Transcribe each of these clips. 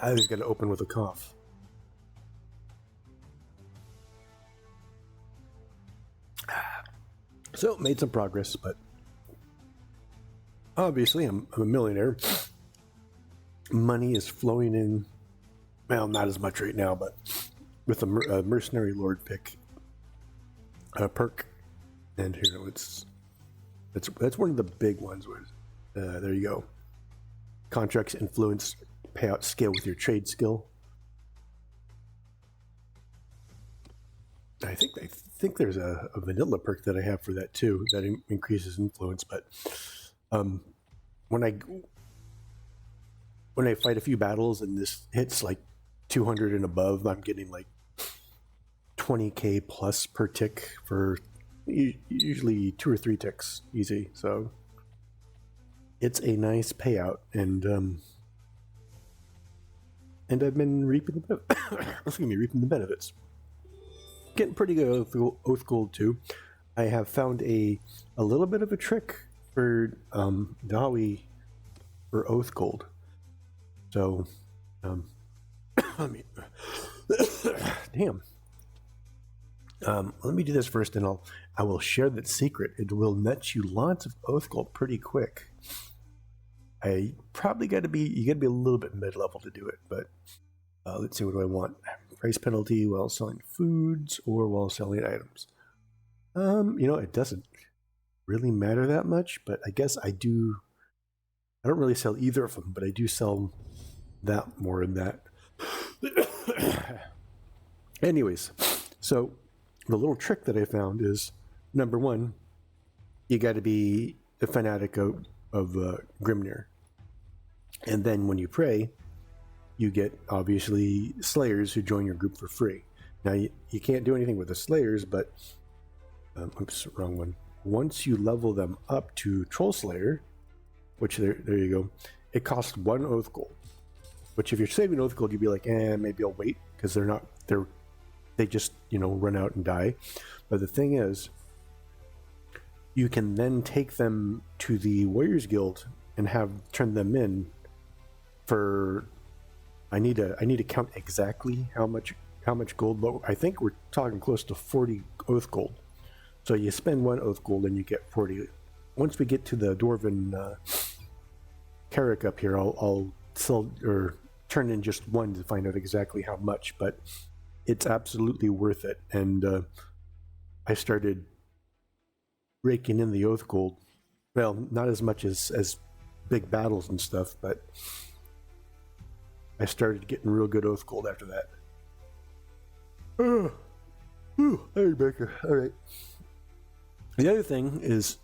I was going to open with a cough. So, made some progress, but obviously I'm a millionaire. Money is flowing in. Well, not as much right now, but with a Mercenary Lord perk, and here that's one of the big ones. There you go. Contracts influence payout scale with your trade skill. I think there's a vanilla perk that I have for that too that increases influence. But when I fight a few battles and this hits like 200 and above, I'm getting like 20k plus per tick for usually 2 or 3 ticks easy. So it's a nice payout, and I've been reaping the benefits. Getting pretty good with Oath Gold too. I have found a little bit of a trick for Dawi for Oath Gold. So, I mean, damn. Let me do this first, and I will share that secret. It will net you lots of Oath Gold pretty quick. I probably you got to be a little bit mid-level to do it, but let's see, what do I want? Price penalty while selling foods or while selling items. It doesn't really matter that much, but I guess I don't really sell either of them, but I do sell that more in that. Anyways, so the little trick that I found is, number one, you got to be a fanatic of Grimnir. And then when you pray, you get, obviously, Slayers who join your group for free. Now, you can't do anything with the Slayers, but... oops, wrong one. Once you level them up to Troll Slayer, which there you go, it costs 1 Oath Gold. Which if you're saving Oath Gold, you'd be like, maybe I'll wait, because they just, run out and die. But the thing is, you can then take them to the Warriors Guild and turn them in for... I need to count exactly how much gold, but I think we're talking close to 40 Oath Gold. So you spend 1 Oath Gold and you get 40. Once we get to the Dwarven Carrick up here, I'll sell or turn in just 1 to find out exactly how much, but it's absolutely worth it. And I started raking in the Oath Gold. Well, not as much as big battles and stuff, but I started getting real good Oath Gold after that. Irondrake. All right. The other thing is,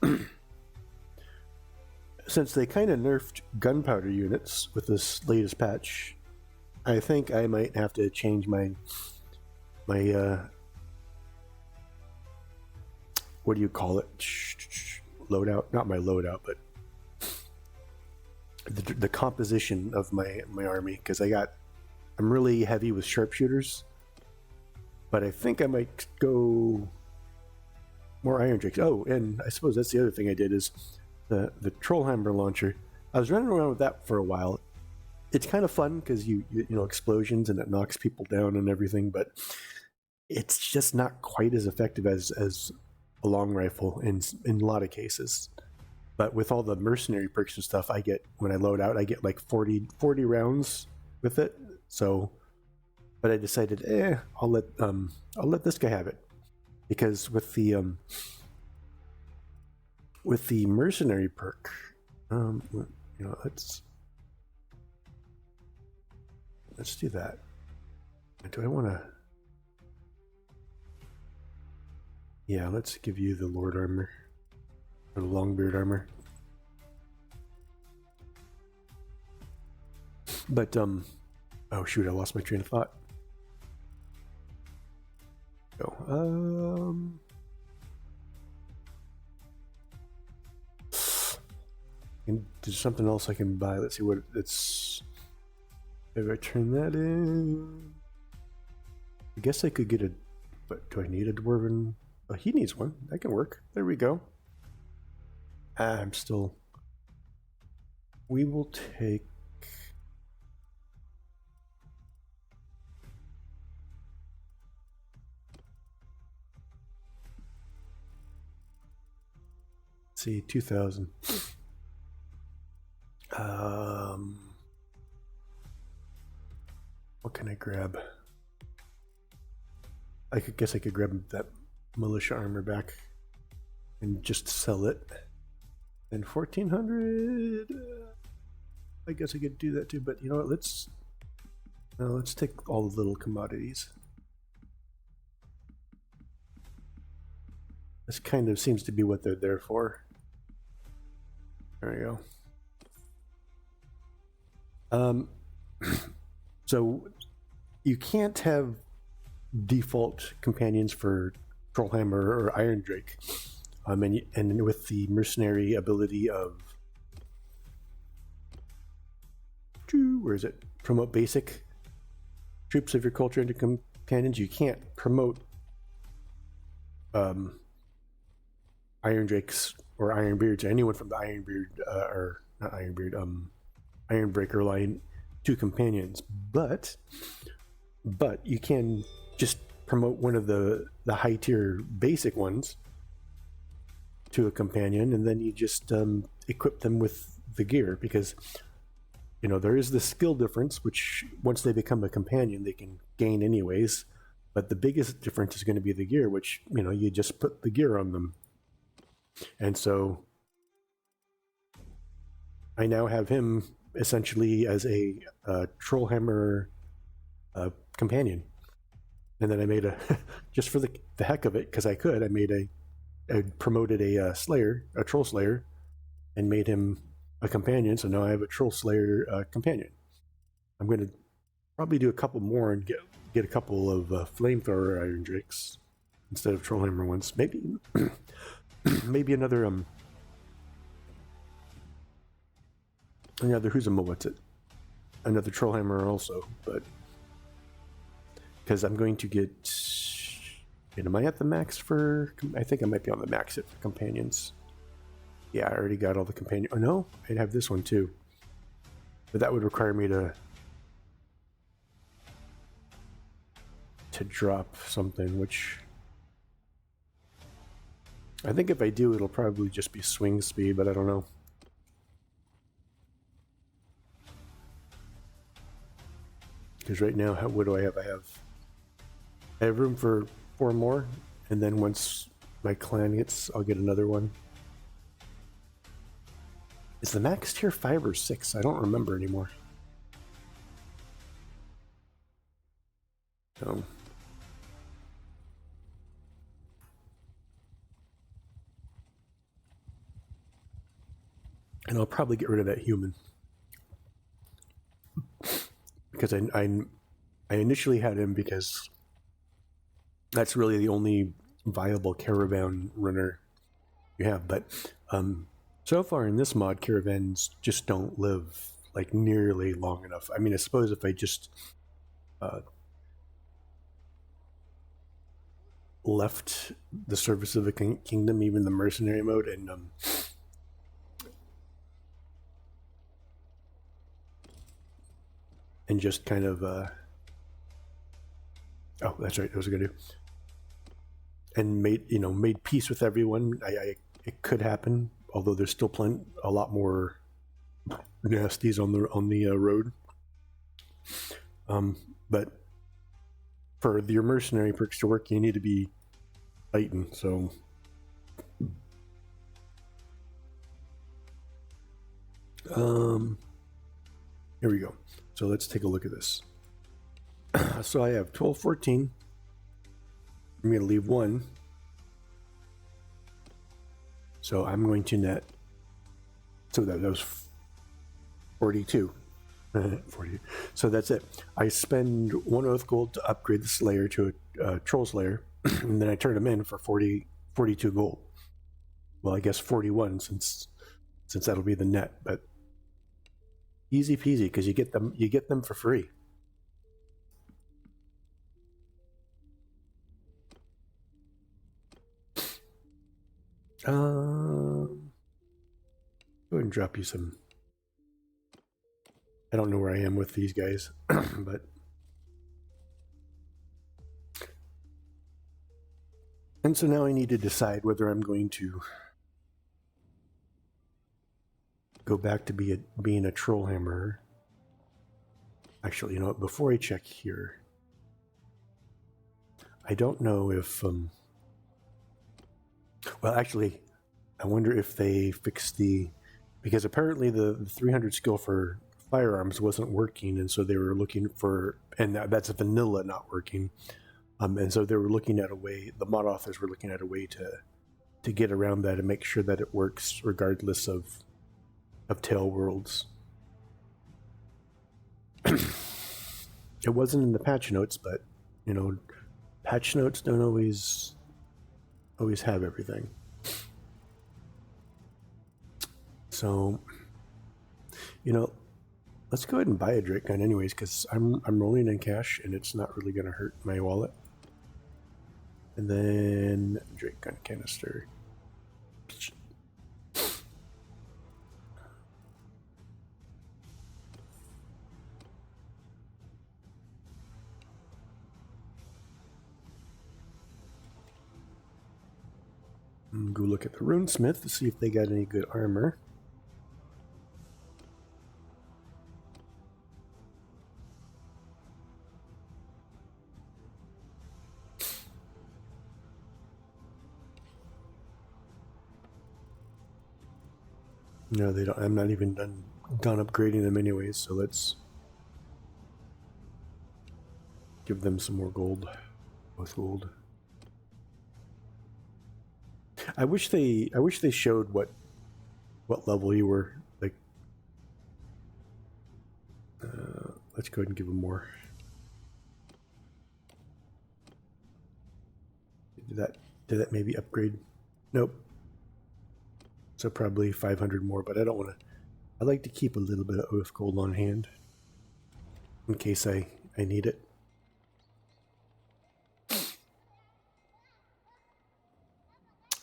since they kind of nerfed gunpowder units with this latest patch, I think I might have to change my what do you call it? Loadout? Not my loadout, but the composition of my army, because I'm really heavy with sharpshooters, but I think I might go more Irondrake. Oh, and I suppose that's the other thing I did is the Trollhammer launcher. I was running around with that for a while. It's kind of fun because you explosions and it knocks people down and everything, but it's just not quite as effective as a long rifle in a lot of cases. But with all the mercenary perks and stuff, when I load out, I get like 40 rounds with it. So, but I decided, I'll let this guy have it, because with the mercenary perk, let's do that. Do I want to? Yeah, let's give you the Lord armor. Or the Longbeard armor. But, oh shoot, I lost my train of thought. And there's something else I can buy. Let's see what it's... If I turn that in... I guess I could get a... But do I need a Dwarven... Oh, he needs one. That can work. There we go. I'm still... We will take Let's see, 2,000. What can I grab? Guess I could grab that militia armor back and just sell it. And 1,400. I guess I could do that too. But you know what? Let's take all the little commodities. This kind of seems to be what they're there for. There we go. So you can't have default companions for Trollhammer or Irondrake. And with the mercenary ability of where is it? Promote basic troops of your culture into companions. You can't promote Irondrakes or Ironbeards, or anyone from the Ironbeard or not Ironbeard, Ironbreaker line to companions. But you can just promote one of the high tier basic ones to a companion, and then you just equip them with the gear, because you know there is the skill difference, which once they become a companion they can gain anyways, but the biggest difference is going to be the gear, which you know you just put the gear on them. And so I now have him essentially as a Trollhammer companion. And then I made a just for the heck of it, because I could, I promoted a Slayer, a Troll Slayer, and made him a companion. So now I have a Troll Slayer companion. I'm going to probably do a couple more and get a couple of Flamethrower Irondrakes instead of Trollhammer ones. Maybe maybe another what's it? Another Trollhammer also, but because I'm going to get. Am I at the max for? I think I might be on the max it for companions. Yeah, I already got all the companion. Oh no, I'd have this one too, but that would require me to drop something, which I think if I do, it'll probably just be swing speed, but I don't know. Because right now, what do I have? I have room for 4 more, and then once my clan hits, I'll get another one. Is the max tier 5 or 6? I don't remember anymore. So. And I'll probably get rid of that human. Because I initially had him because that's really the only viable caravan runner you have. But so far in this mod, caravans just don't live like nearly long enough. I mean, I suppose if I just left the service of the kingdom, even the mercenary mode, and just kind of oh, that's right, I was gonna do, and made peace with everyone. It could happen, although there's still a lot more nasties on the road. But for your mercenary perks to work, you need to be fighting. So here we go. So let's take a look at this. So I have 12, 14. I'm going to leave 1. So I'm going to net. So that was 42. 40. So that's it. I spend 1 oath gold to upgrade the Slayer to a Troll Slayer, and then I turn him in for 42 gold. Well, I guess 41 since that'll be the net, but easy peasy, because you get them for free. Go ahead and drop you some. I don't know where I am with these guys, but and so now I need to decide whether I'm going to go back to being a troll hammerer. Actually, you know what? Before I check here, I don't know if well, actually, I wonder if they fixed because apparently the 300 skill for firearms wasn't working, and so they were looking for, and that's vanilla not working, and so they were looking at a way. The mod authors were looking at a way to get around that and make sure that it works regardless of tail worlds. It wasn't in the patch notes, but you know, patch notes don't always have everything. So, you know, let's go ahead and buy a Drake gun anyways, because I'm rolling in cash and it's not really going to hurt my wallet. And then Drake gun canister. Go look at the runesmith to see if they got any good armor. No, they don't. I'm not even done upgrading them anyways, so let's give them some more gold. Both gold. I wish they showed what level you were. Like, let's go ahead and give them more. Did that maybe upgrade? Nope. So probably 500 more, but I don't want to. I like to keep a little bit of oath gold on hand in case I need it.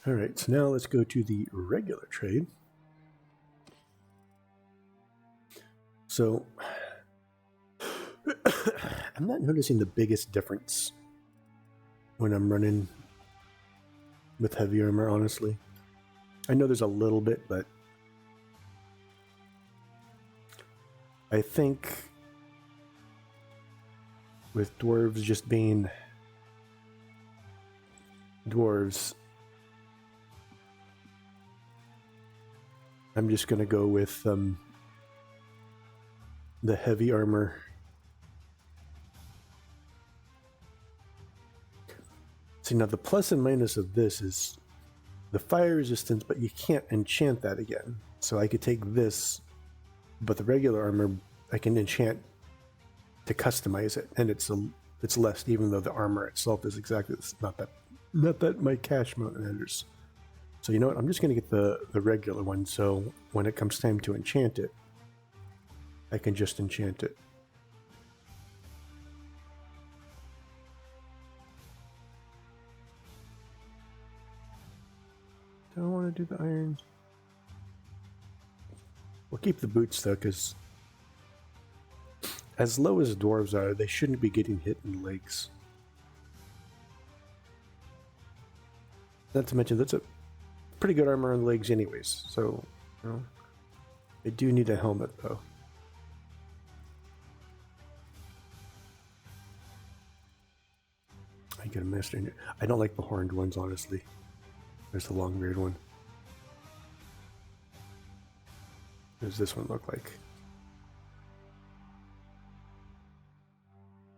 All right, so now let's go to the regular trade. So I'm not noticing the biggest difference when I'm running with heavy armor, honestly. I know there's a little bit, but I think with dwarves just being dwarves, I'm just going to go with the heavy armor. See, now the plus and minus of this is the fire resistance, but you can't enchant that again. So I could take this, but the regular armor I can enchant to customize it, and it's less, even though the armor itself is exactly this. Not that my cash matters. So you know what? I'm just going to get the regular one. So when it comes time to enchant it, I can just enchant it. Don't want to do the iron. We'll keep the boots though, because as low as dwarves are, they shouldn't be getting hit in the legs. Not to mention that's a pretty good armor on the legs anyways, so you know, they do need a helmet though. I get a master. I don't like the horned ones, honestly. There's the long beard one. What does this one look like?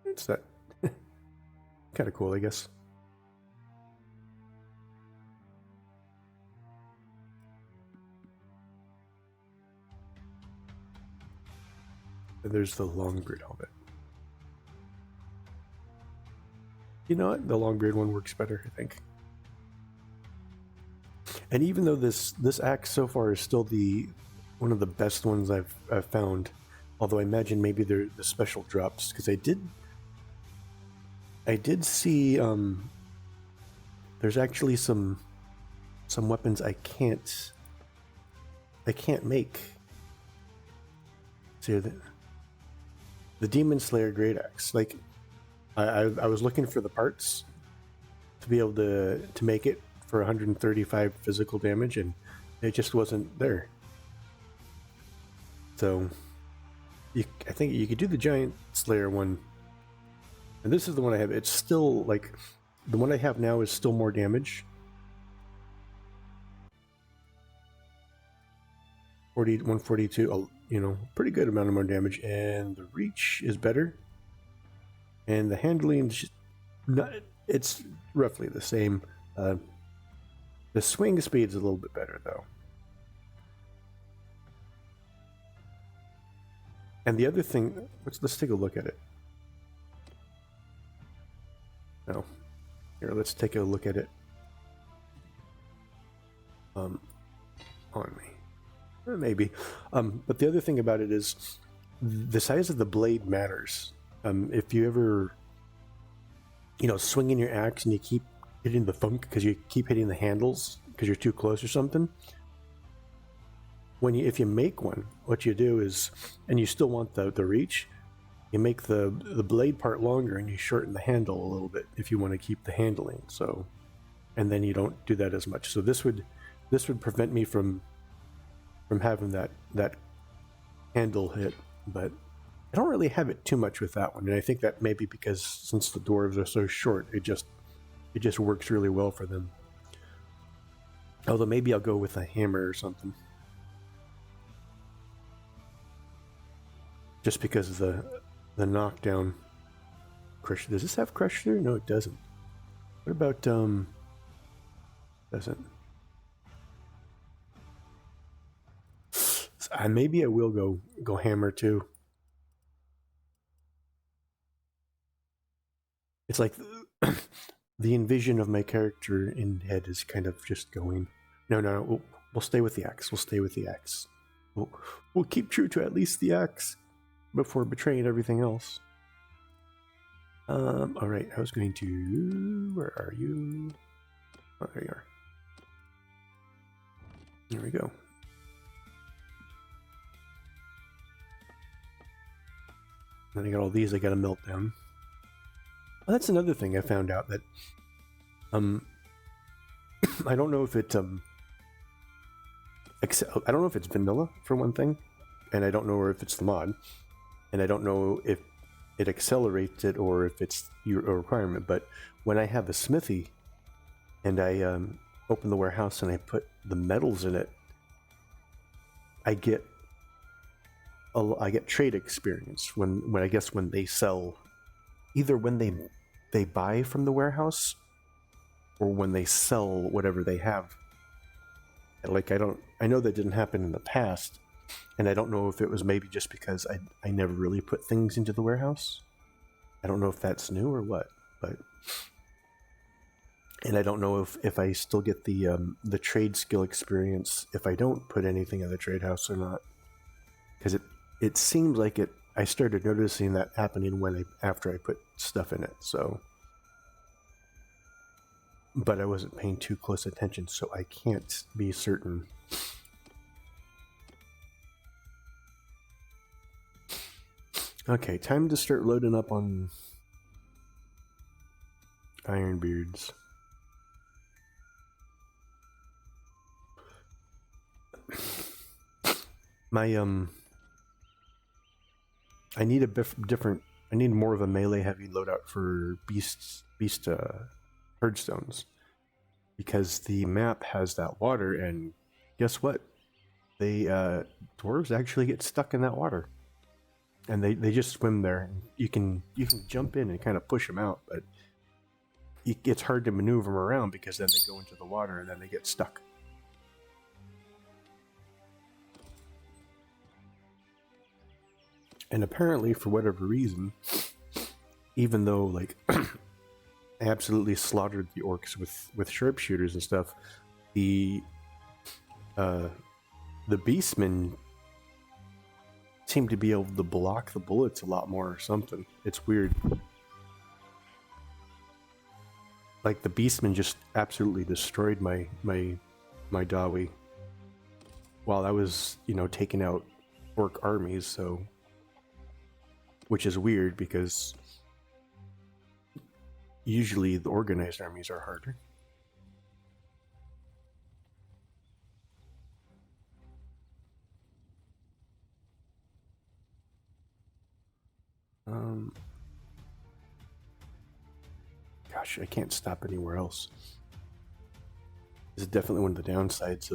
It's that kind of cool, I guess. And there's the longbeard helmet. You know what? The longbeard one works better, I think. And even though this axe so far is still one of the best ones I've found, although I imagine maybe they're the special drops, because I did see there's actually some weapons I can't make. See, the Demon Slayer Great Axe. Like, I was looking for the parts to be able to make it for 135 physical damage, and it just wasn't there. So I think you could do the Giant Slayer one. And this is the one I have. It's still like the one I have now is still more damage. 142, pretty good amount of more damage, and the reach is better, and the handling it's roughly the same. The swing speed's a little bit better though. And the other thing, let's take a look at it. No, here, let's take a look at it. On me. Maybe. But the other thing about it is the size of the blade matters. If you ever, swinging your axe and you keep hitting the thunk because you keep hitting the handles because you're too close or something, if you make one, what you do is, and you still want the reach, you make the blade part longer and you shorten the handle a little bit if you want to keep the handling. So, and then you don't do that as much. So this would prevent me from having that handle hit, but I don't really have it too much with that one, and I think that may be because since the dwarves are so short, it just works really well for them. Although maybe I'll go with a hammer or something, just because of the knockdown. Crush. Does this have crush through? No, it doesn't. What about doesn't? Maybe I will go hammer too. It's like the envision of my character in head is kind of just going. No. We'll stay with the axe. We'll stay with the axe. We'll keep true to at least the axe before betraying everything else. All right. I was going to. Where are you? Oh, there you are. There we go. Then I got all these I gotta melt down. Well, that's another thing I found out, that I don't know if it I don't know if it's vanilla for one thing, and I don't know if it's the mod, and I don't know if it accelerates it or if it's a requirement. But when I have a smithy and I open the warehouse and I put the metals in it, I get trade experience when I guess when they sell, either when they buy from the warehouse or when they sell whatever they have. Like I know that didn't happen in the past, and I don't know if it was maybe just because I never really put things into the warehouse. I don't know if that's new or what, and I don't know if I still get the trade skill experience if I don't put anything in the trade house or not, because it seems like I started noticing that happening after I put stuff in it. So, but I wasn't paying too close attention, so I can't be certain. Okay, time to start loading up on Ironbeards. My I need I need more of a melee heavy loadout for beast herdstones, because the map has that water, and guess what? Dwarves actually get stuck in that water, and they just swim there. You can jump in and kind of push them out, but it's hard to maneuver them around because then they go into the water and then they get stuck. And apparently, for whatever reason, even though like I absolutely slaughtered the orcs with sharpshooters and stuff, the beastmen seem to be able to block the bullets a lot more or something. It's weird. Like the beastmen just absolutely destroyed my Dawi while I was, taking out orc armies, so. Which is weird because usually the organized armies are harder. gosh, I can't stop anywhere else. This is definitely one of the downsides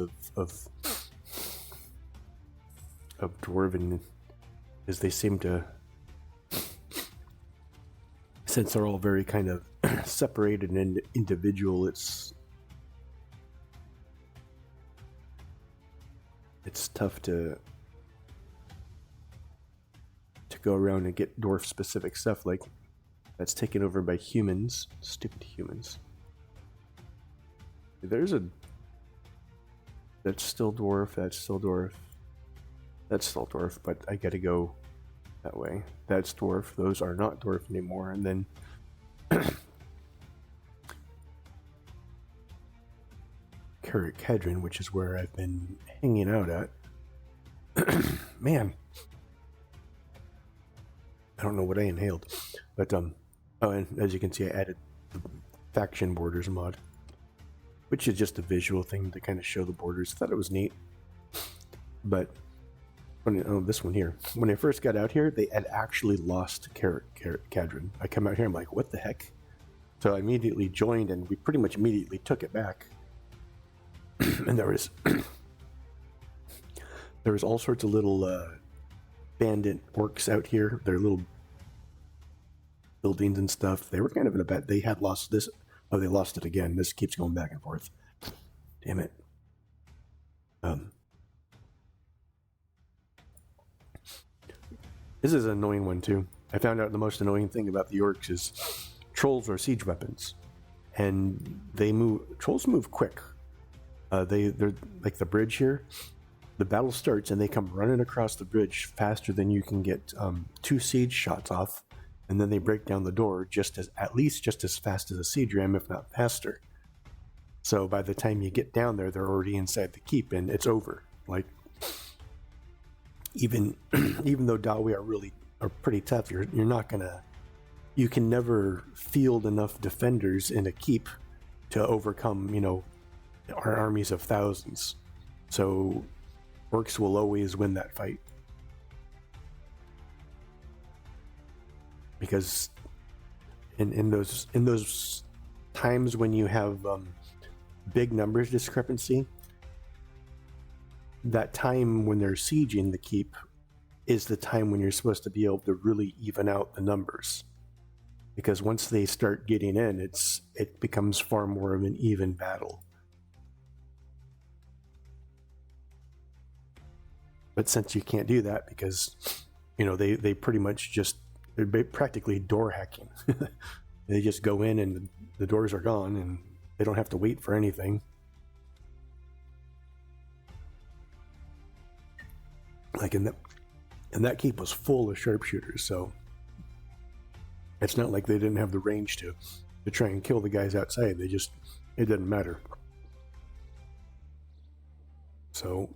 of Dwarven, is they seem to, since they're all very kind of separated and individual, it's tough to go around and get dwarf specific stuff like that's taken over by humans. Stupid humans. That's still dwarf, that's still dwarf, that's still dwarf, but I gotta go that way. That's dwarf, those are not dwarf anymore, and then Cadron, which is where I've been hanging out at. Man, I don't know what I inhaled, but oh, and as you can see, I added the faction borders mod, which is just a visual thing to kind of show the borders. I thought it was neat, but this one here. When I first got out here, they had actually lost Cadron. I come out here, I'm like, what the heck? So I immediately joined, and we pretty much immediately took it back. And there was all sorts of little bandit orcs out here. Their little buildings and stuff. They were kind of in a bad. They had lost this. Oh, they lost it again. This keeps going back and forth. Damn it. This is an annoying one too. I found out the most annoying thing about the orcs is trolls are siege weapons, and trolls move quick. They're like the bridge here. The battle starts and they come running across the bridge faster than you can get 2 siege shots off, and then they break down the door at least just as fast as a siege ram, if not faster. So by the time you get down there, they're already inside the keep and it's over. Like even though Dawi are pretty tough, you're not gonna. You can never field enough defenders in a keep to overcome our armies of thousands. So orcs will always win that fight, because in those times when you have big numbers discrepancy, that time when they're sieging the keep is the time when you're supposed to be able to really even out the numbers, because once they start getting in, it becomes far more of an even battle. But since you can't do that, because they pretty much they're practically door hacking. They just go in and the doors are gone and they don't have to wait for anything. Like and that keep was full of sharpshooters, so it's not like they didn't have the range to try and kill the guys outside. It didn't matter. So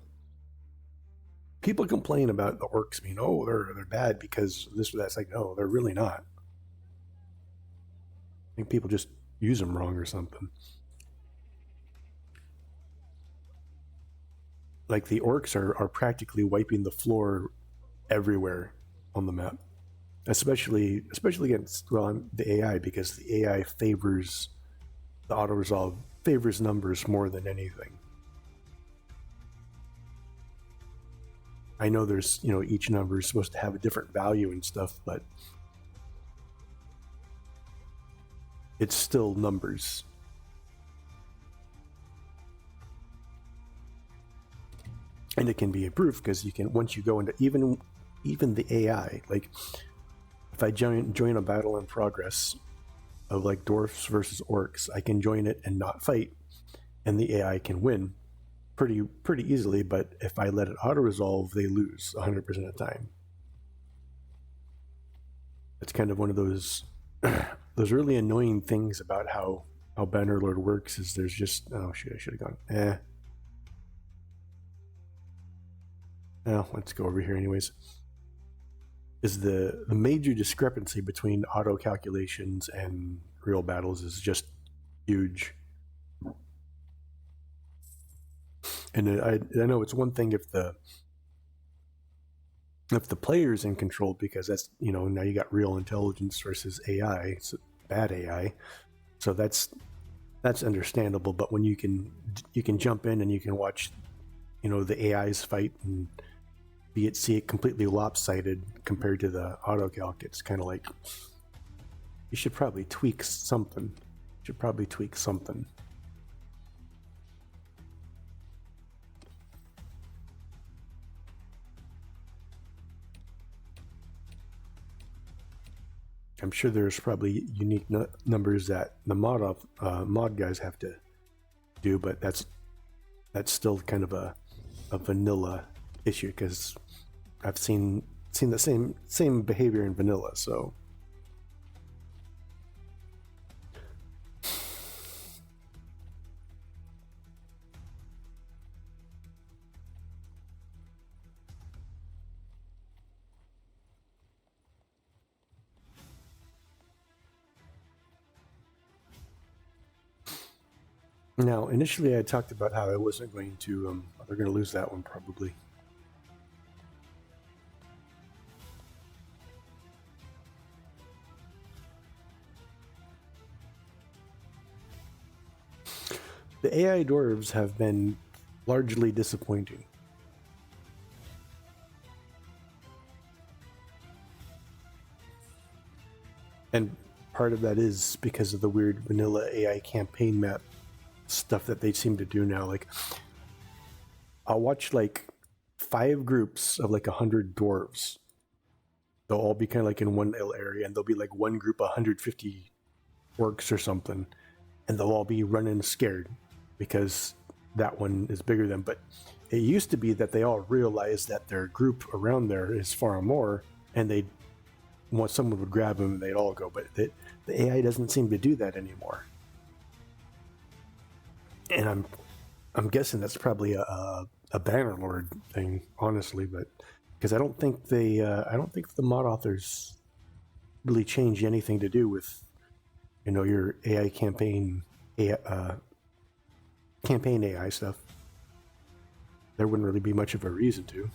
people complain about the orcs being, they're bad because this or that. It's like, no, they're really not. I think people just use them wrong or something. Like the orcs are practically wiping the floor everywhere on the map, especially against the AI, because the AI favors the auto resolve, favors numbers more than anything. I know there's, each number is supposed to have a different value and stuff, but it's still numbers. And it can be improved because once you go into even the AI, like if I join a battle in progress of like dwarfs versus orcs, I can join it and not fight, and the AI can win pretty easily. But if I let it auto resolve, they lose 100% of the time. It's kind of one of those really annoying things about how Bannerlord works. Is there's just I should have gone. Now let's go over here anyways. Is the major discrepancy between auto calculations and real battles is just huge. And I know it's one thing if the player's in control, because that's now you got real intelligence versus AI. It's bad AI. So that's understandable. But when you can jump in and you can watch, the AIs fight and see it completely lopsided compared to the autocalc, it's kind of like you should probably tweak something. I'm sure there's probably unique numbers that the mod guys have to do, but that's still kind of a vanilla issue, because I've seen the same behavior in vanilla. So now, initially I talked about how I wasn't going to, they're going to lose that one probably. The AI dwarves have been largely disappointing. And part of that is because of the weird vanilla AI campaign map stuff that they seem to do now. Like, I'll watch like 5 groups of like 100 dwarves. They'll all be kind of like in one little area, and there'll be like one group of 150 orcs or something, and they'll all be running scared because that one is bigger than. But it used to be that they all realized that their group around there is far more, and they'd want someone would grab them and they'd all go. But the AI doesn't seem to do that anymore. And I'm guessing that's probably a Bannerlord thing, honestly, but because I don't think the mod authors really change anything to do with, your AI campaign AI stuff. There wouldn't really be much of a reason to.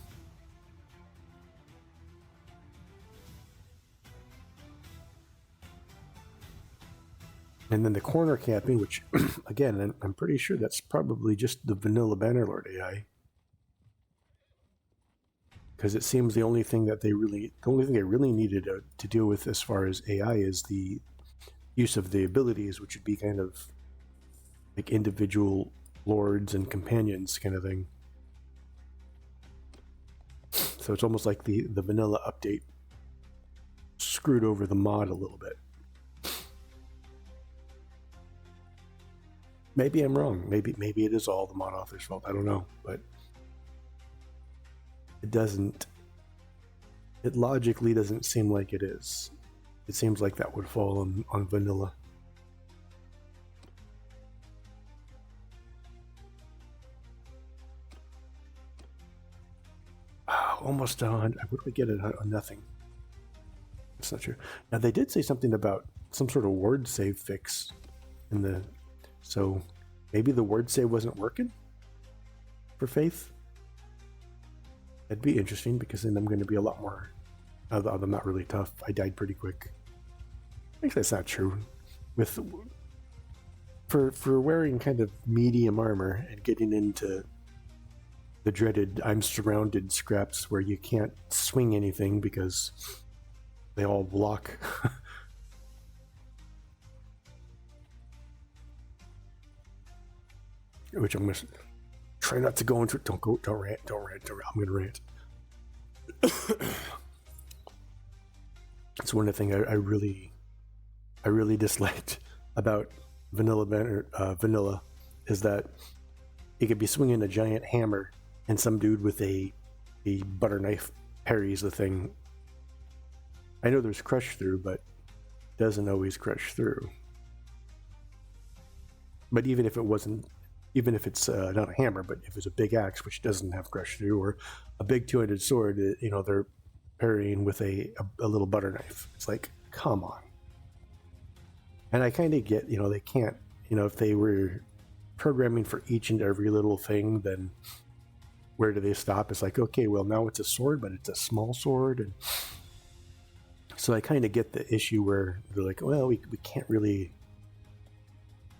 And then the corner camping, which, again, I'm pretty sure that's probably just the vanilla Bannerlord AI. Because it seems the only thing they really needed to deal with as far as AI is the use of the abilities, which would be kind of like individual lords and companions kind of thing. So it's almost like the vanilla update screwed over the mod a little bit. Maybe I'm wrong. Maybe it is all the mod author's fault. I don't know, but it logically doesn't seem like it is. It seems like that would fall on vanilla. Almost 100. What do we get on nothing? That's not true. Now, they did say something about some sort of word save fix in the... So maybe the word save wasn't working for Faith. That'd be interesting, because then I'm going to be a lot more... I'm not really tough. I died pretty quick. I think that's not true. For wearing kind of medium armor and getting into the dreaded I'm surrounded scraps where you can't swing anything because they all block. Which I'm going to try not to go into. Don't rant. I'm going to rant. It's one of the things I really disliked about vanilla is that you could be swinging a giant hammer and some dude with a butter knife parries the thing. I know there's crush through, but it doesn't always crush through. But even if it's not a hammer, but if it's a big axe which doesn't have crush through, or a big two-handed sword, they're parrying with a little butter knife. It's like, come on. And I kind of get, they can't, if they were programming for each and every little thing, then where do they stop? It's like, okay, well, now it's a sword, but it's a small sword. And so I kind of get the issue where they're like, well, we can't really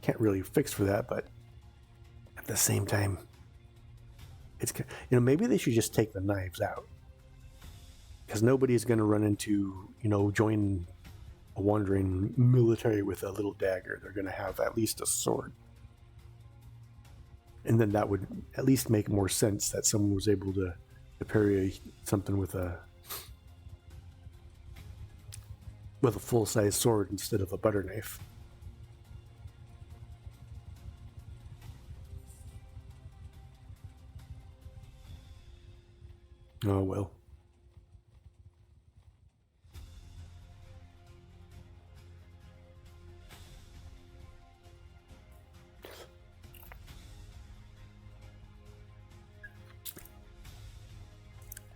can't really fix for that, but at the same time, it's, you know, maybe they should just take the knives out, because nobody's going to run into, you know, join a wandering military with a little dagger. They're going to have at least a sword. And then that would at least make more sense that someone was able to parry something with a full-size sword instead of a butter knife. Oh well.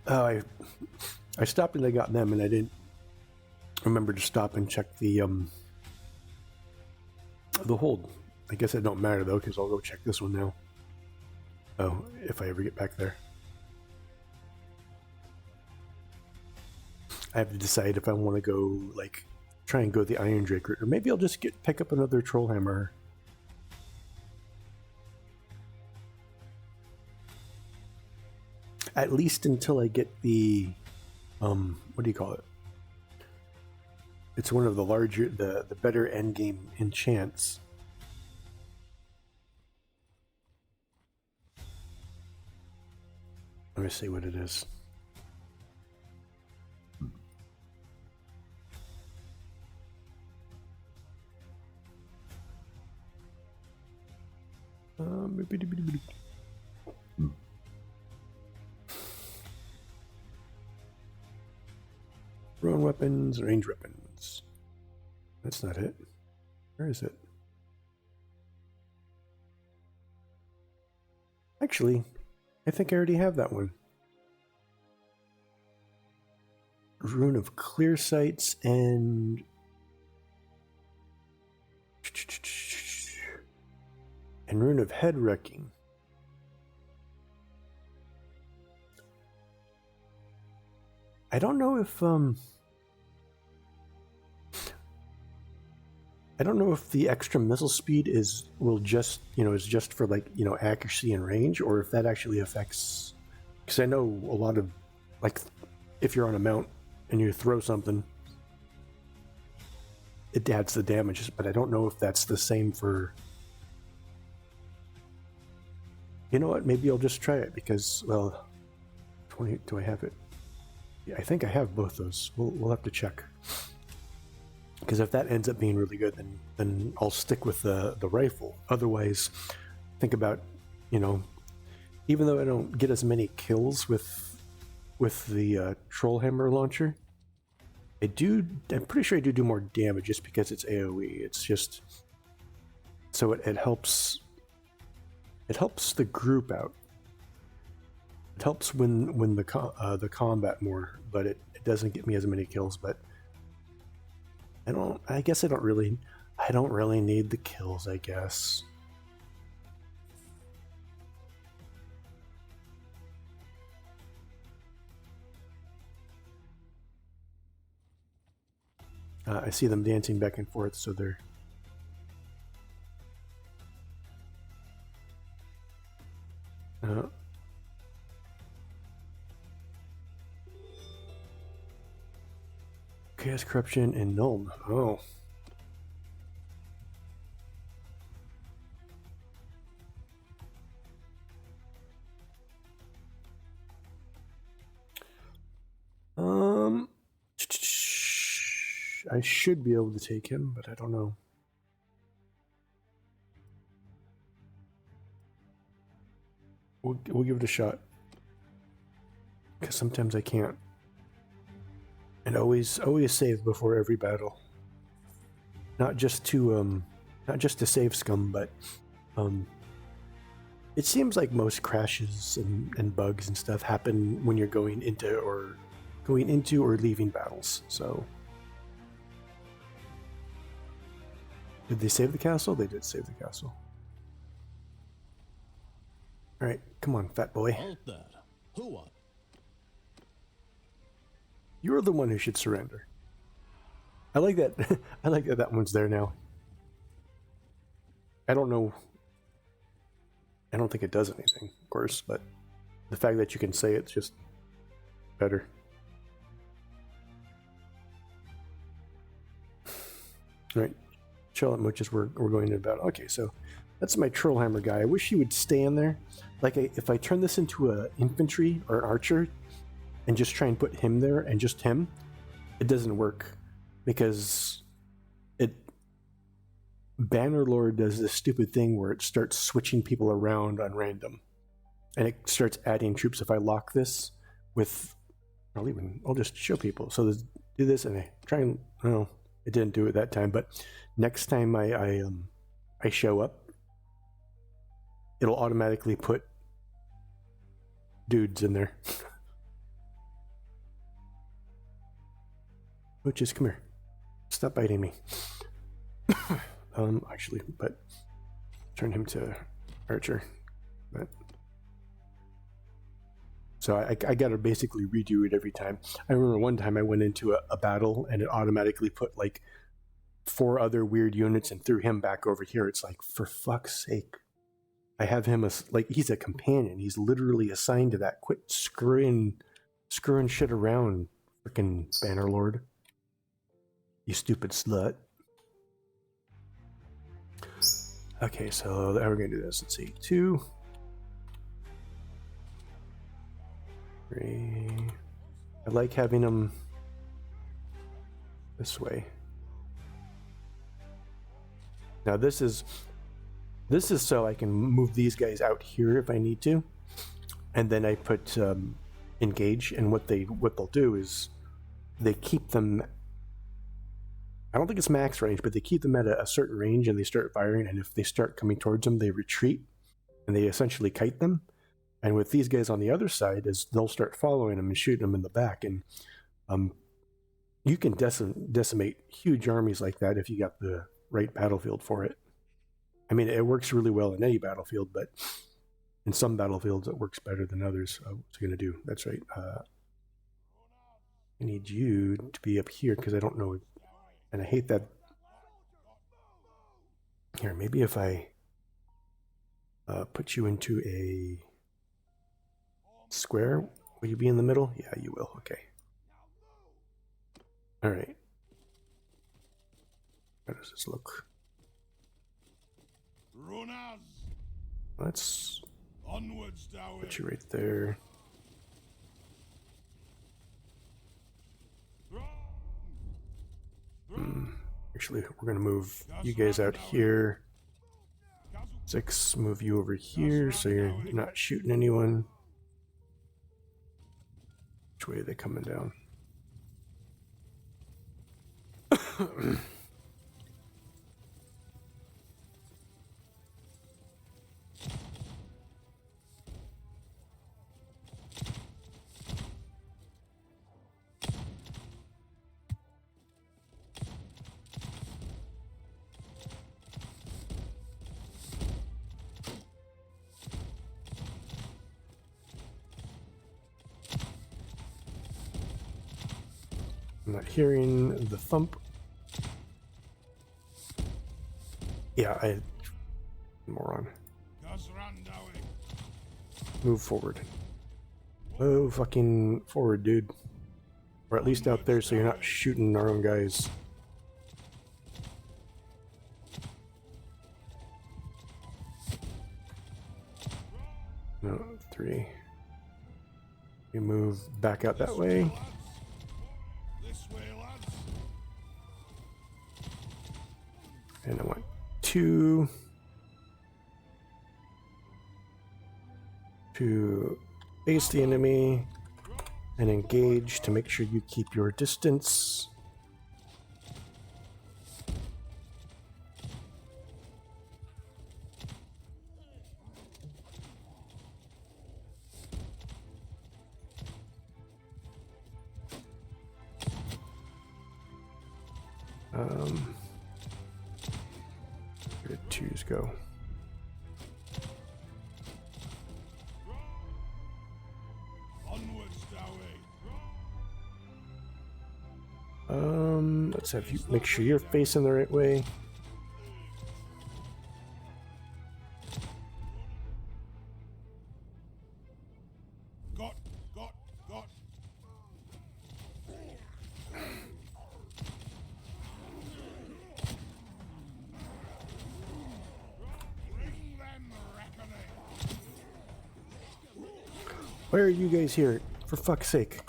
Oh, I stopped and I got them, and I didn't remember to stop and check the hold. I guess it don't matter though, because I'll go check this one now. Oh, if I ever get back there. I have to decide if I want to go, like, try and go the Irondrake route, or maybe I'll just pick up another Trollhammer. At least until I get the, what do you call it? It's one of the larger, the better endgame enchants. Let me see what it is. Thrown weapons, range weapons. That's not it. Where is it? Actually, I think I already have that one. Rune of Clear Sights and Rune of Head Wrecking. I don't know if the extra missile speed is just for, like, you know, accuracy and range, or if that actually affects, because I know a lot of, like, if you're on a mount and you throw something, it adds the damages, but I don't know if that's the same for, you know what, maybe I'll just try it, because, well, 20, do I have it? Yeah, I think I have both those. We'll have to check. Because if that ends up being really good, then I'll stick with the rifle. Otherwise, think about, you know, even though I don't get as many kills with the Trollhammer launcher, I'm pretty sure I do more damage just because it's AoE. It's just so it helps the group out. It helps win the combat more, but it doesn't get me as many kills. But I guess I don't really need the kills, I guess. I see them dancing back and forth, so they're... Chaos, Corruption, and Nuln. Oh. I should be able to take him, but I don't know. We'll give it a shot, because sometimes I can't. And always save before every battle. Not just to save scum, but it seems like most crashes and bugs and stuff happen when you're going into or leaving battles. So, did they save the castle? They did save the castle. All right, come on, fat boy. Halt there. Who are? You're the one who should surrender. I like that. I like that one's there now. I don't know. I don't think it does anything, of course, but the fact that you can say it's just better. All right, chill at much as we're going to about. Okay, so that's my Trollhammer guy. I wish he would stay in there. Like, if I turn this into an infantry or an archer and just try and put him there and just him, it doesn't work because Bannerlord does this stupid thing where it starts switching people around on random, and it starts adding troops. If I lock this with, I'll just show people. So do this, and I try and it didn't do it that time. But next time I show up, it'll automatically put dudes in there. Witches, come here. Stop biting me. Actually, but turn him to archer. But so I gotta basically redo it every time. I remember one time I went into a battle and it automatically put like 4 other weird units and threw him back over here. It's like, for fuck's sake. I have him as, like, he's a companion. He's literally assigned to that. Quit screwing shit around, freaking Bannerlord. You stupid slut. Okay, so how are we gonna do this? Let's see. 2, 3. I like having them this way. Now this is so I can move these guys out here if I need to, and then I put engage. And what they'll do is they keep them. I don't think it's max range, but they keep them at a certain range and they start firing. And if they start coming towards them, they retreat and they essentially kite them. And with these guys on the other side, is they'll start following them and shooting them in the back. And you can decimate huge armies like that if you got the right battlefield for it. I mean, it works really well in any battlefield, but in some battlefields it works better than others. What's it going to do? That's right. I need you to be up here because I don't know. And I hate that. Here, maybe if I put you into a square, will you be in the middle? Yeah, you will. Okay. All right. How does this look? Let's put you right there. Actually, we're going to move you guys out here. 6, move you over here so you're not shooting anyone. Which way are they coming down? I'm not hearing the thump. Yeah, moron. Move forward. Oh, fucking forward, dude. Or at least out there so you're not shooting our own guys. No, 3. You move back out that way. And I want 2 to face the enemy and engage to make sure you keep your distance. Where did 2s go? Let's have you make sure you're facing the right way. Why are you guys here? For fuck's sake.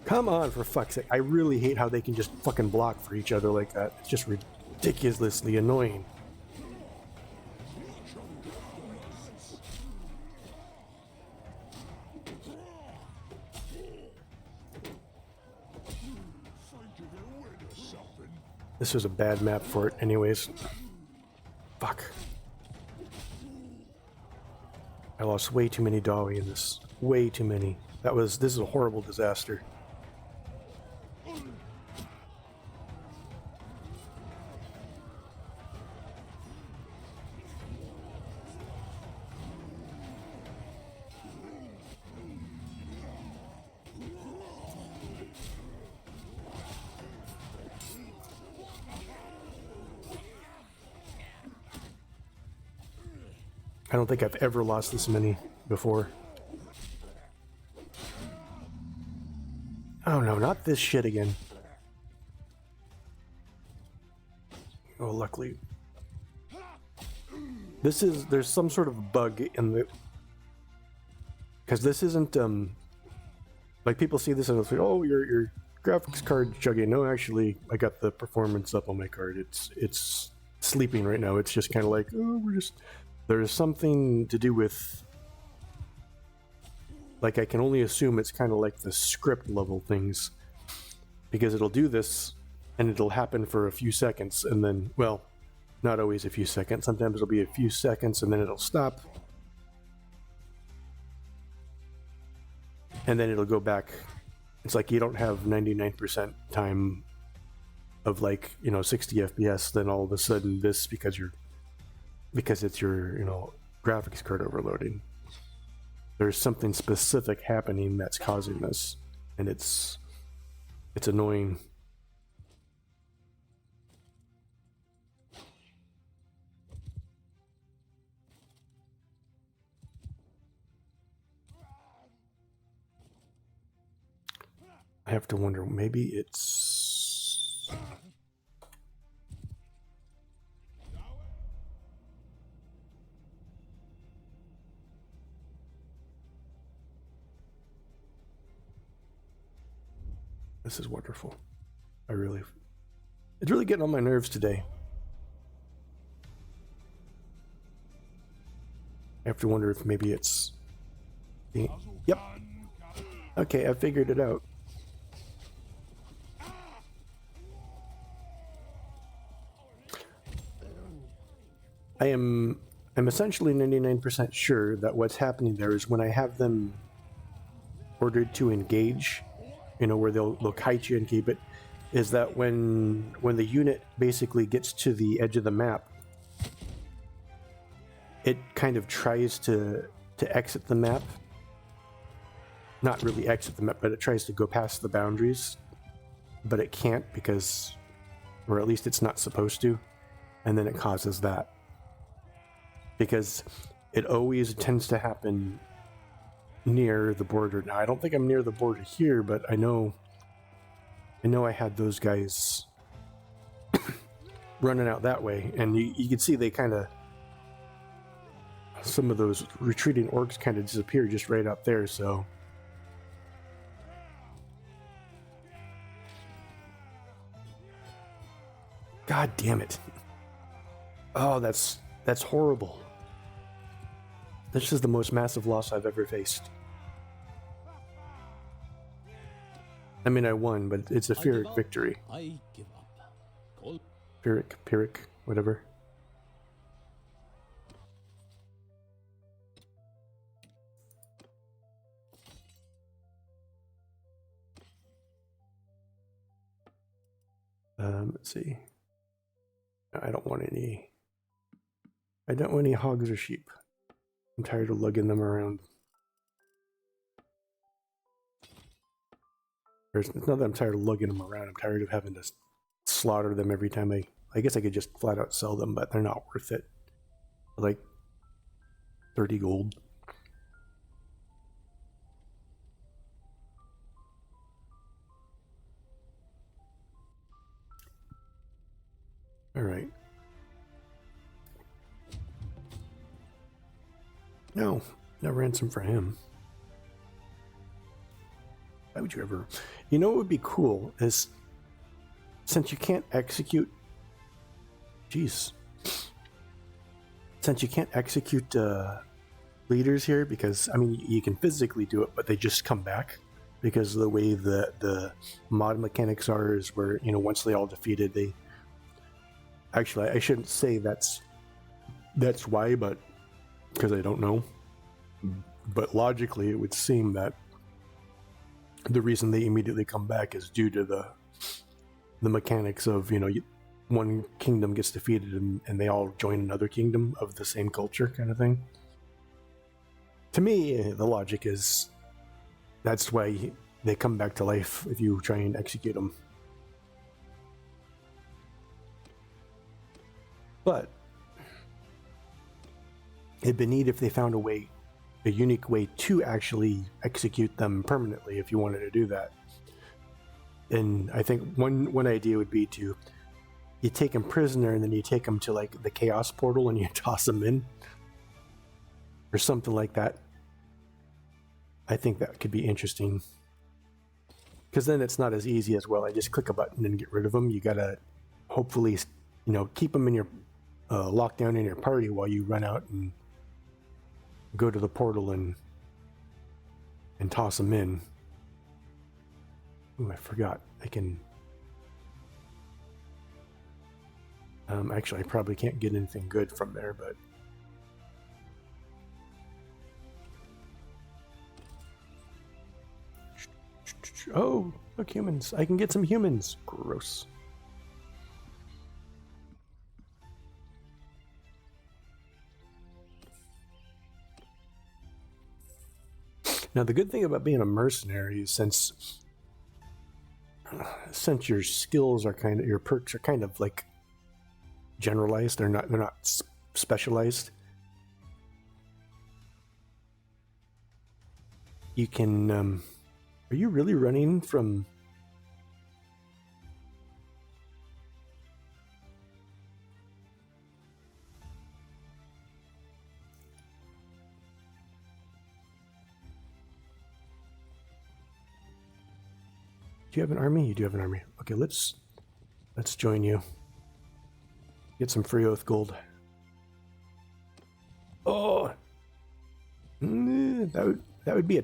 Come on, for fuck's sake. I really hate how they can just fucking block for each other like that. It's just ridiculously annoying. This was a bad map for it anyways. Fuck. I lost way too many Dawi in this. Way too many. This is a horrible disaster. I don't think I've ever lost this many before. Oh no, not this shit again. Oh, luckily. There's some sort of bug in the... Because this isn't, like people see this and they'll say, oh, your graphics card chugging. No, actually, I got the performance up on my card. It's sleeping right now. It's just kind of like, oh, there's something to do with, like, I can only assume it's kind of like the script level things, because it'll do this and it'll happen for a few seconds and then, well, not always a few seconds. Sometimes it'll be a few seconds and then it'll stop. And then it'll go back. It's like you don't have 99% time of, like, 60 FPS, then all of a sudden this, because it's your, graphics card overloading. There's something specific happening that's causing this, and it's annoying. I have to wonder, maybe it's... This is wonderful. It's really getting on my nerves today. I have to wonder if maybe it's... Yep. Okay, I figured it out. I'm essentially 99% sure that what's happening there is when I have them ordered to engage, where they'll kite you and keep it, is that when the unit basically gets to the edge of the map, it kind of tries to exit the map. Not really exit the map, but it tries to go past the boundaries, but it can't because, or at least it's not supposed to, and then it causes that. Because it always tends to happen near the border. Now, I don't think I'm near the border here, but I know I had those guys running out that way, and you can see they kind of, some of those retreating orcs kind of disappear just right up there, so. God damn it. Oh, that's horrible. This is the most massive loss I've ever faced. I mean, I won, but it's a Pyrrhic victory. I give up. Pyrrhic, whatever. Let's see. I don't want any hogs or sheep. I'm tired of lugging them around. It's not that I'm tired of lugging them around. I'm tired of having to slaughter them every time I guess I could just flat out sell them, but they're not worth it. Like 30 gold. All right. No ransom for him. Why would you ever? You know what would be cool is, since you can't execute. Jeez. Since you can't execute leaders here, because I mean you can physically do it, but they just come back because of the way the mod mechanics are. Is where once they all defeated, they. Actually, I shouldn't say that's why, but because I don't know. But logically, it would seem that the reason they immediately come back is due to the mechanics of one kingdom gets defeated and they all join another kingdom of the same culture, kind of thing. To me, the logic is that's why they come back to life if you try and execute them. But it'd be neat if they found a unique way to actually execute them permanently if you wanted to do that. And I think one idea would be you take him prisoner and then you take him to like the chaos portal and you toss him in or something like that. I think that could be interesting, because then it's not as easy as, well, I just click a button and get rid of them. You gotta hopefully keep them in your lockdown in your party while you run out and go to the portal and toss them in. Ooh, I forgot. I can. Actually, I probably can't get anything good from there, but. Oh, look, humans. I can get some humans. Gross. Now, the good thing about being a mercenary is since your skills are your perks are kind of like generalized. They're not specialized. You can. Are you really running from? Do you have an army? You do have an army. Okay, let's join you. Get some free oath gold. Oh, that would be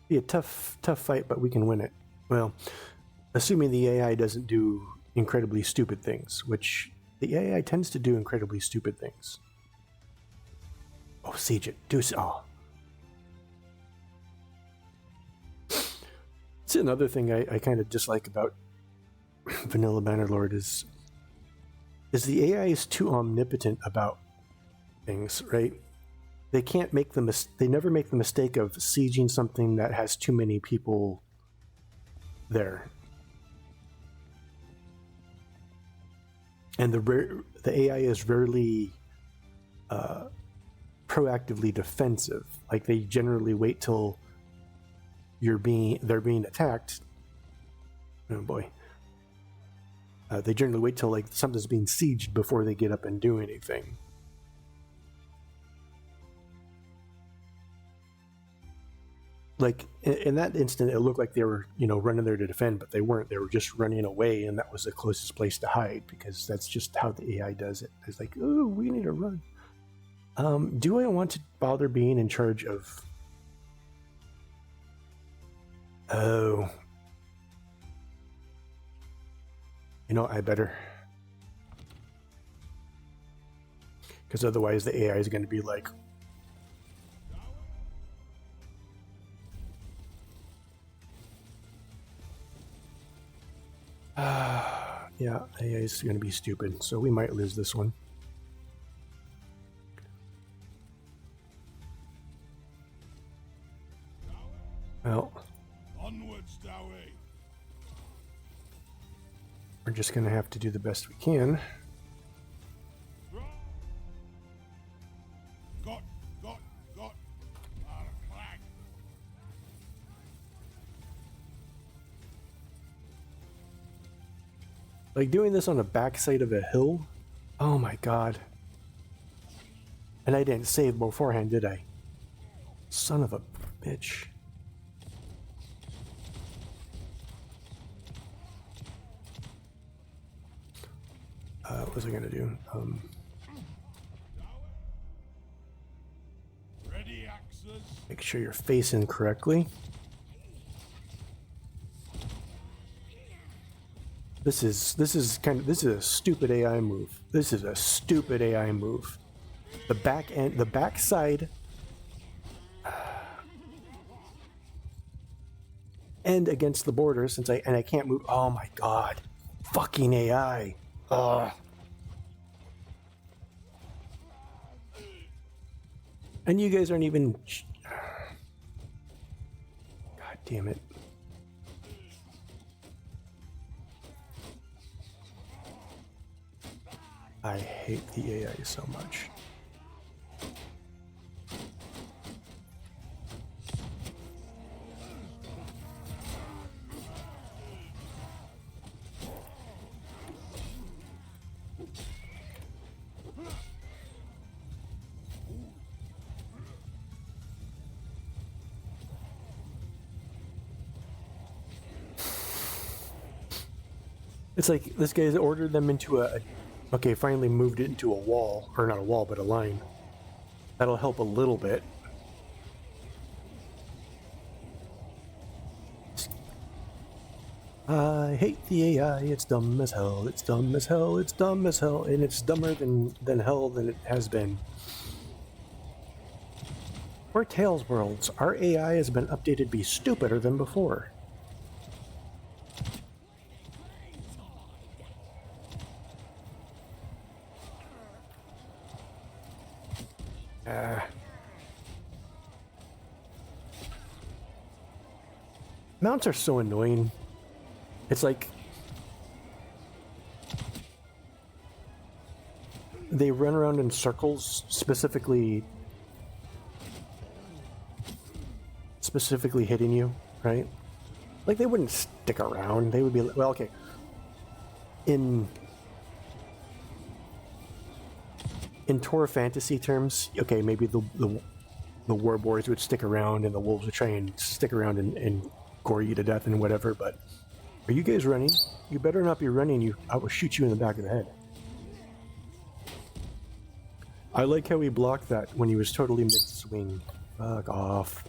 a tough fight, but we can win it. Well, assuming the AI doesn't do incredibly stupid things, which the AI tends to do incredibly stupid things. Oh, siege it. Oh. See, another thing I kind of dislike about vanilla Bannerlord is the AI is too omnipotent about things, right? They can't make they never make the mistake of sieging something that has too many people there. And the AI is rarely proactively defensive. Like, they generally wait till they're being attacked. Oh boy. They generally wait till like something's being sieged before they get up and do anything. Like in that instant, it looked like they were, running there to defend, but they weren't. They were just running away, and that was the closest place to hide, because that's just how the AI does it. It's like, oh, we need to run. Do I want to bother being in charge of? Oh, I better, because otherwise the AI is going to be like. Yeah, AI is going to be stupid, so we might lose this one. Well, onwards, Dawi. We're just going to have to do the best we can. Got. Like doing this on the backside of a hill? Oh my god. And I didn't save beforehand, did I? Son of a bitch. What was I gonna do? Ready axes. Make sure you're facing correctly. This is a stupid AI move. This is a stupid AI move. The backside and against the border since I can't move. Oh my god. Fucking AI. Ugh. And you guys aren't even. God damn it. I hate the AI so much. It's like this guy's ordered them into a okay, finally moved it into a wall, or not a wall, but a line. That'll help a little bit. I hate the AI, it's dumb as hell, it's dumb as hell, it's dumb as hell, and it's dumber than hell than it has been. For Tales Worlds, our AI has been updated to be stupider than before. Mounts are so annoying. It's like they run around in circles, specifically hitting you, right? Like they wouldn't stick around. They would be well, okay. In Tor fantasy terms, okay, maybe the warboards would stick around and the wolves would try and stick around and gore you to death and whatever, but are you guys running? You better not be running. I will shoot you in the back of the head. I like how he blocked that when he was totally mid-swing. Fuck off.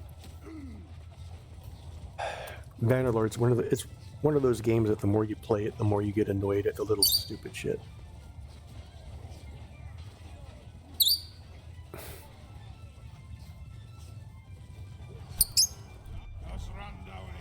Bannerlord's it's one of those games that the more you play it, the more you get annoyed at the little stupid shit. That's run, Dawi.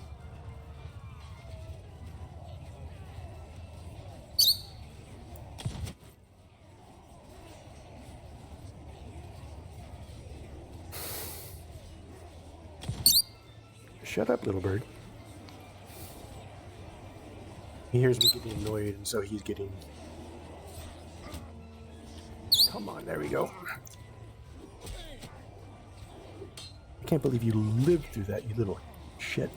Shut up, little bird. He hears me getting annoyed, and so he's getting... Come on, there we go. I can't believe you lived through that, you little shit.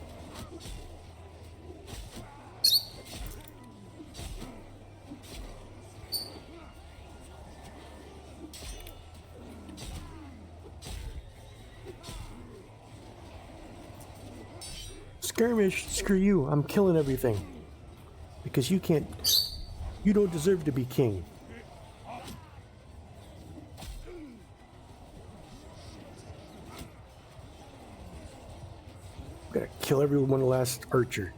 Skirmish, screw you, I'm killing everything. Because you don't deserve to be king. I'm gonna kill every one last archer.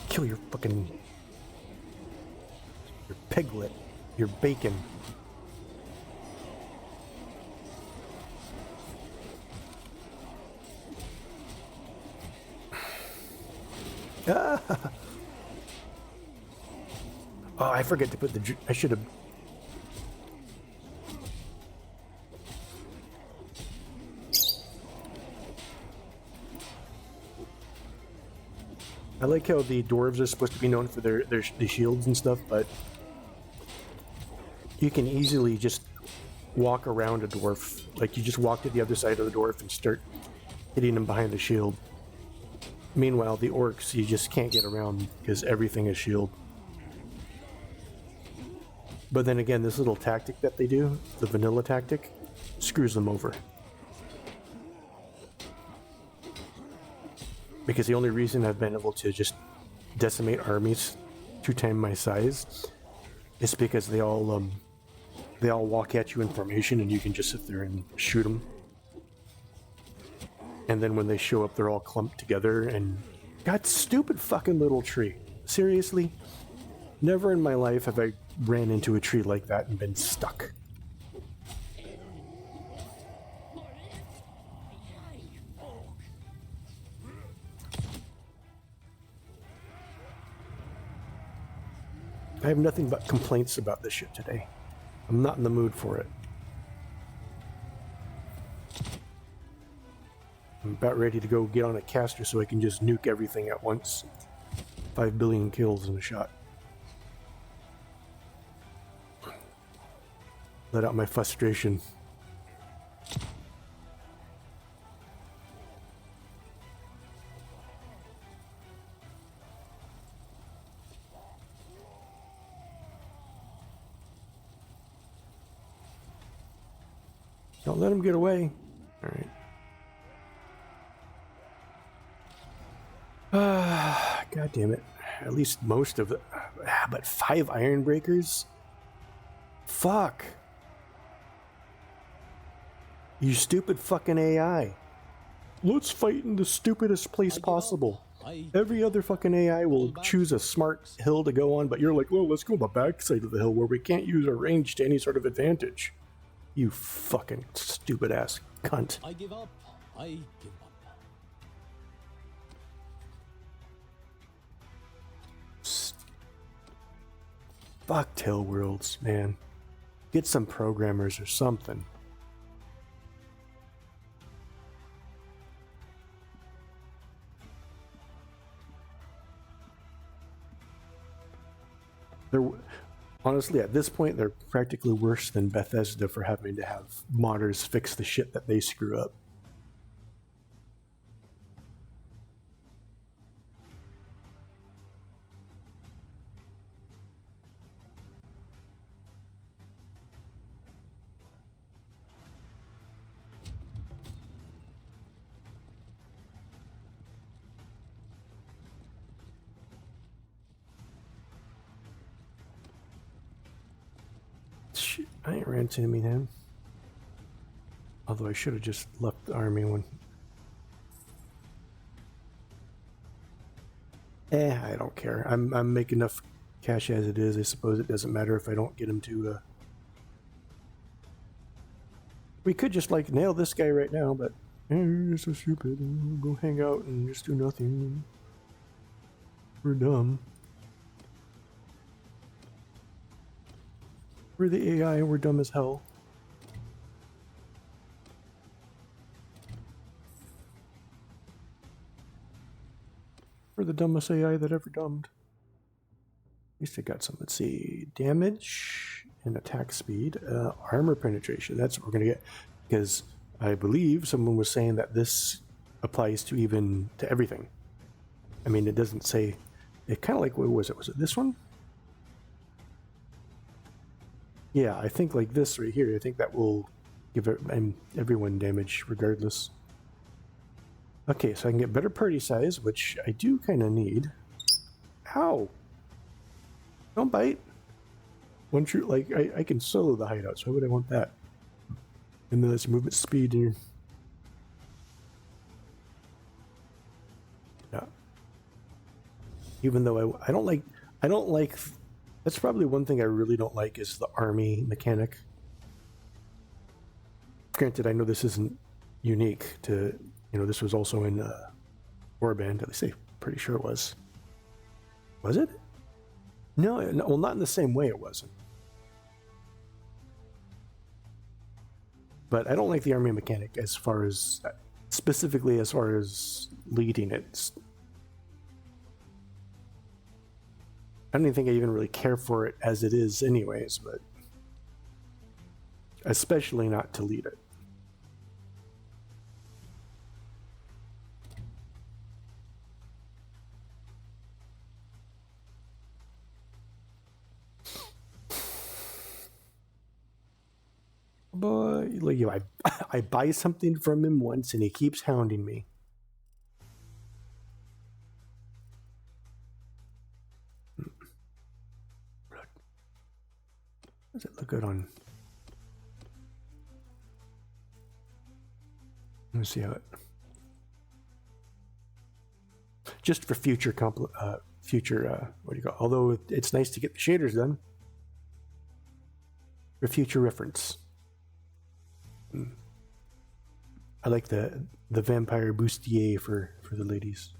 Kill your piglet, your bacon. Ah! Oh, I forget to put the... I should have... I like how the dwarves are supposed to be known for their shields and stuff, but you can easily just walk around a dwarf. Like, you just walk to the other side of the dwarf and start hitting them behind the shield. Meanwhile, the orcs, you just can't get around because everything is shield. But then again, this little tactic that they do, the vanilla tactic, screws them over. Because the only reason I've been able to just decimate armies 2 times my size is because they all walk at you in formation and you can just sit there and shoot them. And then when they show up, they're all clumped together and... God, stupid fucking little tree. Seriously? Never in my life have I ran into a tree like that and been stuck. I have nothing but complaints about this shit today. I'm not in the mood for it. I'm about ready to go get on a caster so I can just nuke everything at once. 5 billion kills in a shot. Let out my frustration. Don't let him get away. All right. God damn it. At least most of the... but 5 Ironbreakers? Fuck. You stupid fucking AI. Let's fight in the stupidest place possible. Every other fucking AI will choose a smart hill to go on, but you're like, well, let's go on the backside of the hill where we can't use our range to any sort of advantage. You fucking stupid ass cunt. I give up. I give up. Fuck Tail Worlds, man. Get some programmers or something. They're honestly, at this point, they're practically worse than Bethesda for having to have modders fix the shit that they screw up. Shit, I ain't ran into enemy then. Although I should have just left the army when... I don't care. I'm making enough cash as it is. I suppose it doesn't matter if I don't get him to... We could just, like, nail this guy right now, but... you're so stupid. We'll go hang out and just do nothing. We're dumb. We're the AI and we're dumb as hell. We're the dumbest AI that ever dumbed. At least I got some. Let's see. Damage and attack speed. Armor penetration. That's what we're going to get. Because I believe someone was saying that this applies to everything. I mean, it doesn't say... It kind of like, what was it? Was it this one? Yeah, I think like this right here, I think that will give everyone damage regardless. Okay, so I can get better party size, which I do kind of need. Ow! Don't bite! One true, like, I can solo the hideouts, why would I want that? And then it's movement speed and... Yeah. Even though I don't like... That's probably one thing I really don't like is the army mechanic. Granted, I know this isn't unique to, this was also in Warband, at least I'm pretty sure it was. Was it? No, well, not in the same way it wasn't. But I don't like the army mechanic as far as, specifically as far as leading it. I don't even think I even really care for it as it is anyways, but especially not to lead it. But like, you know, I buy something from him once and he keeps hounding me. Does it look good on? Let me see how it. Just for future what do you call? Although it's nice to get the shaders done for future reference. I like the vampire bustier for the ladies.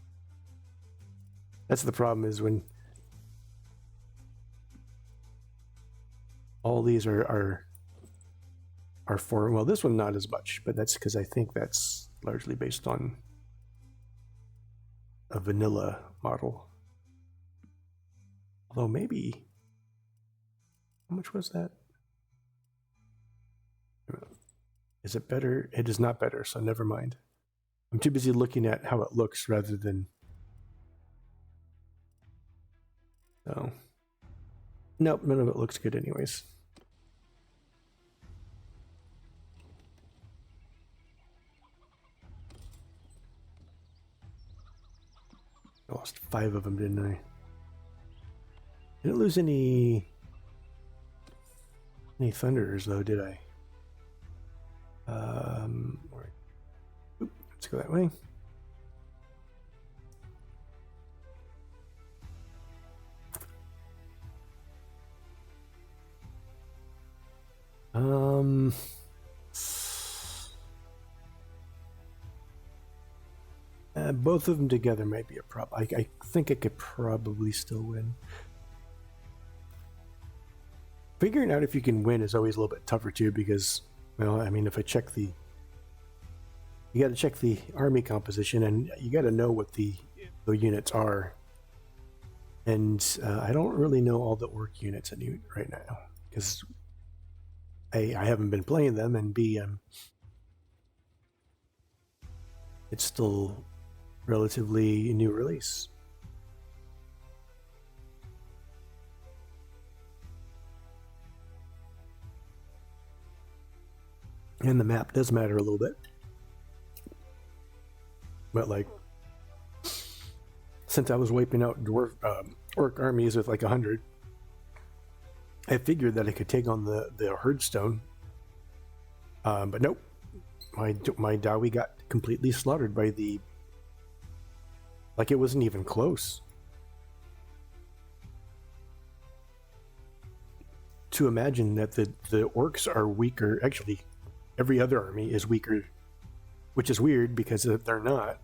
That's the problem, is when all these are for, well, this one not as much, but that's because I think that's largely based on a vanilla model. Although maybe, how much was that? Is it better? It is not better, so never mind. I'm too busy looking at how it looks rather than. Oh. Nope, none of it looks good anyways. I lost 5 of them, didn't I? Didn't lose any thunderers though, did I? Let's go that way. Both of them together might be a problem. I think I could probably still win. Figuring out if you can win is always a little bit tougher too, because, well, I mean, if I check you got to check the army composition, and you got to know what the units are. And I don't really know all the orc units right now, because A, I haven't been playing them, and B, it's still relatively new release. And the map does matter a little bit. But like, since I was wiping out orc armies with like 100, I figured that I could take on the herdstone. But nope, my Dawi got completely slaughtered by the. Like, it wasn't even close. To imagine that the orcs are weaker. Actually, every other army is weaker, which is weird because they're not.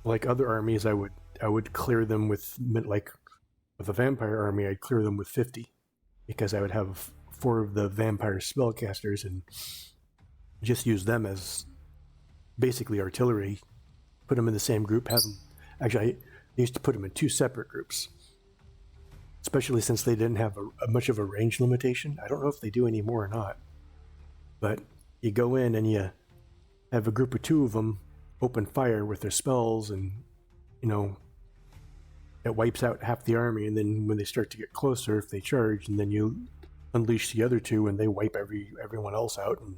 Like other armies, I would clear them with, like, with a vampire army, I'd clear them with 50, because I would have 4 of the vampire spellcasters and just use them as basically artillery. Put them in the same group. Have them. Actually, I used to put them in 2 separate groups, especially since they didn't have a much of a range limitation. I don't know if they do anymore or not. But you go in and you have a group of 2 of them open fire with their spells, and you know, it wipes out half the army. And then when they start to get closer, if they charge, and then you unleash the other 2, and they wipe everyone else out. And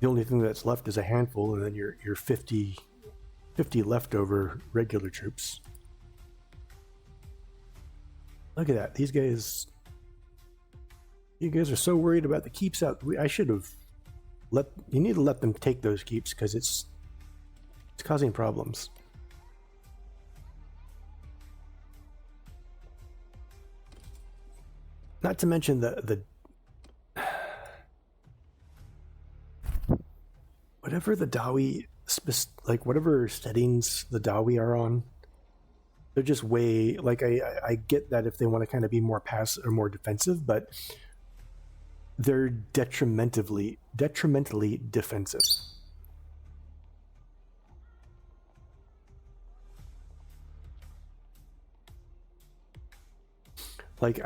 the only thing that's left is a handful, and then you're 50 leftover regular troops. Look at that. These guys. You guys are so worried about the keeps out. I should have you need to let them take those keeps, because it's causing problems. Not to mention the whatever the Dawi, like whatever settings the Dawi are on, they're just way like I get that if they want to kind of be more passive or more defensive, but they're detrimentally defensive. Like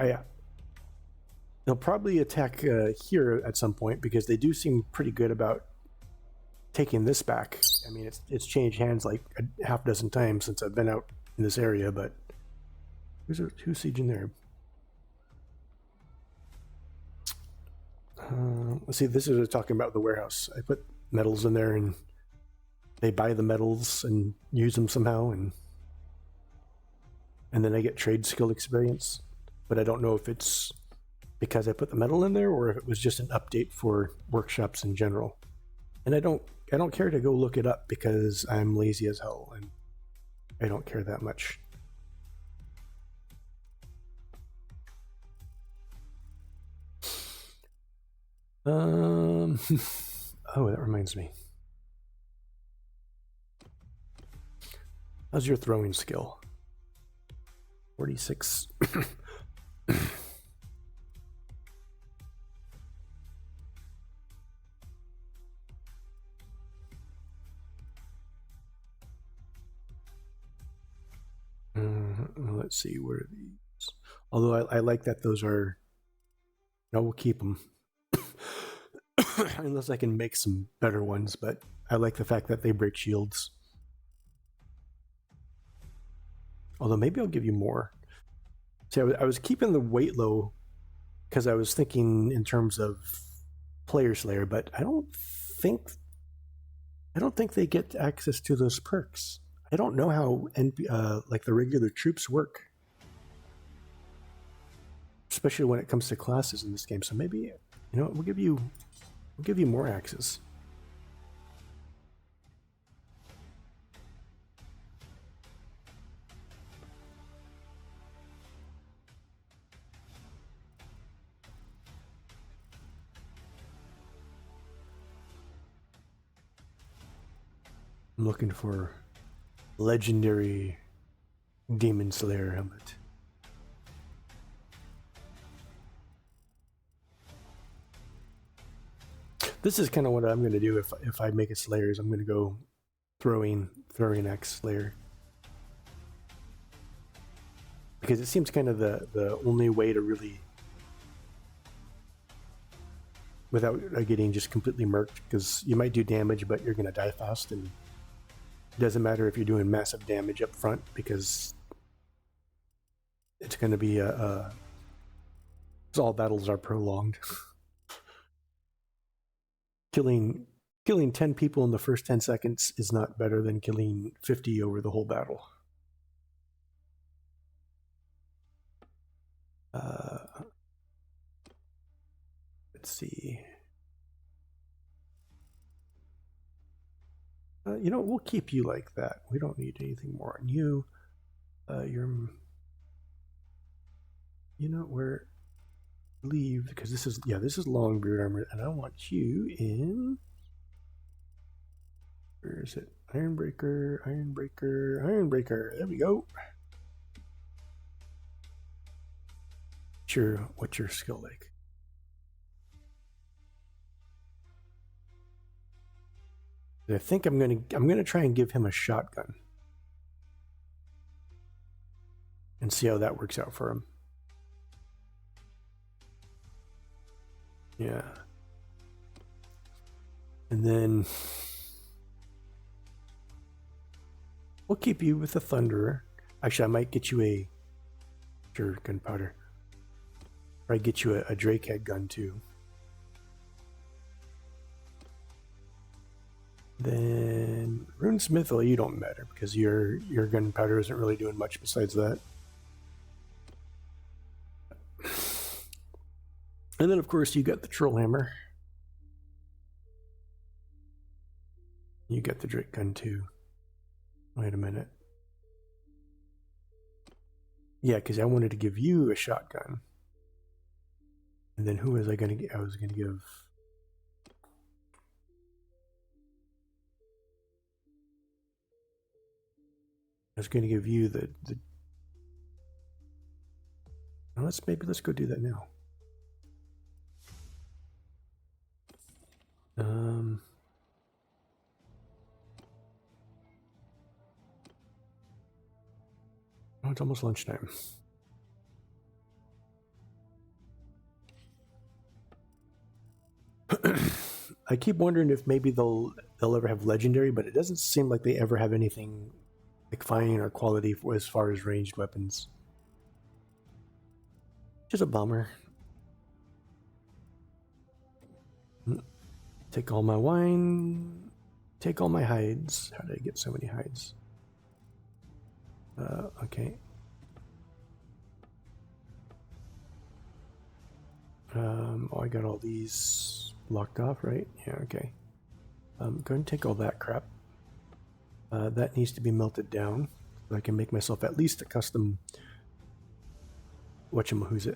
they'll probably attack here at some point because they do seem pretty good about taking this back. I mean, it's changed hands like a half dozen times since I've been out in this area, but who's sieging there? Let's see, this is talking about the warehouse. I put metals in there and they buy the metals and use them somehow, and then I get trade skill experience. But I don't know if it's because I put the metal in there or if it was just an update for workshops in general. And I don't care to go look it up because I'm lazy as hell and I don't care that much. Oh, that reminds me. How's your throwing skill? 46. Let's see, where are these? Although I like that those are... No, we'll keep them. Unless I can make some better ones, but I like the fact that they break shields. Although maybe I'll give you more. See, I was keeping the weight low because I was thinking in terms of player slayer, but I don't think they get access to those perks. I don't know how like the regular troops work, especially when it comes to classes in this game. So maybe, you know what, we'll give you more axes. I'm looking for legendary Demon Slayer helmet. This is kind of what I'm going to do if I make a Slayer. Is I'm going to go throwing axe Slayer, because it seems kind of the only way to really, without getting just completely murked, because you might do damage but you're going to die fast, and it doesn't matter if you're doing massive damage up front because it's going to be all battles are prolonged. Killing 10 people in the first 10 seconds is not better than killing 50 over the whole battle. Let's see. You know, we'll keep you like that. We don't need anything more on you. You know, where leave, because this is Longbeard armor, and I want you in. Where is it? Ironbreaker. There we go. What's your skill like? I think I'm gonna try and give him a shotgun and see how that works out for him. Yeah. And then we'll keep you with the Thunderer. Actually, I might get you gunpowder. Or I get you a Drake head gun too. Then Runesmith, well, you don't matter because your gunpowder isn't really doing much besides that. And then, of course, you got the Troll Hammer. You got the Drake gun too. Wait a minute. Yeah, because I wanted to give you a shotgun. And then who was I going to give? I was going to give... you the Let's go do that now. Oh, it's almost lunchtime. I keep wondering if maybe they'll ever have legendary, but it doesn't seem like they ever have anything like fine or quality as far as ranged weapons. Just a bummer. Take all my wine. Take all my hides. How did I get so many hides? Okay. Oh, I got all these blocked off, right? Yeah, okay. Go ahead and take all that crap. That needs to be melted down so I can make myself at least a custom whatchamahoosit.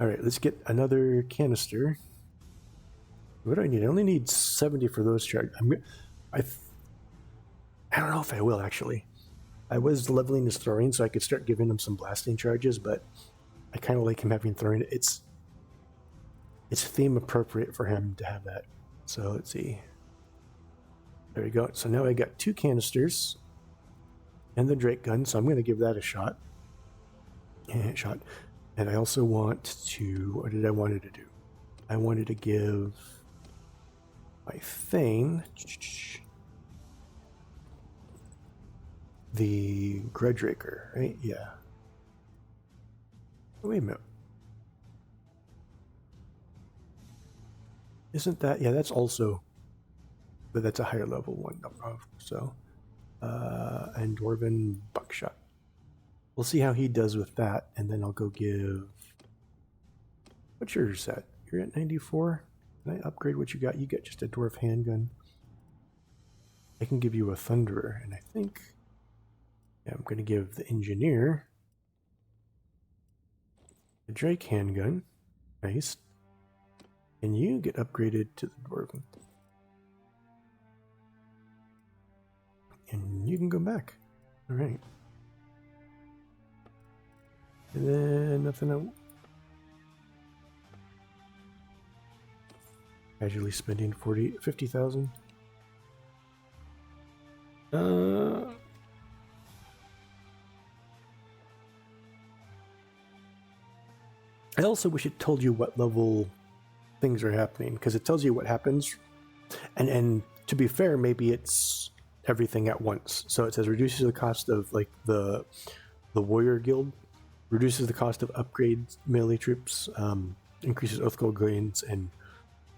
Alright, let's get another canister. What do I need? I only need 70 for those charges. I don't know if I will, actually. I was leveling his throwing so I could start giving him some blasting charges, but I kind of like him having throwing. It's theme appropriate for him to have that. So let's see. There we go. So now I got 2 canisters and the Drake gun, so I'm going to give that a shot. And I also want to... What did I wanted to do? I wanted to give my Thane the Grudgeraker, right? Yeah. Wait a minute. Isn't that... Yeah, that's also... But that's a higher level one. So... and Dwarven Buckshot. We'll see how he does with that, and then I'll go give... What's yours at? You're at 94? Can I upgrade what you got? You get just a Dwarf handgun. I can give you a Thunderer, and I think... Yeah, I'm going to give the Engineer a Drake handgun. Nice. And you get upgraded to the Dwarven. And you can go back. Alright. And then nothing else. Casually spending 50,000. I also wish it told you what level things are happening, because it tells you what happens. And to be fair, maybe it's everything at once. So it says reduces the cost of like the warrior guild, reduces the cost of upgrades melee troops, increases oath gold gains, and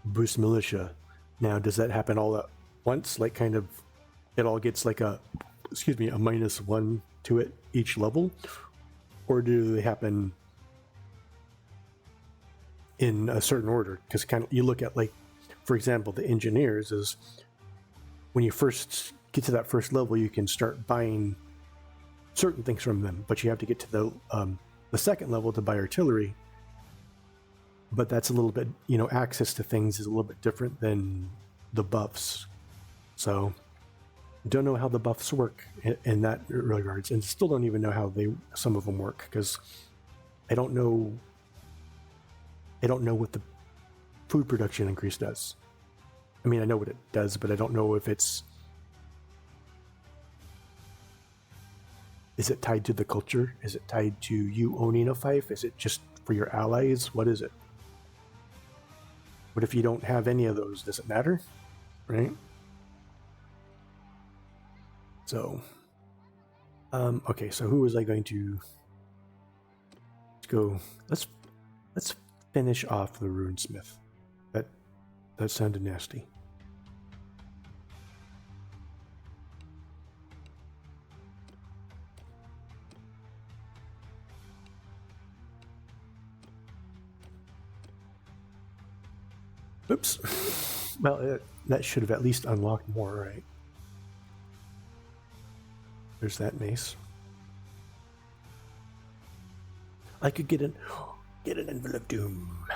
boosts militia. Now, does that happen all at once? Like kind of it all gets like a -1 to it each level? Or do they happen in a certain order? Because kind of you look at, like, for example, the engineers is when you first get to that first level, you can start buying certain things from them, but you have to get to the second level to buy artillery. But that's a little bit, access to things is a little bit different than the buffs. So don't know how the buffs work in that regards, and still don't even know how some of them work, because I don't know what the food production increase does. I mean, I know what it does, but I don't know if is it tied to the culture? Is it tied to you owning a fief? Is it just for your allies? What is it? What if you don't have any of those? Does it matter? Right? So, okay, so who was I going to... Let's finish off the runesmith. That sounded nasty. Oops. Well, that should have at least unlocked more, right? There's that mace. I could get an Anvil of Doom.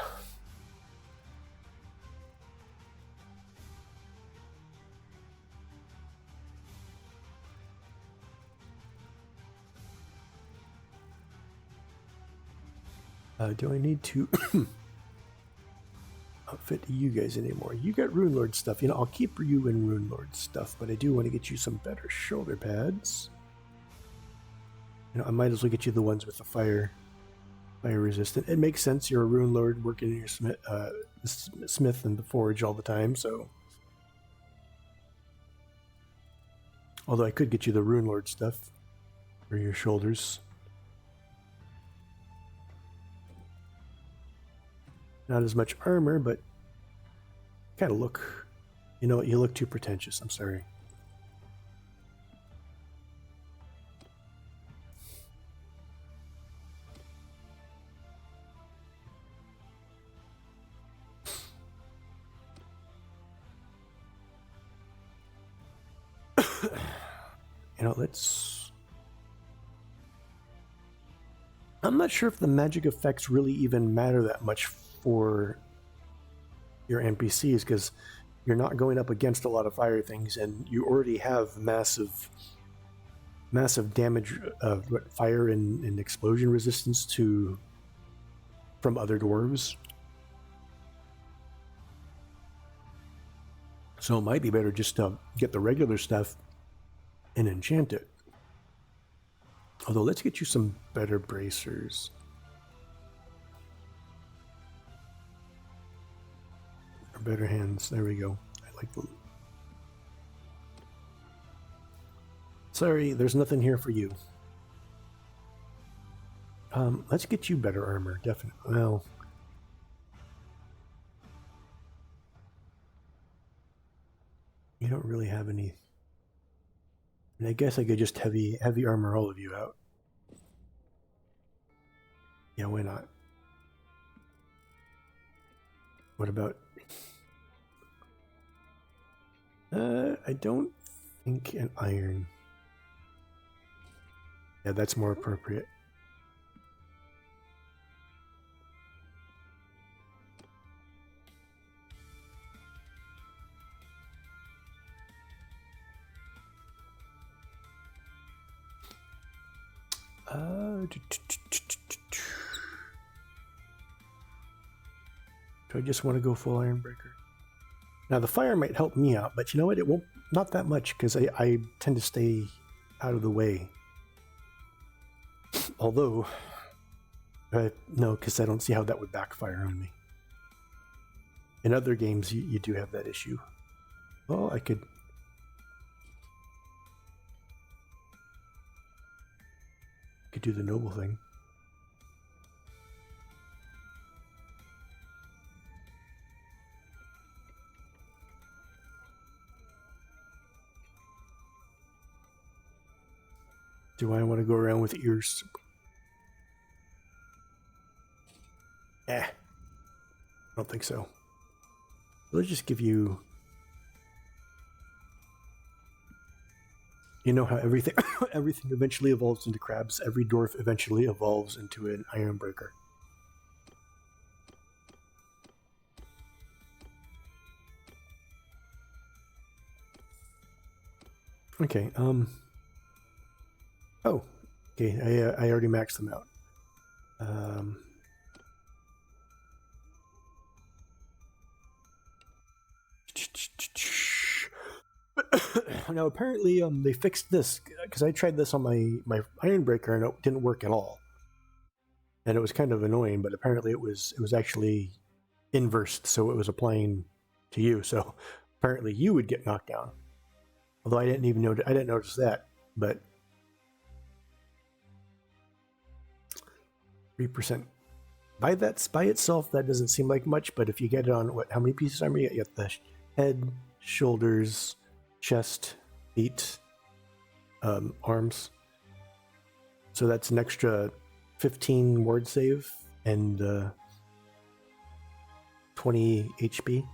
Do I need to outfit you guys anymore? You got Runelord stuff. You know, I'll keep you in Runelord stuff, but I do want to get you some better shoulder pads. You know, I might as well get you the ones with the fire resistant. It makes sense. You're a Runelord working in your smith and the forge all the time, so. Although I could get you the Runelord stuff for your shoulders. Not as much armor, but kind of look. You know what? You look too pretentious. I'm sorry. You know, let's... I'm not sure if the magic effects really even matter that much for your NPCs, because you're not going up against a lot of fire things, and you already have massive damage of fire and explosion resistance from other dwarves. So it might be better just to get the regular stuff and enchant it. Although, let's get you some better bracers. Or better hands. There we go. I like the... Sorry, there's nothing here for you. Let's get you better armor, definitely. Well... You don't really have any... And I guess I could just heavy armor all of you out. Yeah, why not? What about... I don't think an iron. Yeah, that's more appropriate. Do I just want to go full Ironbreaker? Now the fire might help me out, but you know what? It won't, not that much, because I tend to stay out of the way. Although, no, because I don't see how that would backfire on me. In other games, you do have that issue. Well, I could do the noble thing. Do I want to go around with ears? I don't think so. Let's just give you... You know how everything everything eventually evolves into crabs. Every dwarf eventually evolves into an Ironbreaker. Okay, oh, okay, I already maxed them out. Now apparently they fixed this, because I tried this on my Ironbreaker and it didn't work at all. And it was kind of annoying, but apparently it was actually inversed, so it was applying to you. So apparently you would get knocked down. Although I didn't notice that, but 3%. By itself, that doesn't seem like much, but if you get it on how many pieces of armor you get the head, shoulders, chest, feet, arms. So that's an extra 15 ward save and 20 HP.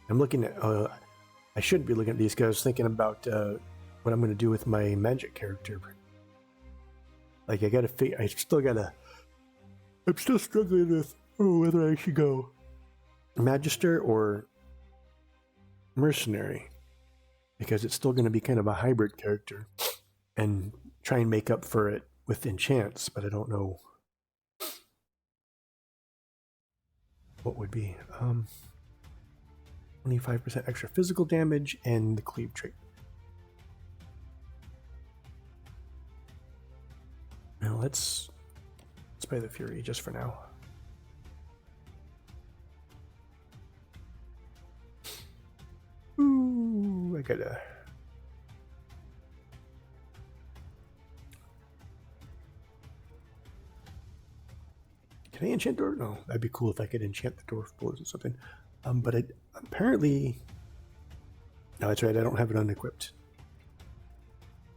I'm looking at... I shouldn't be looking at these because I was thinking about what I'm going to do with my magic character. Like, I'm still struggling with whether I should go Magister or Mercenary. because it's still going to be kind of a hybrid character, and try and make up for it with enchants, but I don't know what would be. 25% extra physical damage and the cleave trait. Now let's play the Fury just for now. Ooh, I gotta. Can I enchant door? No, that'd be cool if I could enchant the dwarf blows or something. But apparently, no, that's right. I don't have it unequipped.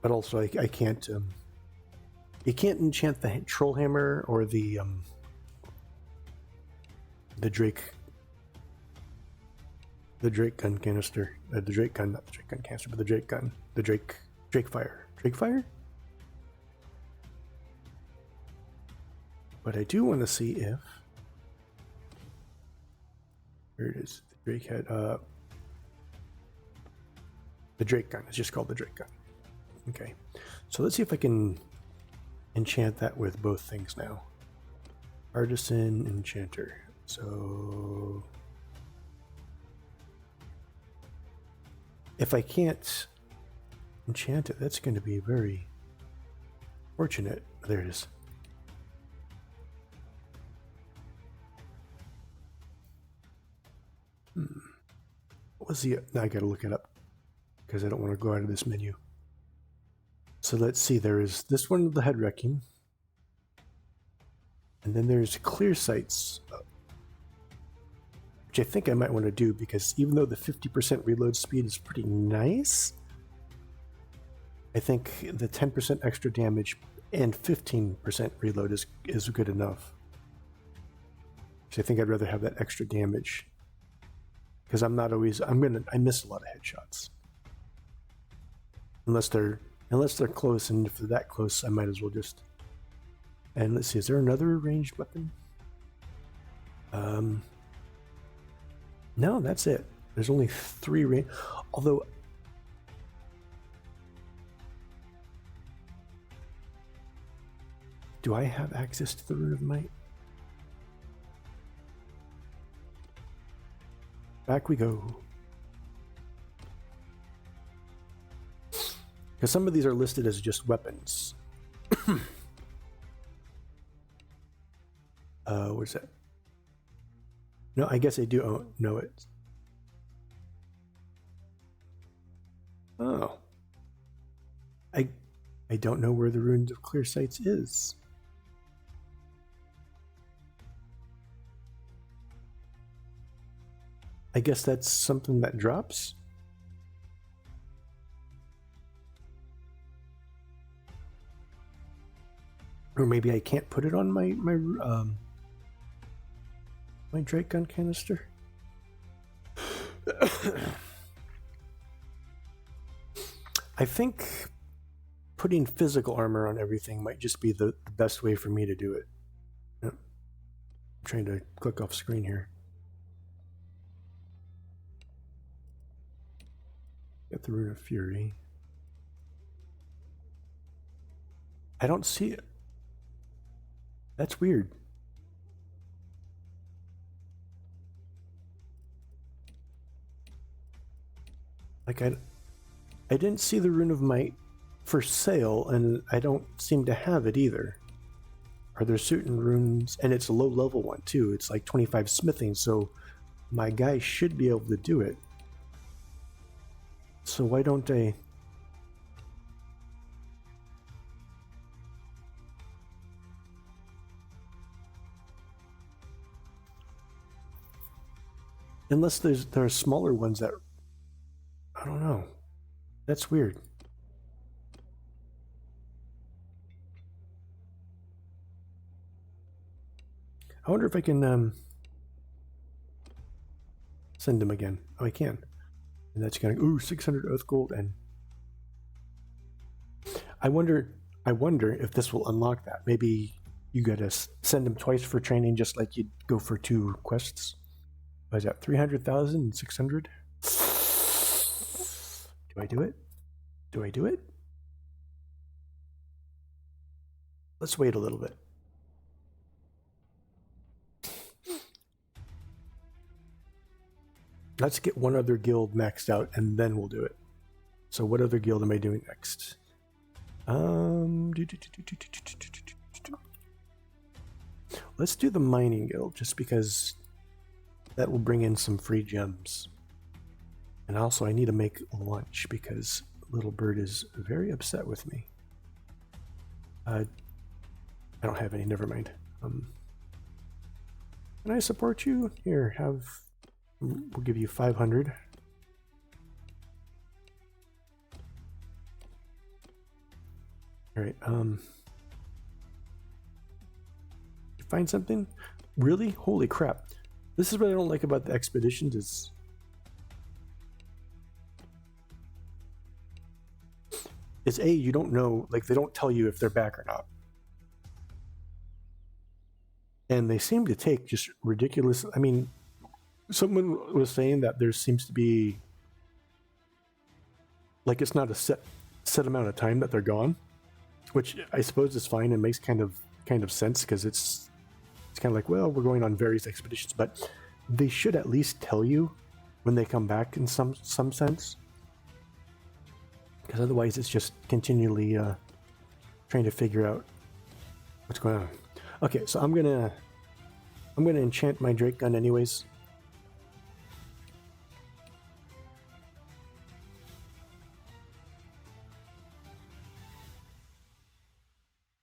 But also, I can't. You can't enchant the troll hammer or the Drake. The Drake gun canister. The Drake gun, not the Drake gun canister, but the Drake gun. The Drake fire. Drake fire? But I do want to see if. Here it is. The Drake had. The Drake gun. It's just called the Drake gun. Okay. So let's see if I can enchant that with both things now. Artisan, enchanter. So. If I can't enchant it, that's going to be very fortunate. There it is. What was the... Now I got to look it up because I don't want to go out of this menu. So let's see. There is this one, the head wrecking. And then there's clear sights, which I think I might want to do because even though the 50% reload speed is pretty nice, I think the 10% extra damage and 15% reload is good enough. So I think I'd rather have that extra damage because I'm not always I miss a lot of headshots unless they're close, and if they're that close, I might as well just. And let's see, is there another ranged weapon? No, that's it. There's only 3 range. Although, do I have access to the Rune of Might? Back we go. Because some of these are listed as just weapons. What's that? No, I guess I do know it. Oh. I don't know where the Runes of Clear Sights is. I guess that's something that drops. Or maybe I can't put it on my Drake gun canister. I think putting physical armor on everything might just be the best way for me to do it. I'm trying to click off screen here. Get the Rune of Fury. I don't see it. That's weird. Like I didn't see the Rune of Might for sale, and I don't seem to have it either. Are there certain runes? And it's a low level one too. It's like 25 smithing, so my guy should be able to do it. So why don't I? Unless there are smaller ones that, I don't know. That's weird. I wonder if I can send them again. Oh, I can. And that's going to 600 Oath Gold, and I wonder if this will unlock that. Maybe you gotta send them twice for training, just like you'd go for 2 quests. What is that? 300,000 and 600? Do Do I do it? Do I do it? Let's wait a little bit. Let's get one other guild maxed out and then we'll do it. So what other guild am I doing next? Let's do the mining guild just because that will bring in some free gems. And also I need to make lunch because Little Bird is very upset with me. I don't have any, never mind. Can I support you? Here, we'll give you 500. All right, you find something? Really? Holy crap. This is what I don't like about the expeditions is A, you don't know, like they don't tell you if they're back or not. And they seem to take just ridiculous, I mean, someone was saying that there seems to be, like it's not a set amount of time that they're gone, which I suppose is fine and makes kind of sense because it's kind of like, well, we're going on various expeditions, but they should at least tell you when they come back in some sense, because otherwise it's just continually trying to figure out what's going on. Okay, so I'm gonna enchant my Drake gun anyways.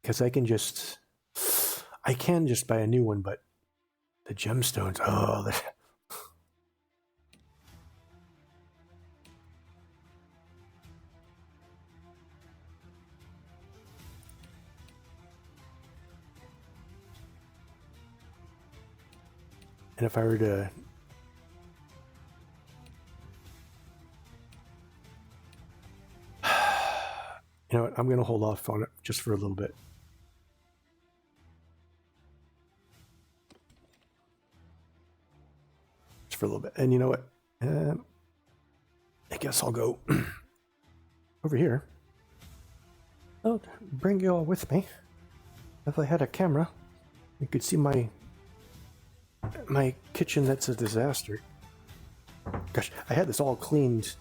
Because I can just buy a new one, but the gemstones, oh, and if I were to, you know what, I'm going to hold off on it just for a little bit. Just for a little bit. And you know what? I guess I'll go over here. I'll bring you all with me. If I had a camera, you could see my kitchen that's a disaster. Gosh, I had this all cleaned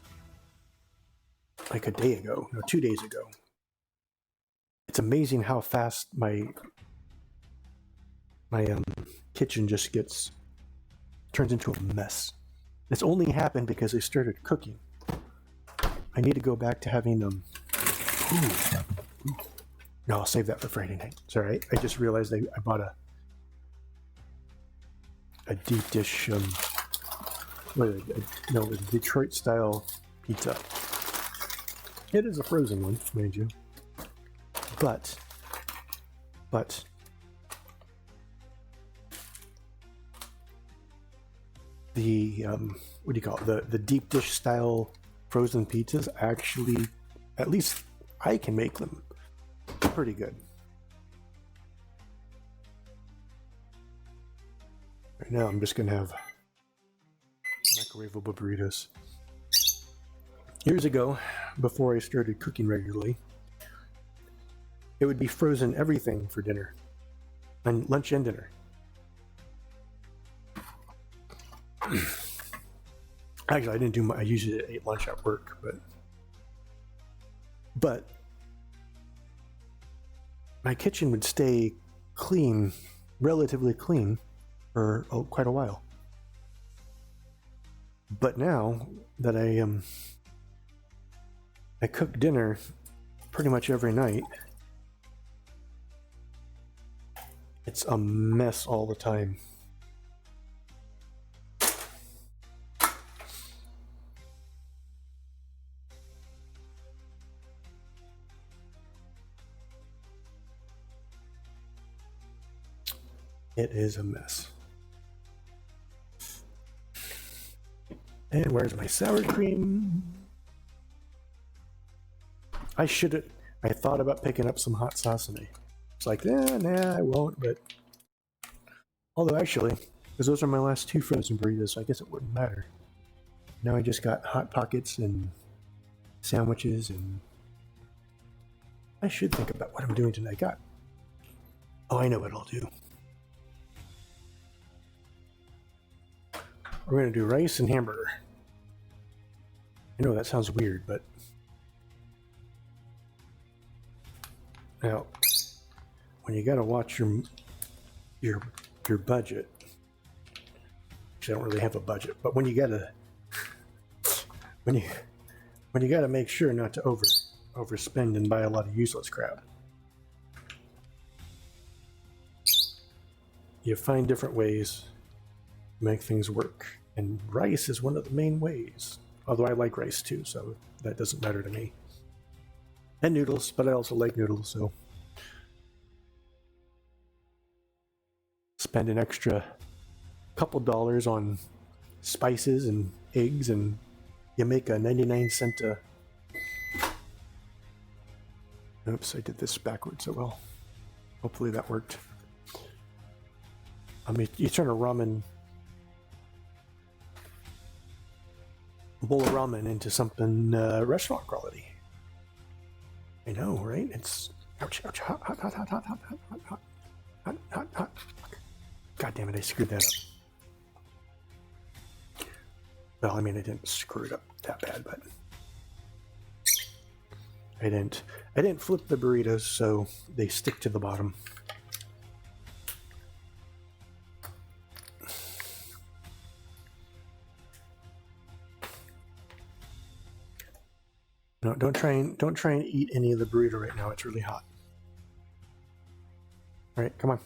like a day ago, no, 2 days ago. It's amazing how fast my kitchen just turns into a mess. It's only happened because I started cooking. I need to go back to having No, I'll save that for Friday night. It's all right. I just realized I bought a deep dish, a Detroit style pizza. It is a frozen one, mind you. But the what do you call it? The deep dish style frozen pizzas actually, at least I can make them pretty good. Right now I'm just gonna have microwavable burritos. Years ago, before I started cooking regularly, it would be frozen everything for dinner, and lunch and dinner. Actually, I didn't do I usually ate lunch at work, but my kitchen would stay clean, relatively clean, for quite a while. But now that I cook dinner pretty much every night, it's a mess all the time. It is a mess. And where's my sour cream? I thought about picking up some hot sauce and it's like, nah, I won't, but although actually, because those are my last 2 frozen burritos, so I guess it wouldn't matter. Now I just got Hot Pockets and sandwiches, and I should think about what I'm doing tonight. Oh, I know what I'll do. We're going to do rice and hamburger. I know that sounds weird, but now when you got to watch your budget. Actually, I don't really have a budget, but when you got to make sure not to overspend and buy a lot of useless crap. You find different ways to make things work, and rice is one of the main ways. Although I like rice too, so that doesn't matter to me. And noodles, but I also like noodles, so spend an extra couple dollars on spices and eggs, and you make a 99-cent. Oops, I did this backwards so well. Hopefully that worked. I mean, you turn a bowl of ramen into something restaurant quality. I know, right? It's ouch, ouch, hot, hot, hot, hot, hot, hot, hot, hot, hot, hot, hot. God damn it, I screwed that up. Well, I mean, I didn't screw it up that bad, but I didn't flip the burritos, so they stick to the bottom. No, don't try and eat any of the burrito right now. It's really hot. All right, come on.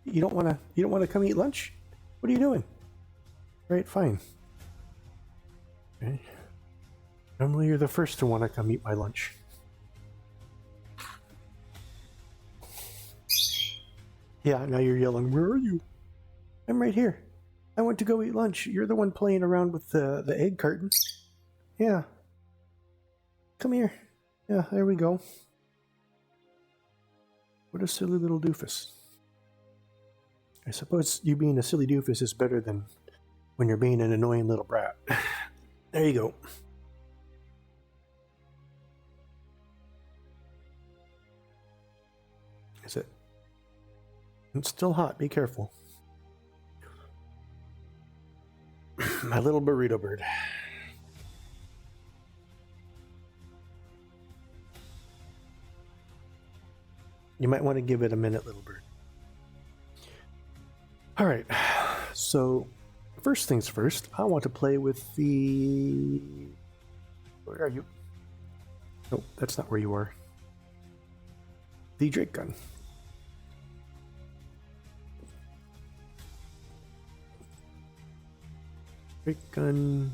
You don't want to come eat lunch? What are you doing? All right, fine. Okay. Normally you're the first to want to come eat my lunch. Yeah, now you're yelling, where are you? I'm right here. I went to go eat lunch. You're the one playing around with the egg carton. Yeah. Come here. Yeah, there we go. What a silly little doofus. I suppose you being a silly doofus is better than when you're being an annoying little brat. There you go. Is it? It's still hot. Be careful. My little burrito bird. You might want to give it a minute, little bird. All right. So, first things first, I want to play with the... Where are you? Nope, that's not where you are. The Drake gun. Drake gun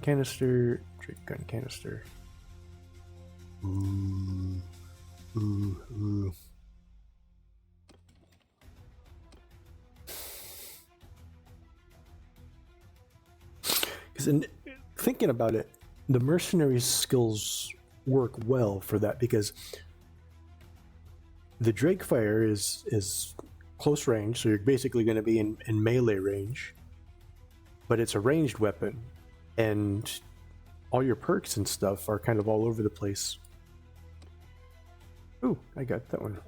canister, Drake gun canister. Ooh. Because in thinking about it, the mercenary skills work well for that, because the Drake fire is close range, so you're basically going to be in melee range, but it's a ranged weapon, and all your perks and stuff are kind of all over the place. Ooh, I got that one.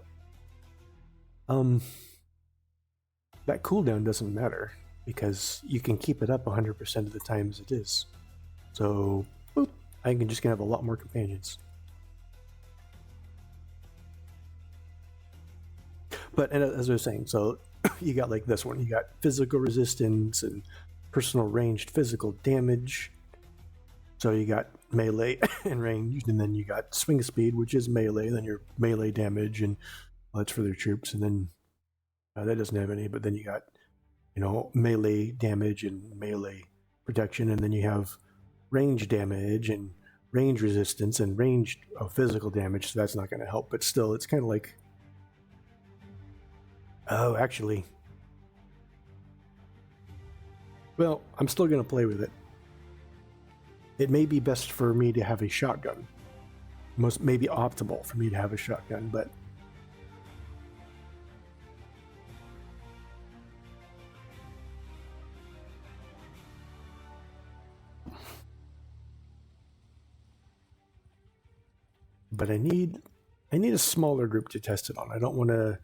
That cooldown doesn't matter because you can keep it up 100% of the time as it is. So, boop, I can just gonna have a lot more companions. But and as I was saying, so you got like this one. You got physical resistance and personal ranged physical damage. So you got melee and ranged, and then you got swing speed, which is melee. Then your melee damage, and well, that's for their troops. And then that doesn't have any. But then you got, melee damage and melee protection, and then you have range damage and range resistance and range physical damage. So that's not going to help. But still, it's kind of like, oh, actually, well, I'm still going to play with it. It may be best for me to have a shotgun. Maybe optimal for me to have a shotgun, but But I need a smaller group to test it on. I don't want to.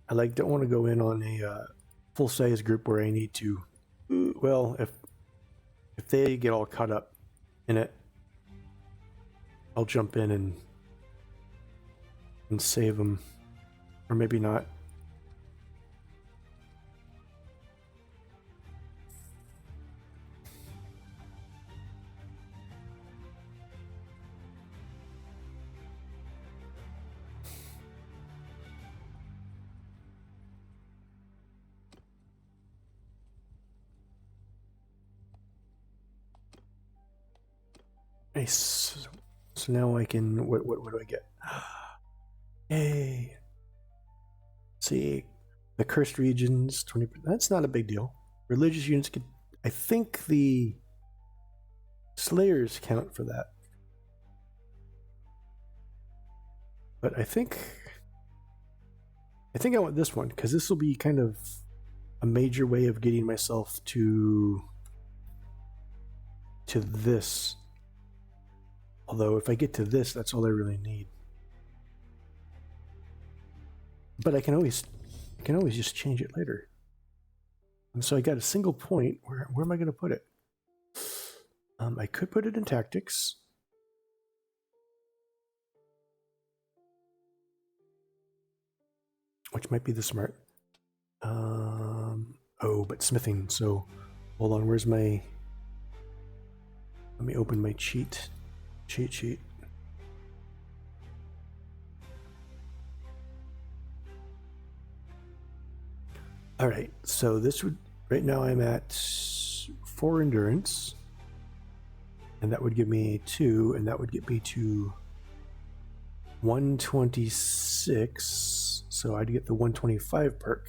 Don't want to go in on a full size group where I need to. Well, if they get all caught up in it, I'll jump in and save them, or maybe not. Nice. So now I can. What do I get? Yay! See, the cursed regions 20%. That's not a big deal. Religious units could. I think the Slayers count for that, but I think I want this one because this will be kind of a major way of getting myself to this. Although if I get to this, that's all I really need. But I can always just change it later. And so I got a single point. Where am I going to put it? I could put it in tactics. Which might be the smart. Oh, but smithing. So hold on, where's my... Let me open my cheat sheet. All right, so this would, right now I'm at 4 endurance, and that would give me 2, and that would get me to 126, so I'd get the 125 perk.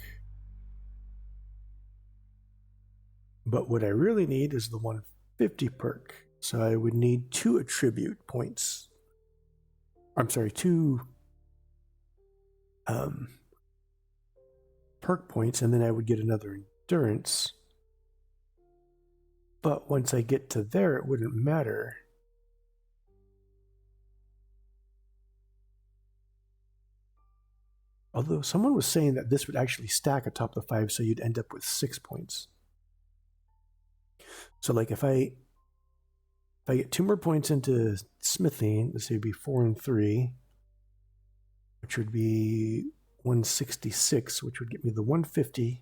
But what I really need is the 150 perk, so I would need 2 attribute points. I'm sorry, 2 perk points, and then I would get another endurance. But once I get to there, it wouldn't matter. Although someone was saying that this would actually stack atop the 5, so you'd end up with 6 points. So like if I get 2 more points into smithing, let's say it'd be 4 and 3, which would be 166, which would get me the 150,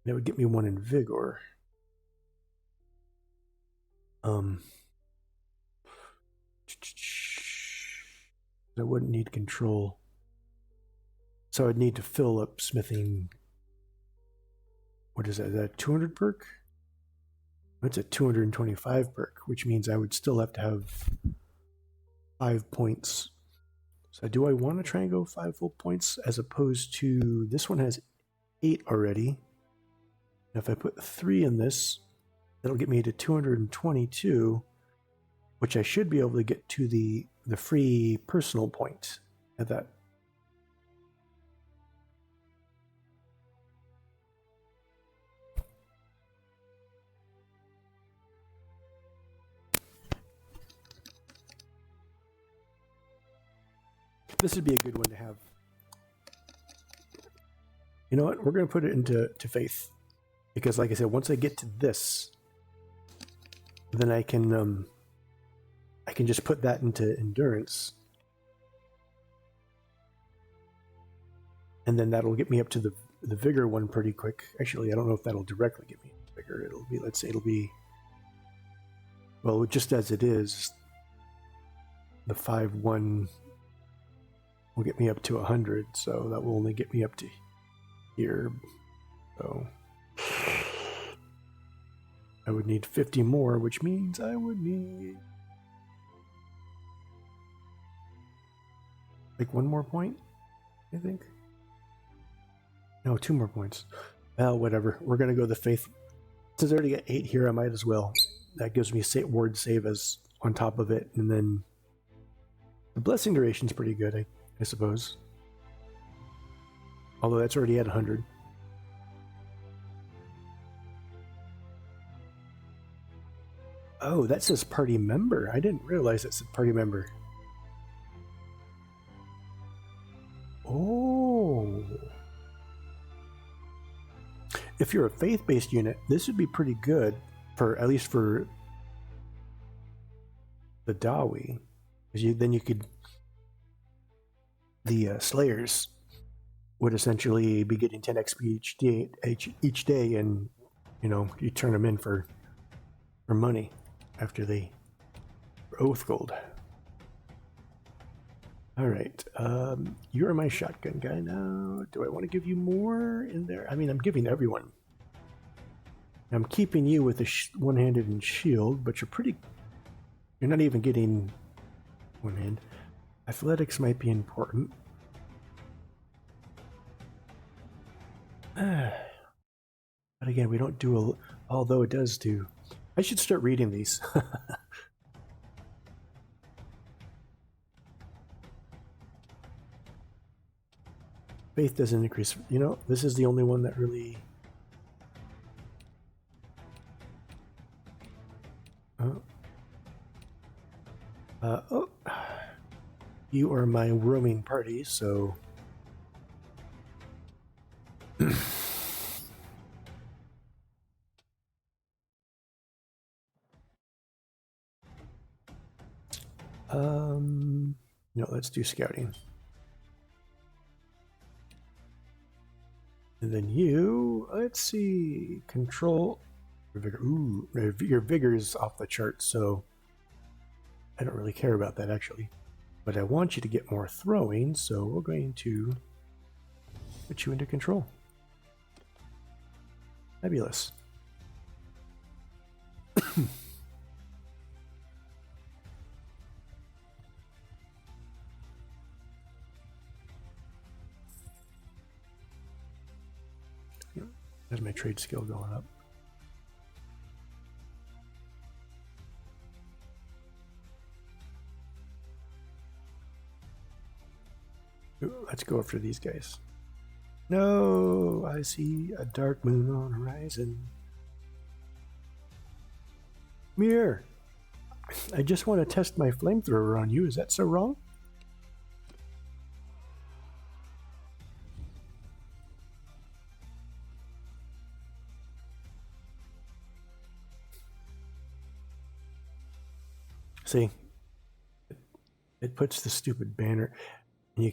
and it would get me 1 in vigor. I wouldn't need control. So I'd need to fill up smithing. What is that? Is that a 200 perk? It's a 225 perk, which means I would still have to have 5 points. So do I want to try and go 5 full points as opposed to this one has 8 already? And if I put 3 in this, that'll get me to 222, which I should be able to get to the free personal point at that. This would be a good one to have. You know what? We're going to put it into faith. Because like I said, once I get to this, then I can just put that into endurance. And then that'll get me up to the vigor one pretty quick. Actually, I don't know if that'll directly get me vigor. It'll be, let's say it'll be, well, just as it is, the 5-1 will get me up to 100, so that will only get me up to here. So I would need 50 more, which means I would need like 1 more point, I think. No, 2 more points. Well, whatever. We're going to go the faith. Since I already got 8 here, I might as well. That gives me ward save as on top of it. And then the blessing duration is pretty good, I suppose. Although that's already at 100. Oh, that says party member. I didn't realize it said party member. Oh. If you're a faith-based unit, this would be pretty good for, at least for the Dawi. Because then you could, the Slayers would essentially be getting 10 XP each day, and you know, you turn them in for money after they oath gold. All right, you're my shotgun guy now. Do I want to give you more in there? I mean, I'm giving everyone. I'm keeping you with a one-handed and shield, but you're not even getting one hand. Athletics might be important. But again, we don't do although it does do. I should start reading these. Faith doesn't increase. You know, this is the only one that really... oh. You are my roaming party, so... no, let's do scouting. And then you, let's see, control. Ooh, your vigor is off the chart, so I don't really care about that actually. But I want you to get more throwing, so we're going to put you into control. Fabulous. There's my trade skill going up. Ooh, let's go after these guys. No, I see a dark moon on the horizon. Mirror, I just want to test my flamethrower on you. Is that so wrong? See, it puts the stupid banner. And you,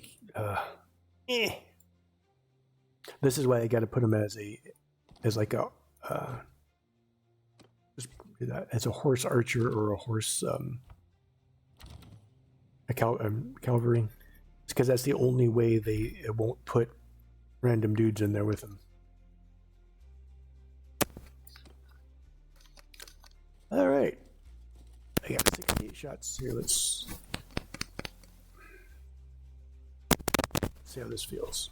This is why I got to put him as like a just do that as a horse archer or a horse cavalry. It's because that's the only way it won't put random dudes in there with him. All right. I got 68 shots here. Let's see how this feels.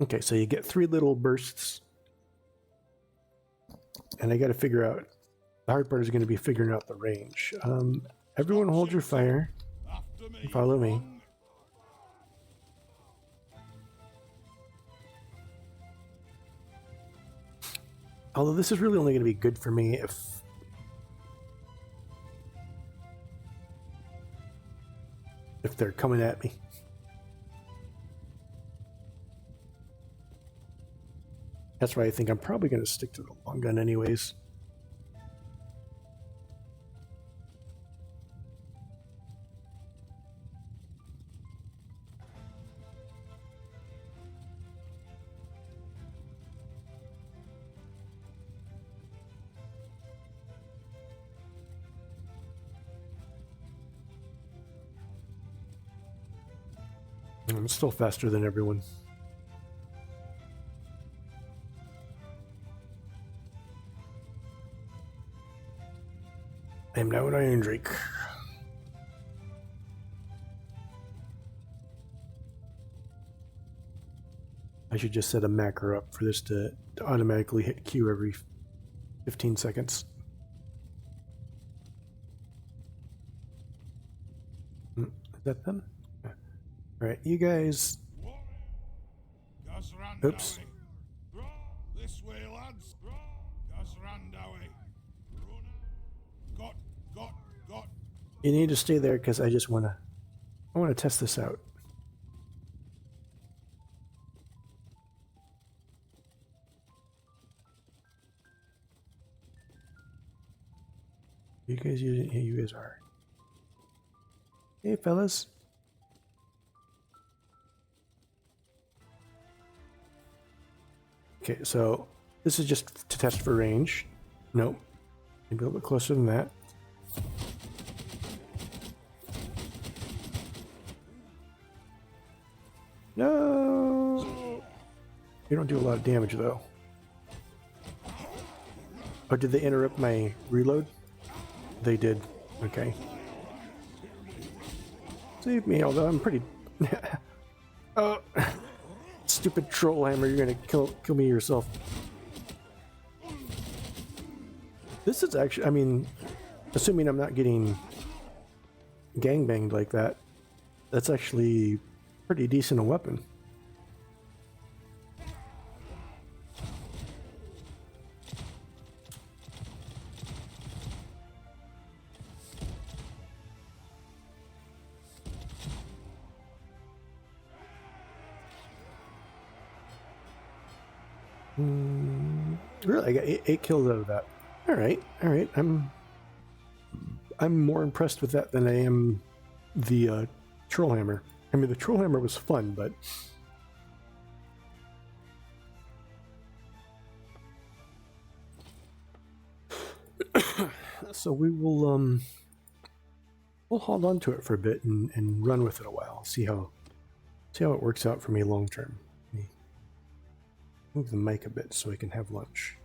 Okay, so you get 3 little bursts. And I got to figure out, the hard part is going to be figuring out the range. Everyone hold your fire. Follow me. Although this is really only going to be good for me if they're coming at me. That's why I think I'm probably going to stick to the long gun anyways. I'm still faster than everyone. I'm now an Irondrake. I should just set a macro up for this to automatically hit Q every 15 seconds. that them? Yeah. All right, you guys. Oops. This way, lads. Dawi. Got. You need to stay there because I just wanna. I want to test this out. You guys using? Yeah, you guys are. Hey, fellas. Okay, so this is just to test for range. Nope. Maybe a little bit closer than that. No! You don't do a lot of damage, though. Oh, did they interrupt my reload? They did. Okay. Save me, although I'm pretty... Oh! Stupid troll hammer, you're gonna kill me yourself. This is actually... I mean, assuming I'm not getting gangbanged like that, that's actually pretty decent a weapon. Really, I got eight kills out of that. All right. I'm more impressed with that than I am the trollhammer. I mean, the trollhammer was fun, but so we will we'll hold on to it for a bit and run with it a while. See how it works out for me long term. Move the mic a bit so I can have lunch.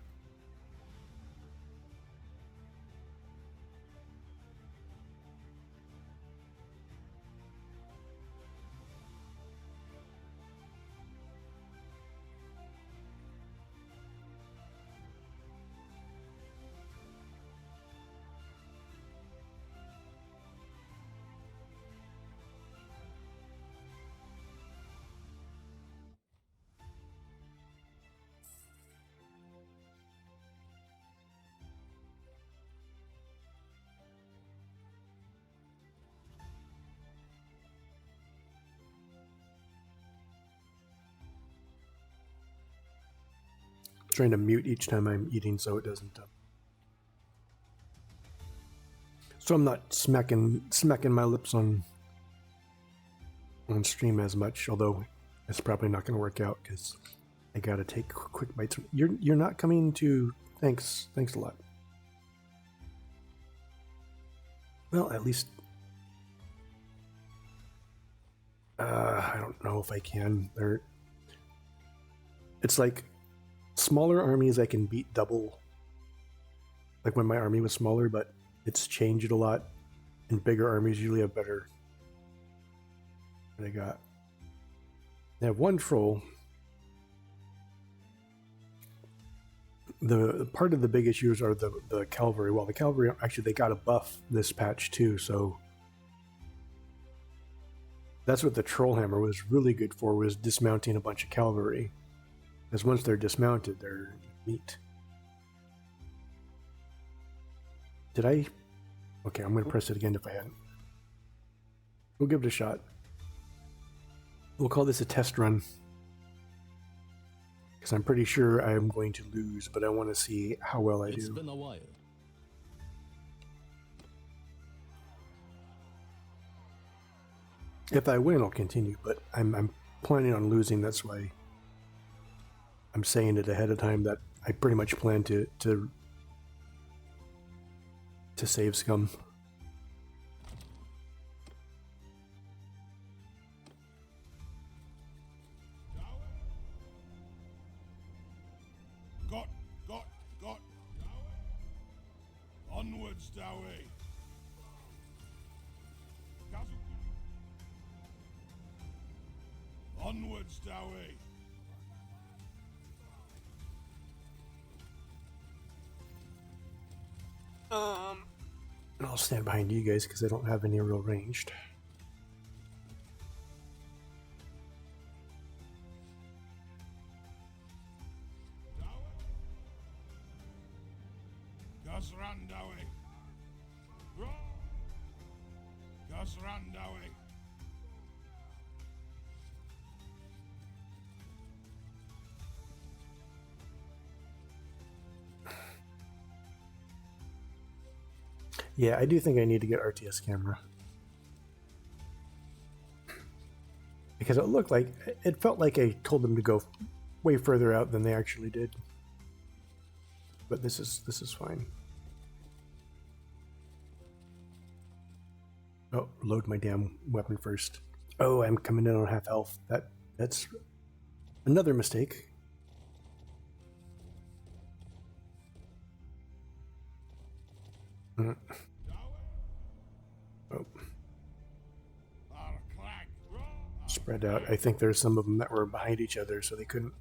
Trying to mute each time I'm eating so it doesn't so I'm not smacking my lips on stream as much, although it's probably not going to work out because I gotta take quick bites. You're not coming to... Thanks a lot. Well, at least I don't know if I can. It's like smaller armies I can beat double, like when my army was smaller, but it's changed a lot, and bigger armies usually have better. What I have one troll. The part of the big issues are the cavalry. Well, the cavalry, actually, they got a buff this patch too, so that's what the trollhammer was really good for, was dismounting a bunch of cavalry. Because once they're dismounted, they're meat. Did I? Okay, I'm going to press it again if I hadn't. We'll give it a shot. We'll call this a test run. Because I'm pretty sure I'm going to lose, but I want to see how well I do. It's been a while. If I win, I'll continue, but I'm planning on losing. That's why I'm saying it ahead of time, that I pretty much plan to save scum. Got. Onwards, Dawi. Onwards, Dawi. And I'll stand behind you guys because I don't have any real ranged. Gosran Dawi. Gosran Dawi. Yeah, I do think I need to get RTS camera. Because it felt like I told them to go way further out than they actually did. But this is fine. Oh, load my damn weapon first. Oh, I'm coming in on half health. That's another mistake. Oh. Spread out. I think there's some of them that were behind each other, so they couldn't.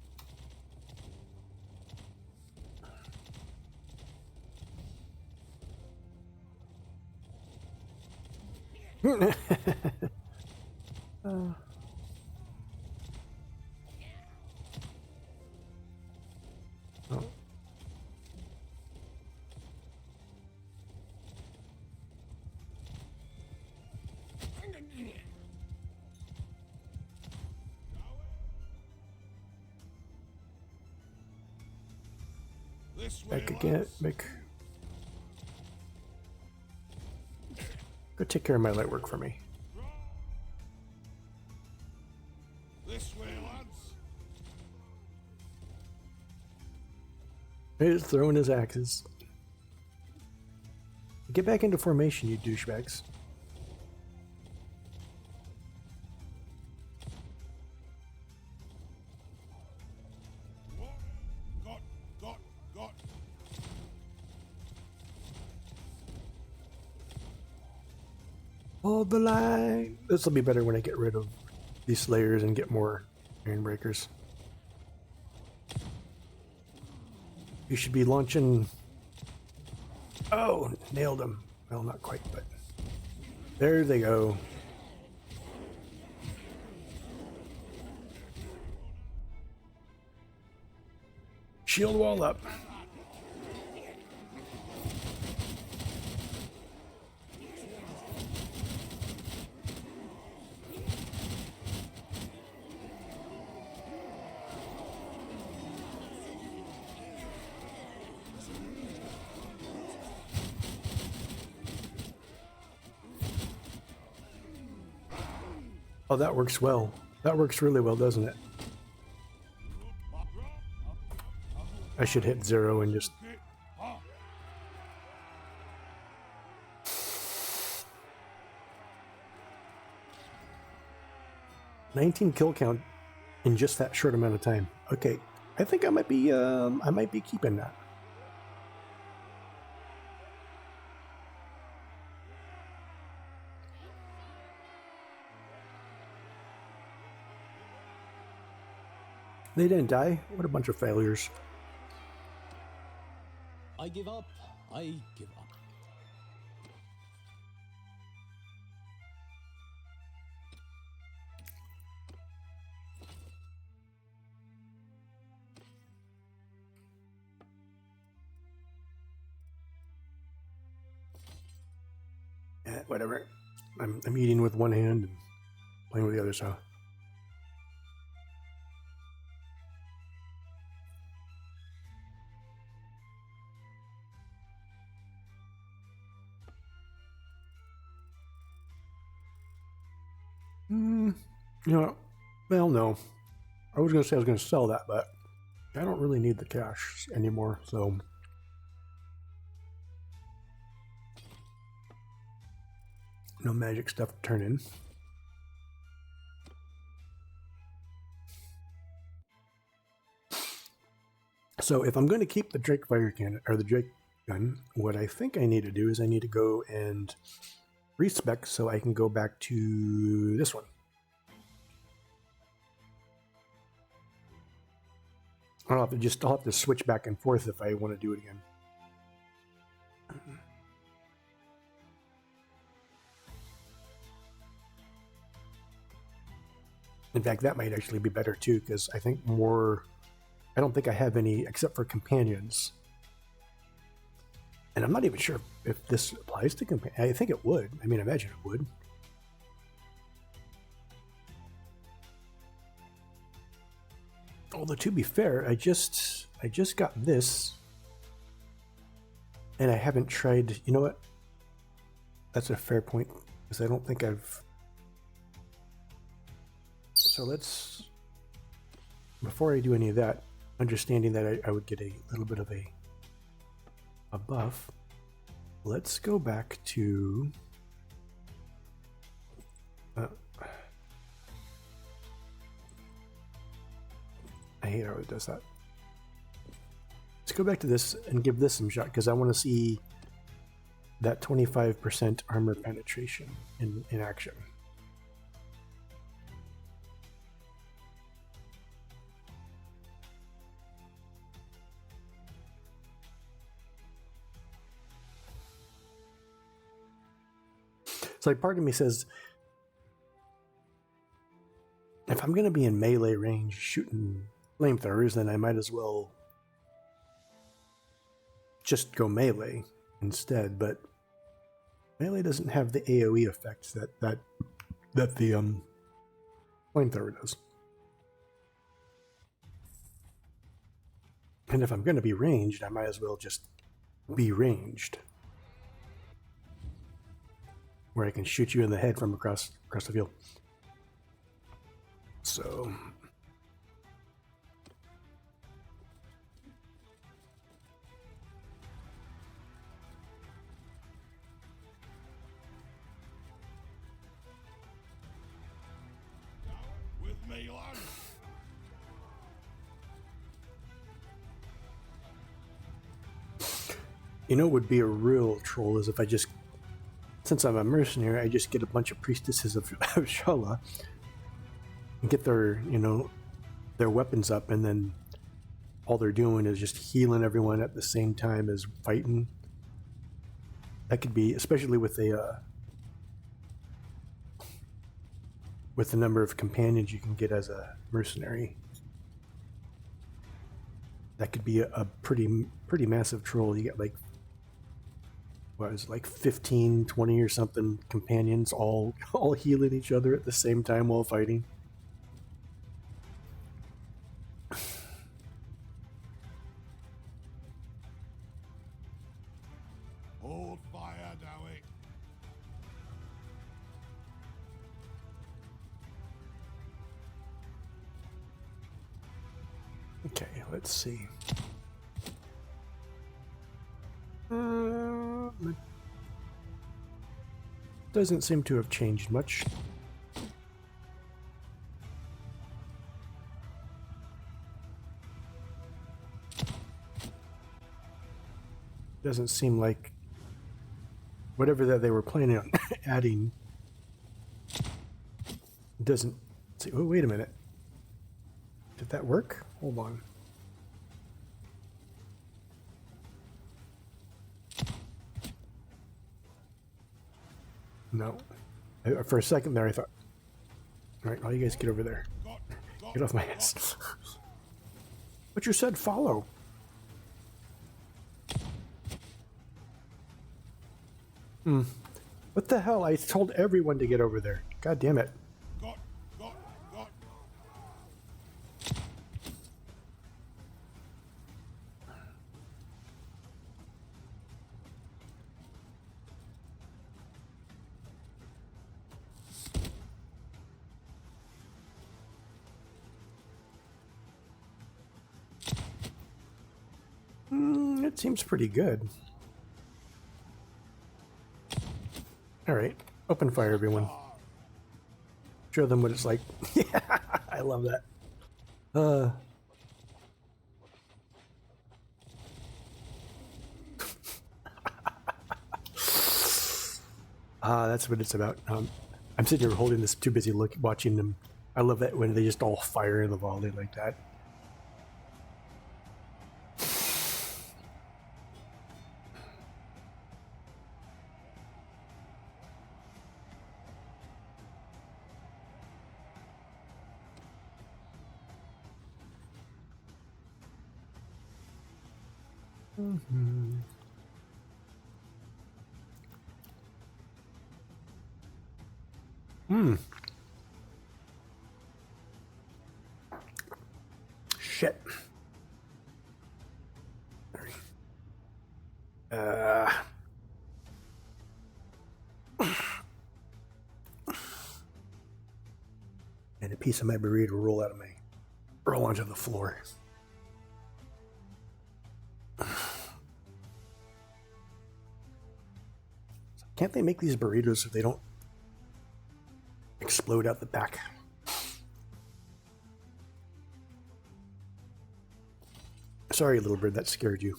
Oh. This way, Back again, lads. Mick. Go take care of my light work for me. This way, lads. He's throwing his axes. Get back into formation, you douchebags. Got. Hold the line. This will be better when I get rid of these slayers and get more Ironbreakers. You should be launching. Oh, nailed him. Well, not quite, but there they go. Shield wall up. Oh, that works well. That works really well, doesn't it? I should hit 0 and just... "19 kill count in just that short amount of time." Okay, I think I might be keeping that. They didn't die? What a bunch of failures. I give up. I give up. Whatever. I'm eating with one hand and playing with the other, so... You know, well, no. I was going to say I was going to sell that, but I don't really need the cash anymore, so... No magic stuff to turn in. So if I'm going to keep the Drake fire cannon, or the Drake gun, what I think I need to do is I need to go and respec so I can go back to this one. I'll have to switch back and forth if I want to do it again. In fact, that might actually be better too, because I think I don't think I have any except for companions. And I'm not even sure if this applies to companion. I think it would. I mean, I imagine it would. Although to be fair, I just got this, and I haven't tried. You know what? That's a fair point, because I don't think I've. So let's, before I do any of that, understanding that I would get a little bit of a buff. Let's go back to. I hate how it does that. Let's go back to this and give this some shot, because I want to see that 25% armor penetration in action. It's like part of me says, if I'm going to be in melee range shooting flamethrowers, then I might as well just go melee instead. But melee doesn't have the AoE effects that the flamethrower does. And if I'm going to be ranged, I might as well just be ranged, where I can shoot you in the head from across the field. So With me, lads. you know, what would be a real troll is if I just, since I'm a mercenary, I just get a bunch of priestesses of Shala and get their, their weapons up, and then all they're doing is just healing everyone at the same time as fighting. That could be, especially with the number of companions you can get as a mercenary. That could be a pretty massive troll. You get like, what is it, like 15, 20 or something companions all healing each other at the same time while fighting. Hold fire, Dawi. Okay, let's see. Doesn't seem to have changed much. Doesn't seem like whatever that they were planning on adding doesn't. See, oh, wait a minute. Did that work? Hold on. No. For a second there, I thought, all right, all you guys get over there. Get off my ass. But you said follow. What the hell? I told everyone to get over there. God damn it. Got. It seems pretty good. All right, open fire, everyone. Show them what it's like. Yeah, I love that. That's what it's about. I'm sitting here holding this, too busy watching them. I love that when they just all fire in the volley like that. Shit. Uh, and a piece of my burrito roll onto the floor. Can't they make these burritos so they don't explode out the back? Sorry, little bird, that scared you.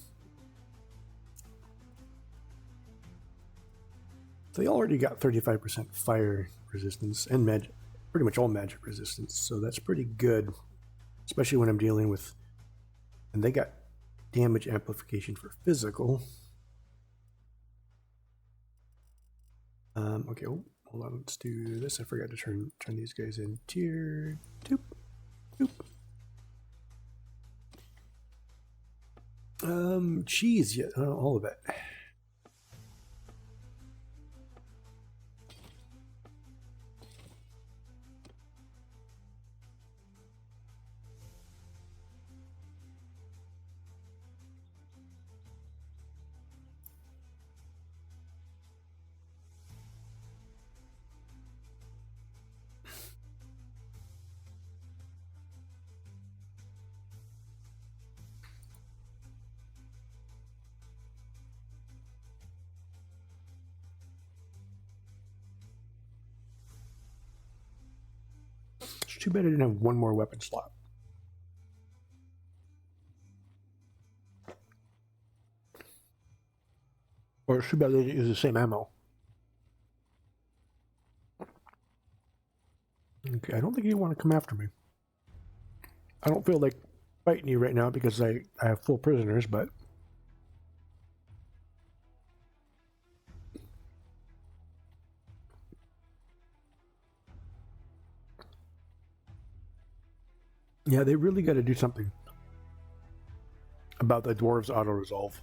So they already got 35% fire resistance and magic, pretty much all magic resistance, so that's pretty good, especially when I'm dealing with, and they got damage amplification for physical. Okay, hold on, let's do this. I forgot to turn these guys in tier 2. Cheese, yeah, all of it. It's too bad I didn't have one more weapon slot. Or it's too bad they didn't use the same ammo. Okay, I don't think you want to come after me. I don't feel like fighting you right now because I have full prisoners, but... yeah, they really got to do something about the dwarves' auto-resolve.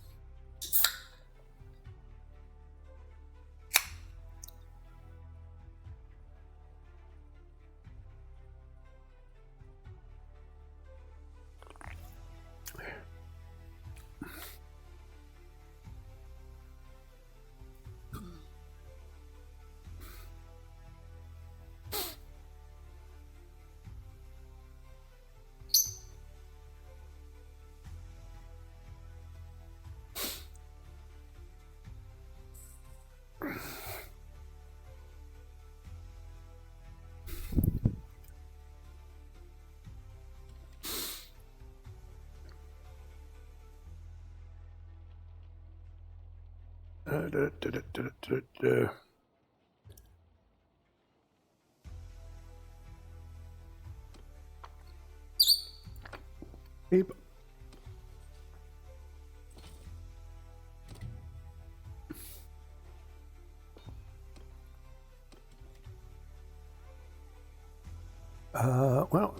Beep. Well,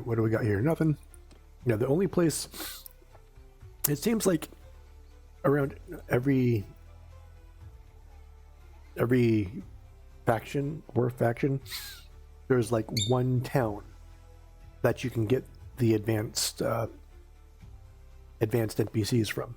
what do we got here? Nothing. Yeah, the only place... It seems like around every faction, there's like one town that you can get the advanced NPCs from.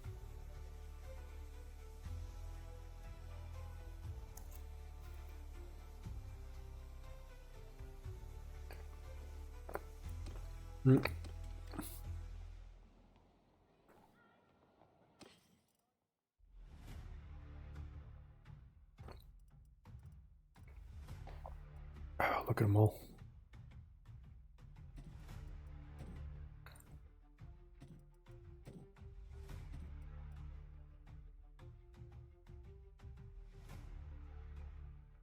Oh, look at them all.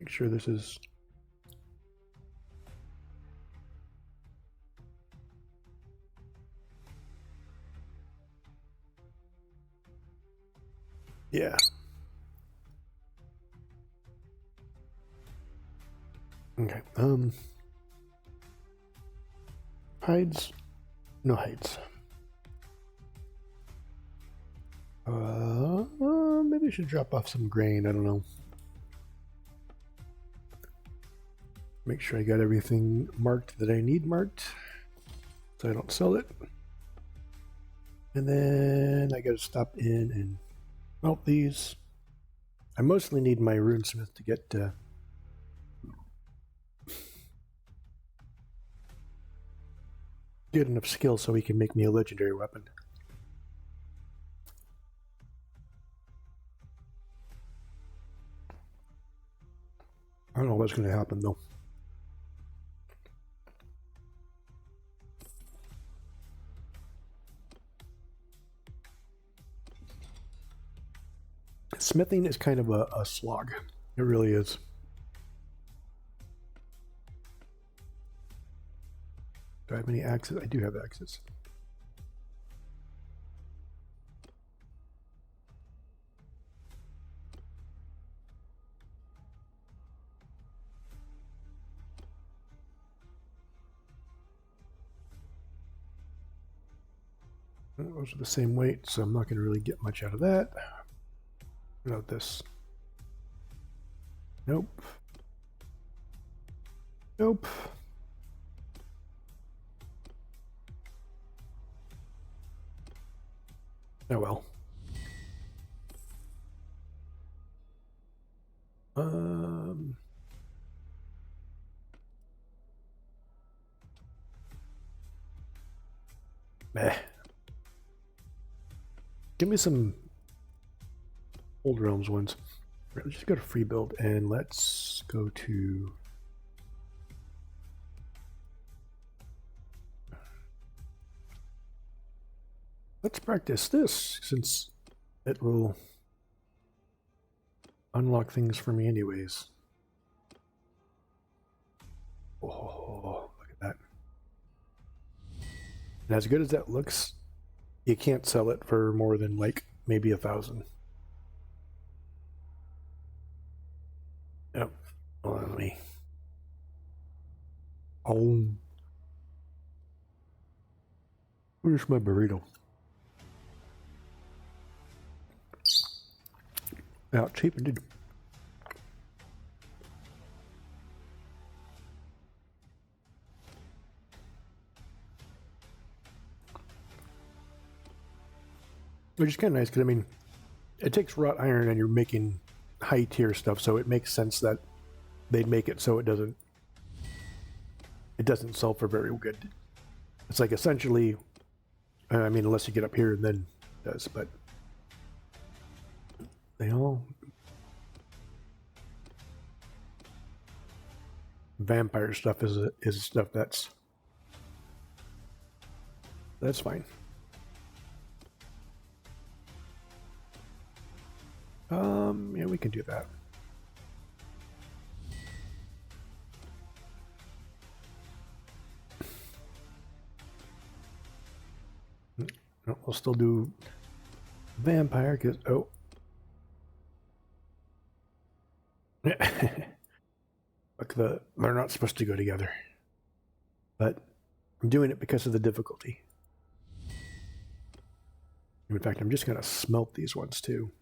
Make sure this is... yeah. Okay. Hides? No hides. Maybe I should drop off some grain. I don't know. Make sure I got everything marked that I need marked, so I don't sell it. And then I gotta stop in and melt these. I mostly need my runesmith to get good enough skill so he can make me a legendary weapon. I don't know what's going to happen though. Smithing is kind of a slog. It really is. Do I have any axes? I do have axes. Those are the same weight, so I'm not going to really get much out of that. What about this? Nope. Nope. Oh well. Meh. Give me some Old Realms ones. Right, let's just go to free build and let's go to let's practice this since it will unlock things for me anyways. Oh, look at that. And as good as that looks, you can't sell it for more than like maybe 1,000. Yep. Hold on, let me. Oh. Where's my burrito? Out cheap indeed. Which is kind of nice because I mean, it takes wrought iron and you're making high tier stuff, so it makes sense that they'd make it so it doesn't sell for very good. It's like essentially, I mean, unless you get up here and then it does, but they all vampire stuff is stuff that's fine. Yeah, we can do that. No, we'll still do vampire because look, they're not supposed to go together, but I'm doing it because of the difficulty. In fact, I'm just gonna smelt these ones too.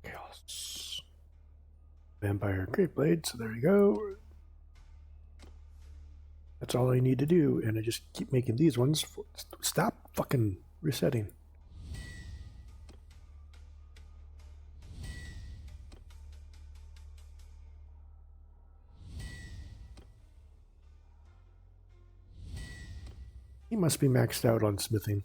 Chaos. Vampire Great Blade, so there we go. That's all I need to do, and I just keep making these ones. Stop fucking resetting. He must be maxed out on smithing.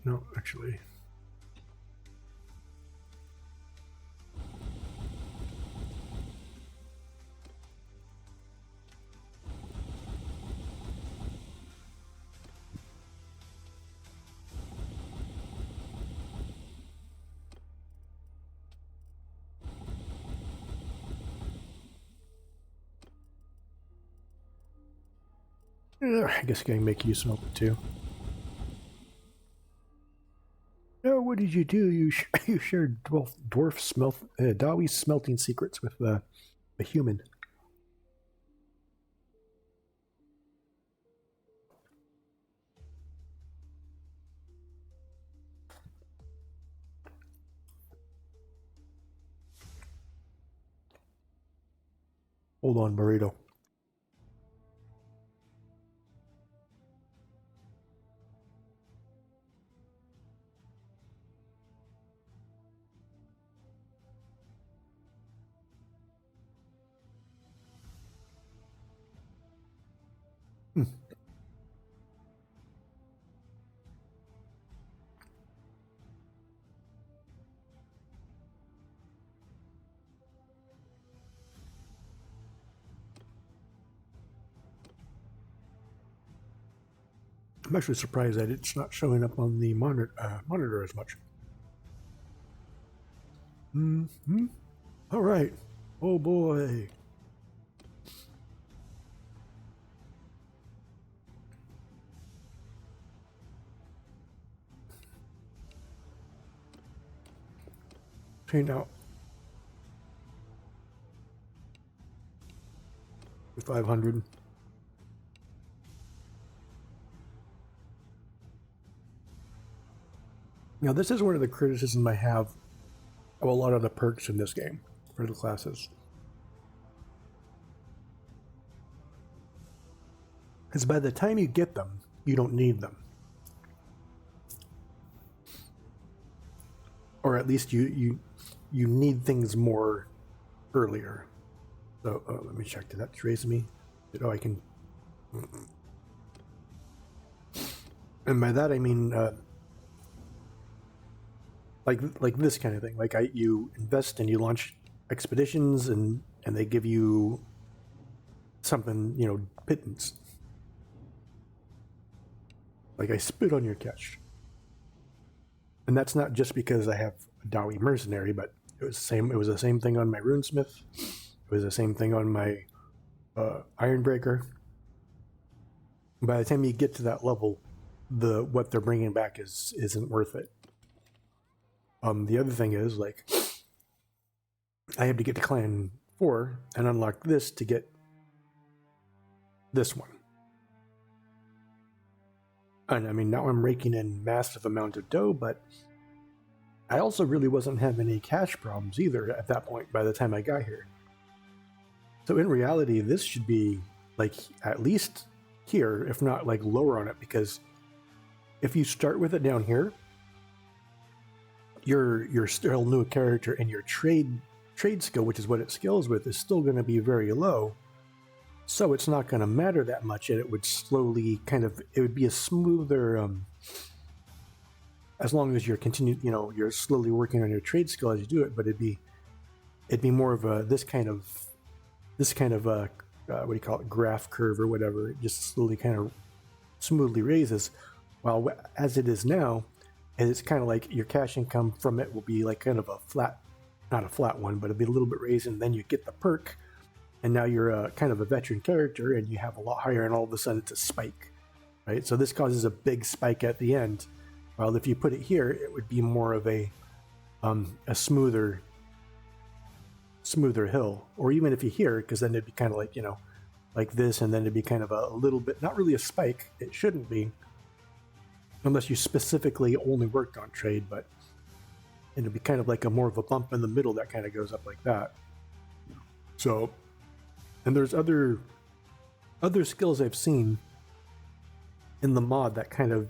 No, actually. I guess I can make you smelt it too. Oh, what did you do? You shared dwarf Dawi smelting secrets with a human. Hold on, burrito. I'm actually surprised that it's not showing up on the monitor as much. Mm-hmm. All right. Oh boy. Okay, now 500. Now, this is one of the criticisms I have of a lot of the perks in this game for the classes. Because by the time you get them, you don't need them. Or at least you need things more earlier. So let me check. Did that raise me? Oh, I can. And by that I mean like this kind of thing. Like you invest and you launch expeditions and they give you something, pittance. Like I spit on your catch. And that's not just because I have a Dawi Mercenary, but it was the same thing on my Runesmith. It was the same thing on my Ironbreaker. By the time you get to that level, what they're bringing back isn't worth it. The other thing is, like, I have to get to Clan 4 and unlock this to get this one. And I mean, now I'm raking in massive amount of dough, but I also really wasn't having any cash problems either at that point by the time I got here. So in reality, this should be like at least here, if not like lower on it, because if you start with it down here, your still new character and your trade skill, which is what it scales with, is still going to be very low. So it's not going to matter that much, and it would slowly it would be a smoother, as long as you're you're slowly working on your trade skill as you do it. But it'd be more of a this kind of what do you call it, graph curve or whatever. It just slowly kind of smoothly raises. While as it is now, it's kind of like your cash income from it will be like kind of a flat, not a flat one, but it'll be a little bit raised, and then you get the perk. And now you're a kind of a veteran character and you have a lot higher, and all of a sudden it's a spike, right? So this causes a big spike at the end. While if you put it here, it would be more of a smoother hill. Or even if you here, because then it'd be kind of like, like this, and then it'd be kind of a little bit, not really a spike. It shouldn't be, unless you specifically only worked on trade, but it'd be kind of like a more of a bump in the middle that kind of goes up like that. So, and there's other skills I've seen in the mod that kind of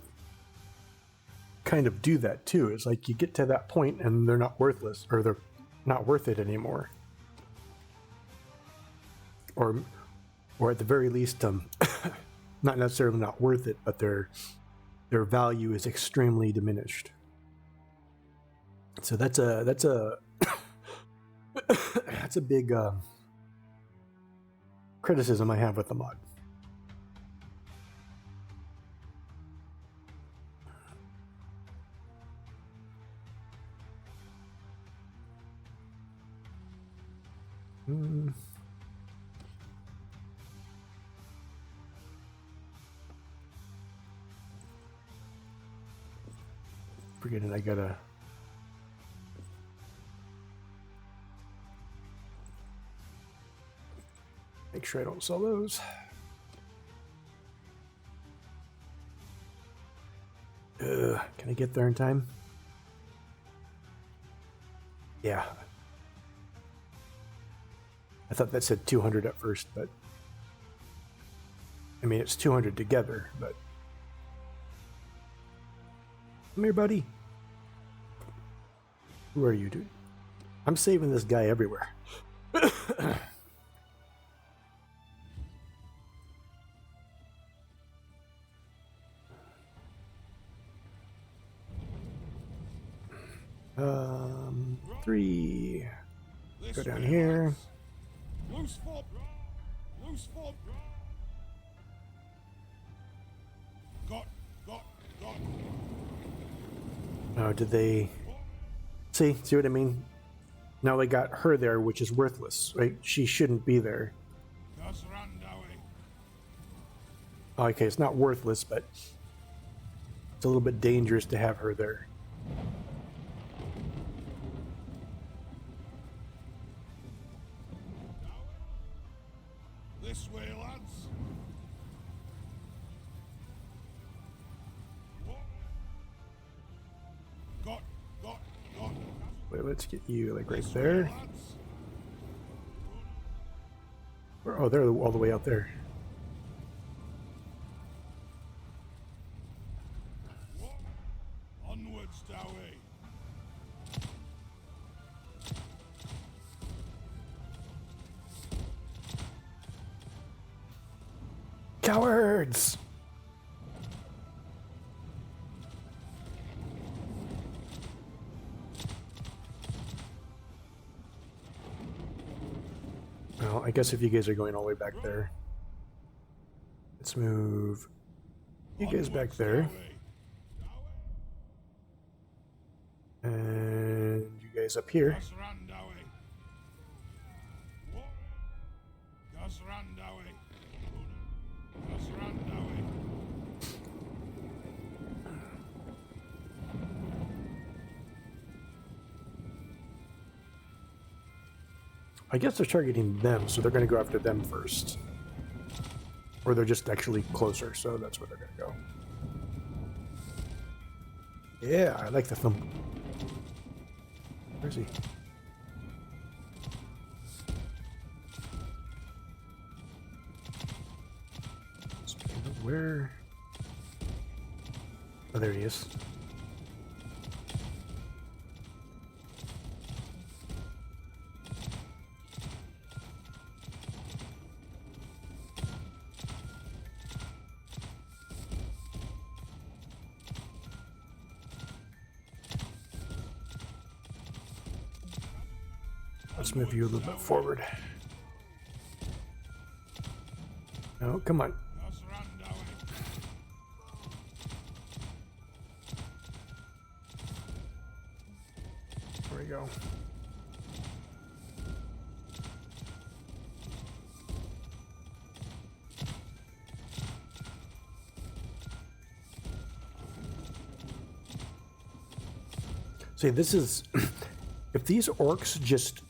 do that too. It's like you get to that point and they're not worthless, or they're not worth it anymore, or at the very least, not necessarily not worth it, but their value is extremely diminished. So that's a that's a big criticism I have with the mod. Forgetting I gotta. Make sure I don't sell those. Can I get there in time? Yeah. I thought that said 200 at first, but I mean, it's 200 together, but come here, buddy. Who are you, dude? I'm saving this guy everywhere. Three. Go down here. Loose foot. Loose foot. Got. Oh, did they see what I mean? Now they got her there, which is worthless, right? She shouldn't be there. That's ran, Dawi. Okay, it's not worthless, but it's a little bit dangerous to have her there. This way, lads. Got. Wait, let's get you like right This way, there. lads. Oh, they're all the way out there. Onwards, Dawi. Cowards! Well, I guess if you guys are going all the way back there, let's move you guys back there, and you guys up here. Gas ran, Dawi. Gas ran, Dawi. Gas ran, Dawi. I guess they're targeting them, so they're going to go after them first. Or they're just actually closer, so that's where they're going to go. Yeah, I like the thump. Where is he? Speaking of where? Oh, there he is. Let's move you a little bit forward. No, come on. Gas ran, Dawi. There we go. See, this is... if these orcs just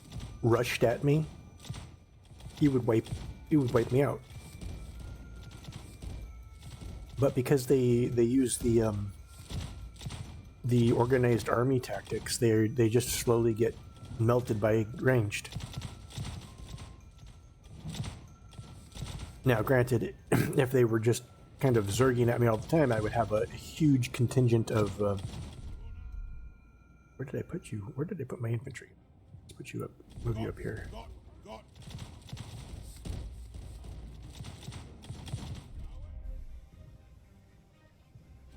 rushed at me, he would wipe me out. But because they use the organized army tactics, they just slowly get melted by ranged. Now, granted, if they were just kind of zerging at me all the time, I would have a huge contingent of. Where did I put you? Where did I put my infantry? Let's put you up. Move you up here. Got.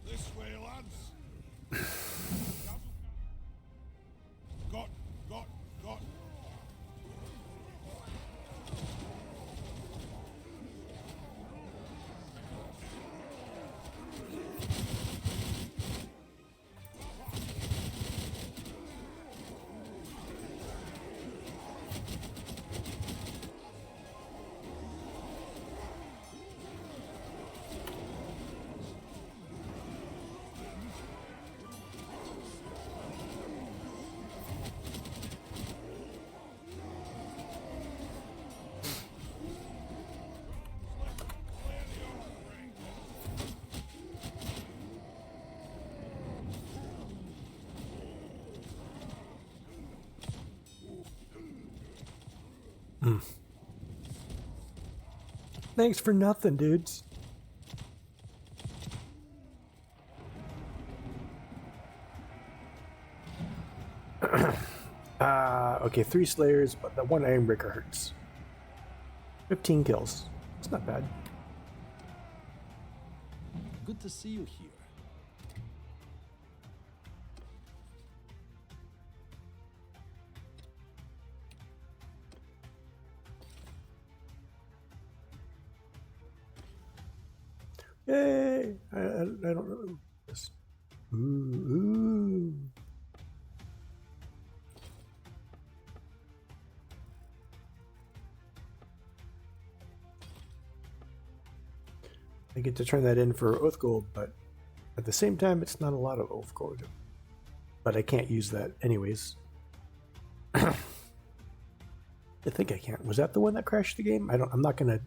This way, lads. Got. Thanks for nothing, dudes. Okay, 3 Slayers, but the 1 Ironbreaker hurts. 15 kills. It's not bad. Good to see you here. Yay! I don't know this. Ooh. I get to turn that in for Oath Gold, but at the same time, it's not a lot of Oath Gold. But I can't use that anyways. I think I can't. Was that the one that crashed the game? I'm not gonna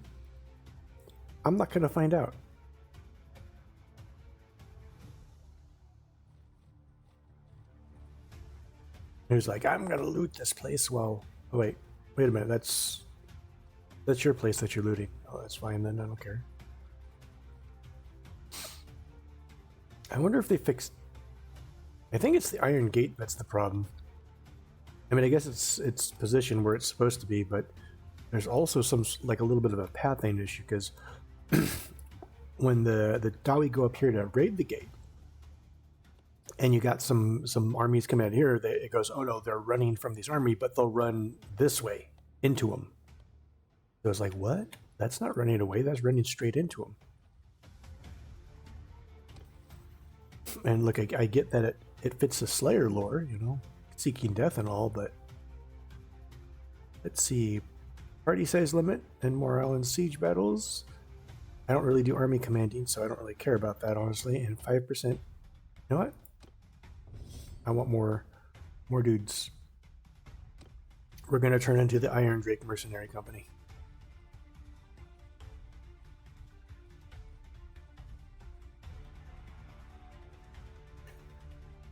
find out. He was like, I'm gonna loot this place. Well, oh, wait a minute. That's your place that you're looting. Oh, that's fine then. I don't care. I wonder if they fixed. I think it's the Iron Gate that's the problem. I mean, I guess it's positioned where it's supposed to be, but there's also some like a little bit of a pathing issue because when the Dawi go up here to raid the gate, and you got some armies coming out here, it goes, oh no, they're running from this army, but they'll run this way into them. So it's like, what? That's not running away. That's running straight into them. And look, I get that it fits the Slayer lore, you know, seeking death and all, but let's see. Party size limit and morale in siege battles. I don't really do army commanding, so I don't really care about that, honestly. And 5%. You know what? I want more dudes. We're going to turn into the Irondrake Mercenary Company.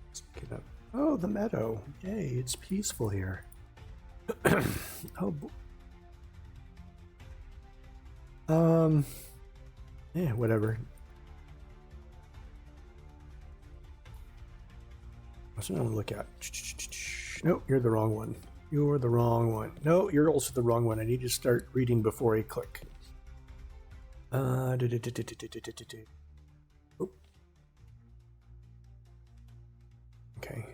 Let's pick it up. Oh, the meadow. Yay, it's peaceful here. Oh, yeah, whatever. What's what I'm gonna look at? Nope, you're the wrong one. You're the wrong one. No, you're also the wrong one. I need to start reading before I click. Oh. Okay.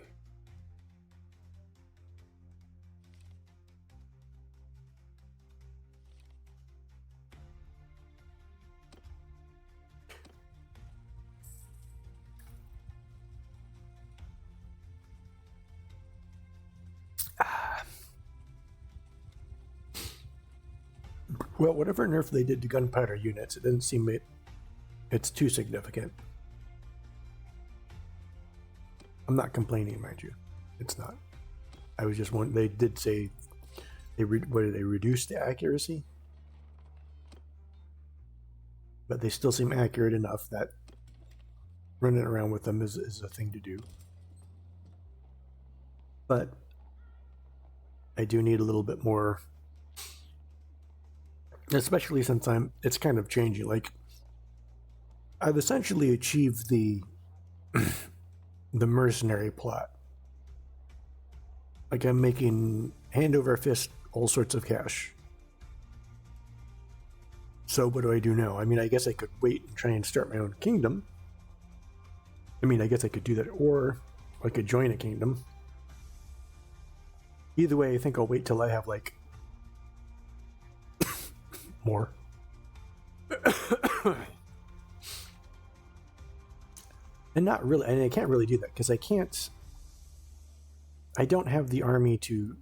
Well, whatever nerf they did to gunpowder units, it doesn't seem it's too significant. I'm not complaining, mind you. It's not. I was just wondering. They did say what did they reduce the accuracy? But they still seem accurate enough that running around with them is a thing to do. But I do need a little bit more. Especially since it's kind of changing. Like, I've essentially achieved the mercenary plot. Like, I'm making hand over fist all sorts of cash. So what do I do now? I mean, I guess I could wait and try and start my own kingdom. I mean, I guess I could do that, or I could join a kingdom. Either way, I think I'll wait till I have, like, more. And not really, and I can't really do that because I don't have the army to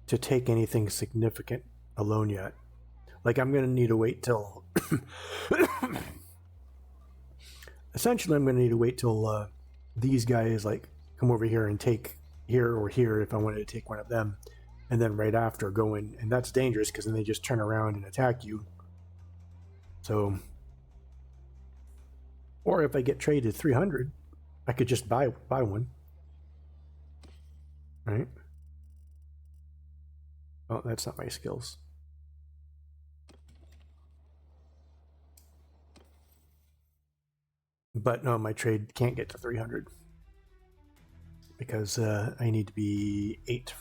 take anything significant alone yet. Like, I'm going to need to wait till essentially I'm going to need to wait till these guys like come over here and take here or here if I wanted to take one of them. And then right after go in, and that's dangerous because then they just turn around and attack you. So, or if I get traded 300, I could just buy one, right? Oh, that's not my skills. But no, my trade can't get to 300 because I need to be 8.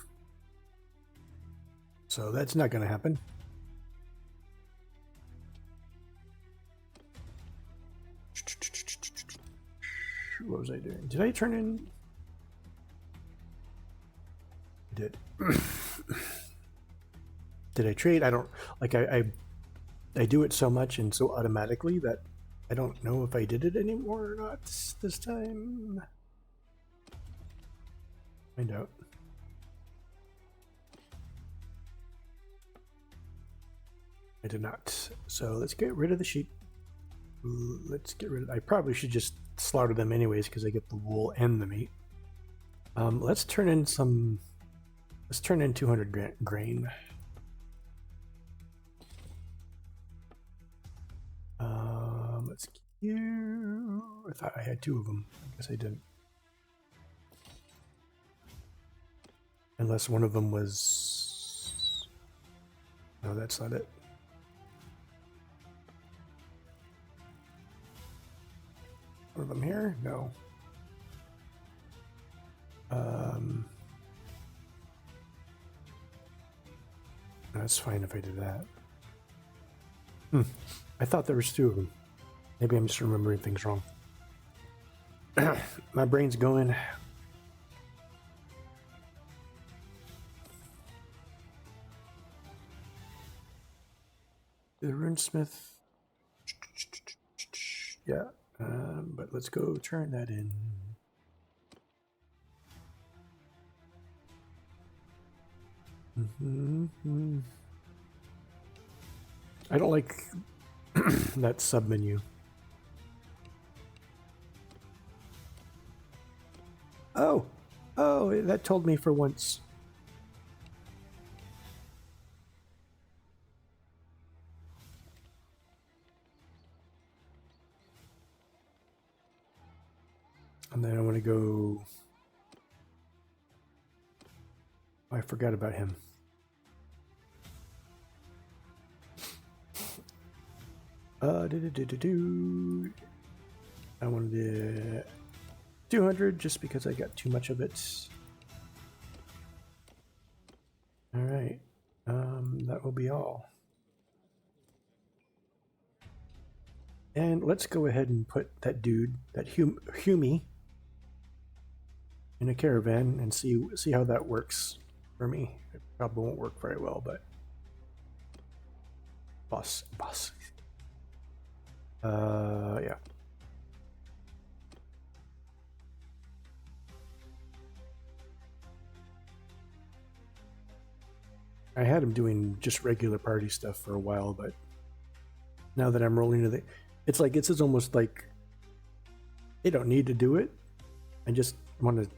So that's not going to happen. What was I doing? Did I turn in? I did. Did I trade? I don't like. I do it so much and so automatically that I don't know if I did it anymore or not this time. Find out. I did not. So let's get rid of the sheep. Let's get rid of. I probably should just slaughter them anyways because I get the wool and the meat. Let's turn in some. Let's turn in 200 grain. Let's queue. I thought I had 2 of them. I guess I didn't. Unless one of them was. No, that's not it. One of them here? No. That's fine if I do that. I thought there was 2 of them. Maybe I'm just remembering things wrong. My brain's going. The runesmith. Yeah, but let's go turn that in. I don't like that sub menu. Oh, that told me for once. And then I want to go. Oh, I forgot about him. I wanted to 200 just because I got too much of it. All right, that will be all. And let's go ahead and put that dude, that Humie, in a caravan and see how that works for me. It probably won't work very well, but boss. Yeah. I had him doing just regular party stuff for a while, but now that I'm rolling to it's almost like they don't need to do it. I just want to.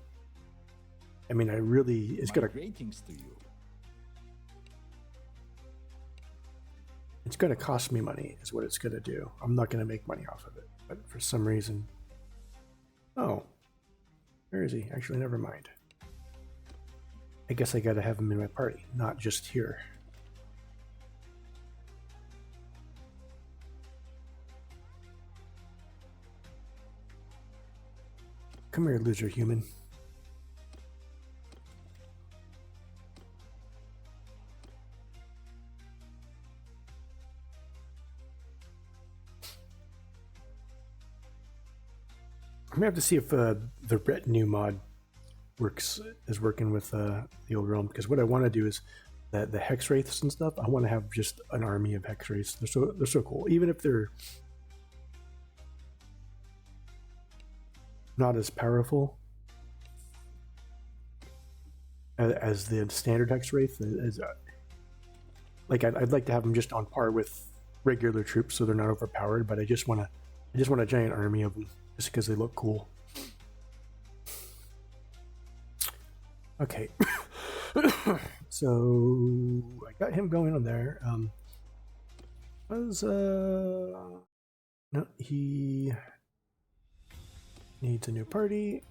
I mean, it's gonna. Greetings to you. It's gonna cost me money, is what it's gonna do. I'm not gonna make money off of it, but for some reason. Oh, where is he? Actually, never mind. I guess I gotta have him in my party, not just here. Come here, loser human. I'm gonna have to see if the retinue mod is working with the old realm, because what I want to do is that the hex wraiths and stuff. I want to have just an army of hex wraiths. They're so cool, even if they're not as powerful as the standard hex wraith. I'd like to have them just on par with regular troops, so they're not overpowered. But I just want a giant army of them, just because they look cool. Okay, so I got him going on there. No, he needs a new party.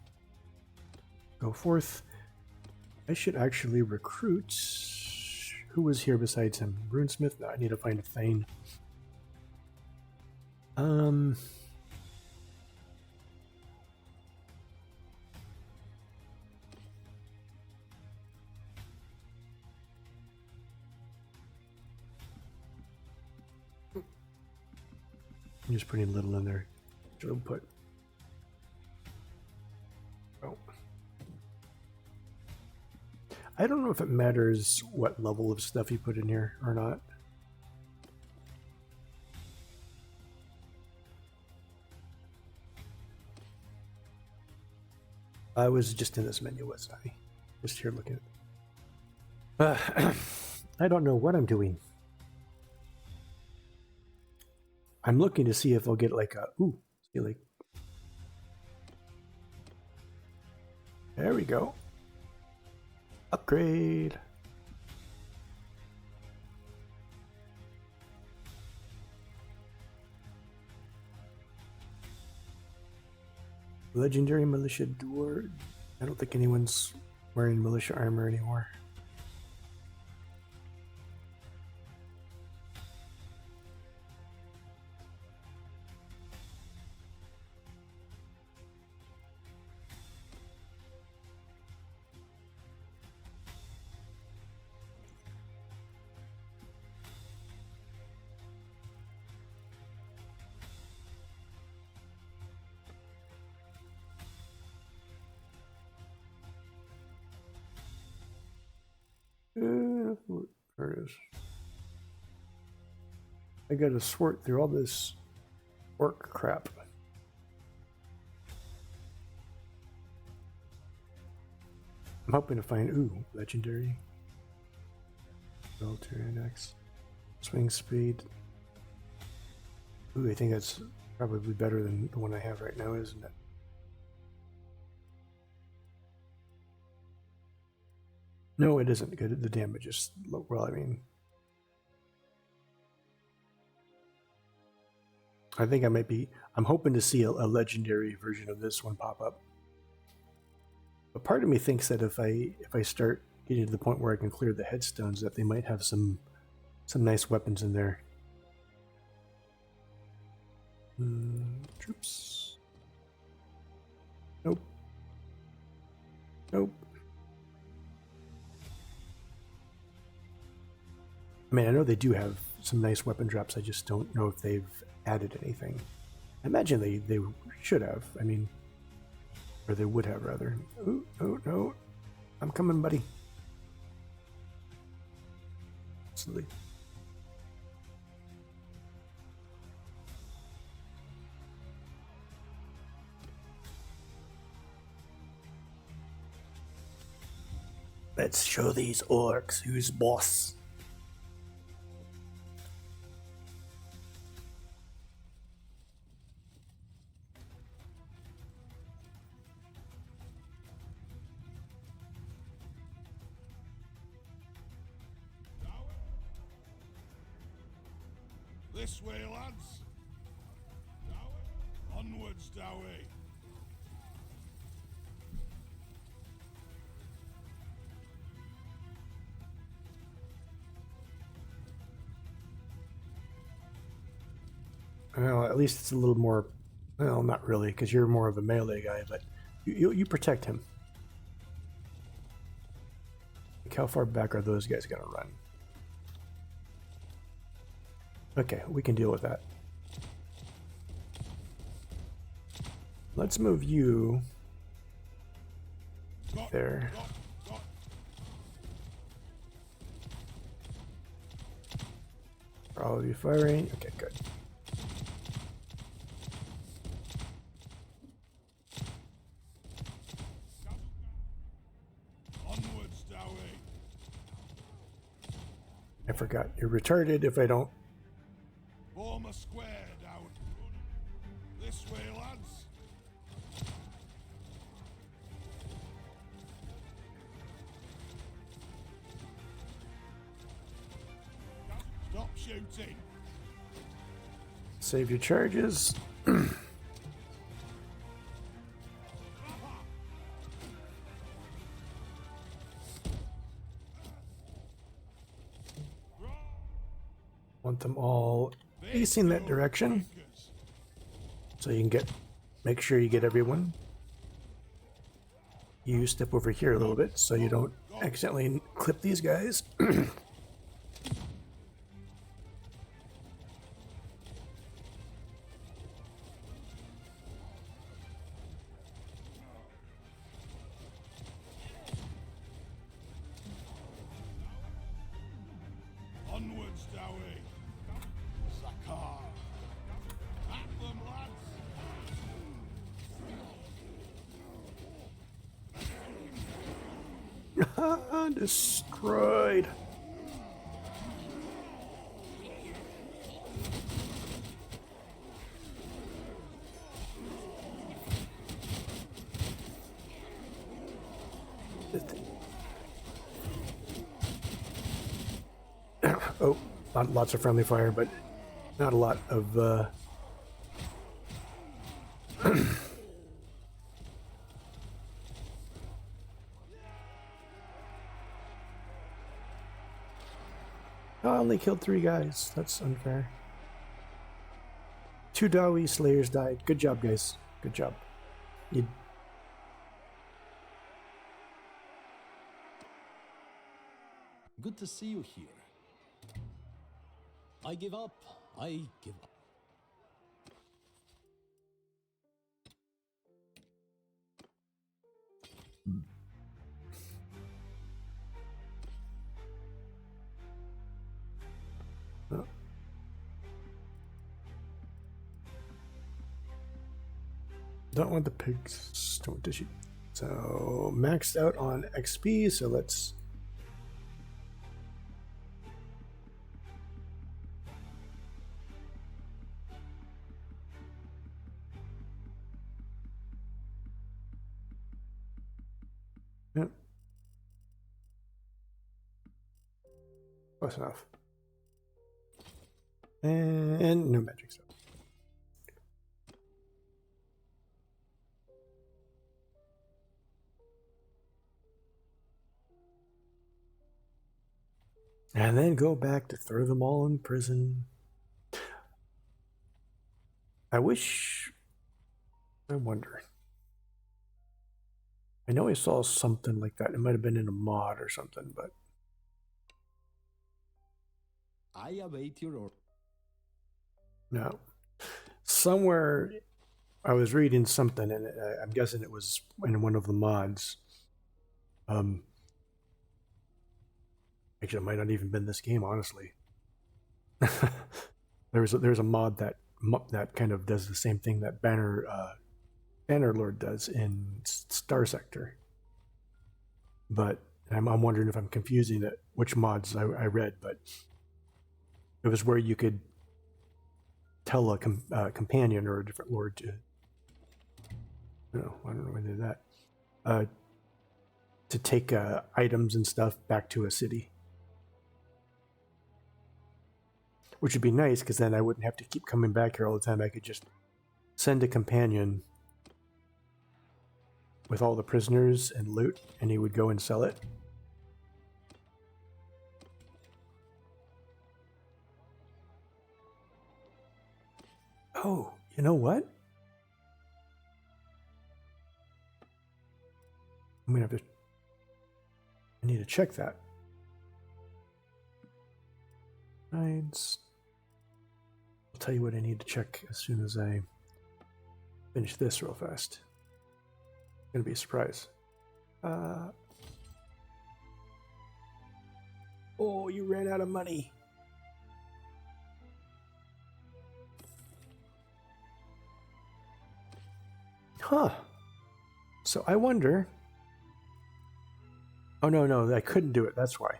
Go forth. I should actually recruit who was here besides him? Runesmith? No, I need to find a Thane. I'm just putting little in there. Drill put. Oh. I don't know if it matters what level of stuff you put in here or not. I was just in this menu, wasn't I? Just here looking at I don't know what I'm doing. I'm looking to see if I'll get like a see like there we go. Upgrade. Legendary militia door. I don't think anyone's wearing militia armor anymore. There it is. I gotta sort through all this orc crap. I'm hoping to find, legendary. Military index. Swing speed. I think that's probably better than the one I have right now, isn't it? No, it isn't good. The damage is low. Well, I mean, I think I'm hoping to see a legendary version of this one pop up. But part of me thinks that if I start getting to the point where I can clear the headstones, that they might have some nice weapons in there. Troops. Nope. Nope. I mean, I know they do have some nice weapon drops. I just don't know if they've added anything. I imagine they should have. I mean, or they would have, rather. Oh, no. I'm coming, buddy. Absolutely. Let's show these orcs who's boss. This way, lads. Dawi. Onwards, Dawi. Well, at least it's a little more. Well, not really, because you're more of a melee guy, but you protect him. Like, how far back are those guys gonna run? Okay, we can deal with that. Let's move you there. Probably firing. Okay, good. Onwards, Dawi. I forgot. You're retarded if I don't. Form a square down. This way, lads. Stop shooting. Save your charges. want them all facing that direction, so you can make sure you get everyone. You step over here a little bit so you don't accidentally clip these guys. Onwards, Dawi. Zakar. At them, lads. Destroyed. Oh, lots of friendly fire, but not a lot of I only killed 3 guys. That's unfair. 2 Dawi Slayers died. Good job, guys. Good job. You... Good to see you here. I give up. I give up. Oh. Don't want the pigs. Don't want to shoot. So maxed out on XP. So let's. Yep. Close enough. And no magic stuff. And then go back to throw them all in prison. I wonder. I know I saw something like that. It might have been in a mod or something, but. I await your order. No. Somewhere I was reading something, and I'm guessing it was in one of the mods. Actually, it might not even been this game, honestly. there's a mod that kind of does the same thing that Bannerlord does in Star Sector. But I'm wondering if I'm confusing it, which mods I read, but it was where you could tell a companion or a different lord to. No, I don't know when they did that. To take items and stuff back to a city. Which would be nice, because then I wouldn't have to keep coming back here all the time. I could just send a companion with all the prisoners and loot, and he would go and sell it. Oh, you know what? I'm gonna have to. I need to check that. I'll tell you what I need to check as soon as I finish this real fast. It's gonna be a surprise. Oh, you ran out of money. Huh. So I wonder. Oh, no, I couldn't do it. That's why.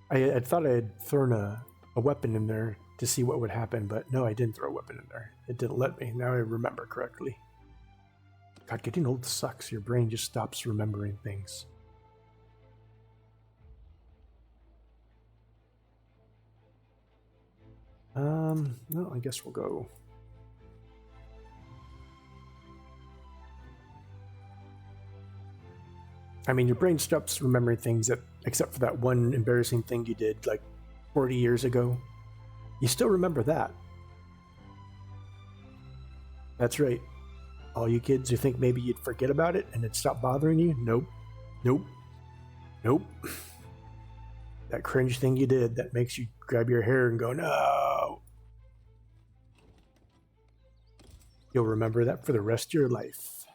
I thought I had thrown a weapon in there to see what would happen, but no, I didn't throw a weapon in there. It didn't let me. Now I remember correctly. God, getting old sucks. Your brain just stops remembering things. No, I guess we'll go. I mean, your brain stops remembering things except for that one embarrassing thing you did like 40 years ago. You still remember that. That's right. All you kids who think maybe you'd forget about it and it'd stop bothering you? Nope. Nope. Nope. That cringe thing you did that makes you grab your hair and go, no. You'll remember that for the rest of your life.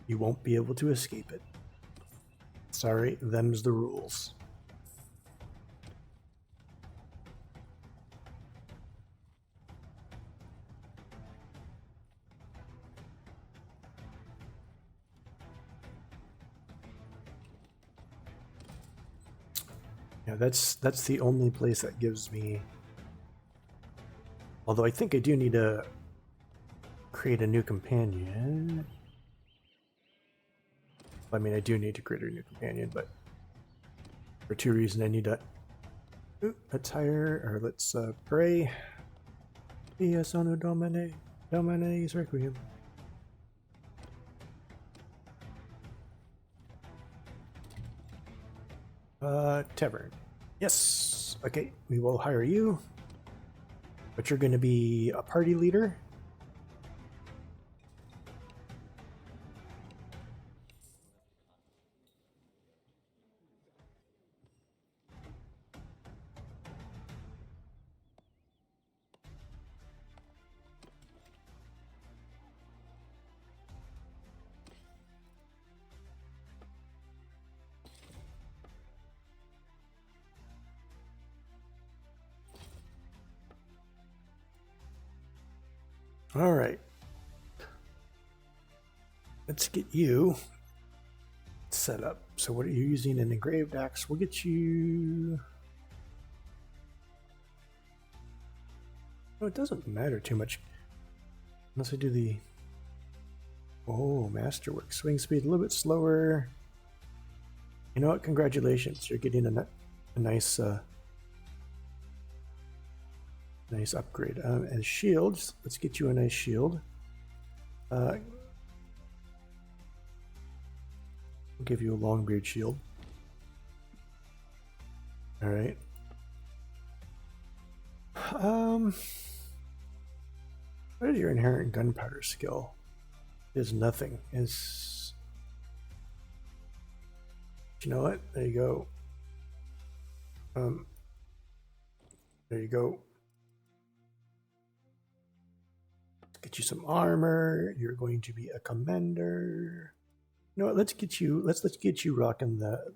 You won't be able to escape it. Sorry, them's the rules. Yeah, that's the only place that gives me. Although I think I do need to create a new companion. I mean, I do need to create a new companion, but for two reasons, I need to. Ooh, let's hire, or let's pray. Via sono domine, domine's requiem. Tavern. Yes. Okay, we will hire you. But you're going to be a party leader. All right. Let's get you set up. So what are you using? An engraved axe. We'll get you. No, it doesn't matter too much. Unless I do the. Oh, masterwork. Swing speed a little bit slower. You know what? Congratulations. You're getting a nice nice upgrade. And shields. Let's get you a nice shield. I'll give you a longbeard shield. All right. What is your inherent gunpowder skill? Is nothing. Is, you know what? There you go. There you go. Let's get you some armor. You're going to be a commander. You know what? Let's get you. Let's get you rocking the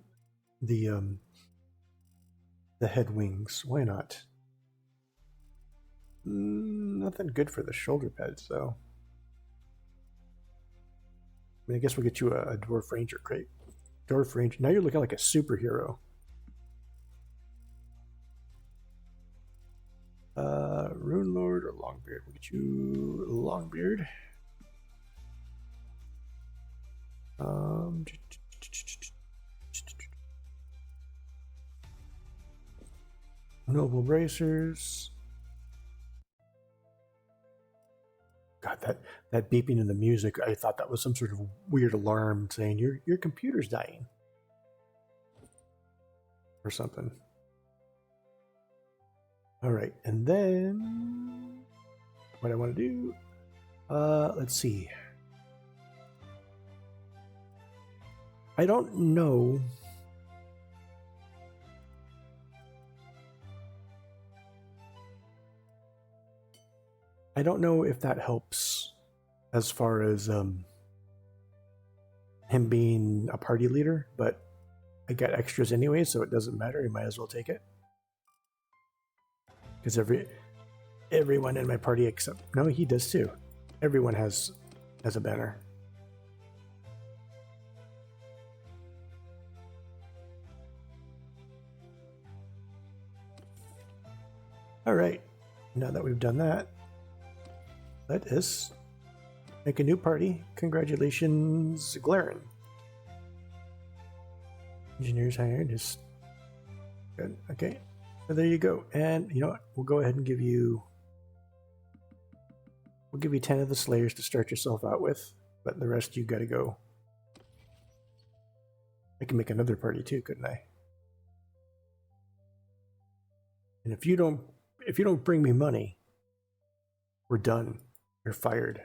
head wings. Why not? Nothing good for the shoulder pads though. I mean, I guess we'll get you a dwarf ranger crate. Dwarf ranger. Now you're looking like a superhero. Rune Lord or Longbeard? We'll get you Longbeard. Noble bracers. God, that beeping in the music, I thought that was some sort of weird alarm saying your computer's dying. Or something. Alright, and then what I want to do, let's see. I don't know. I don't know if that helps as far as him being a party leader, but I got extras anyway, so it doesn't matter. You might as well take it. Because everyone in my party except no, he does too. Everyone has a banner. All right. Now that we've done that, let us make a new party. Congratulations, Glaren. Engineers hired. Just good. Okay. So there you go. And you know what? We'll go ahead and give you 10 of the Slayers to start yourself out with, but the rest you gotta go. I can make another party too, couldn't I? And if you don't bring me money, we're done. You're fired.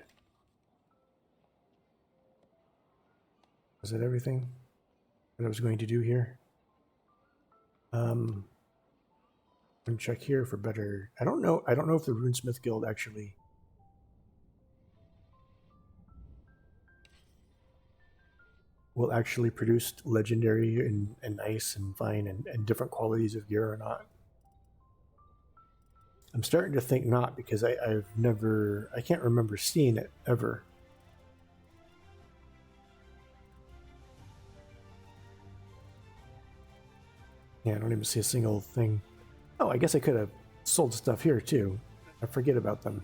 Was that everything that I was going to do here? I'm gonna check here for better. I don't know if the Runesmith Guild actually will actually produce legendary and nice and fine and different qualities of gear or not. I'm starting to think not, because I can't remember seeing it ever. Yeah, I don't even see a single thing. Oh, I guess I could have sold stuff here too. I forget about them.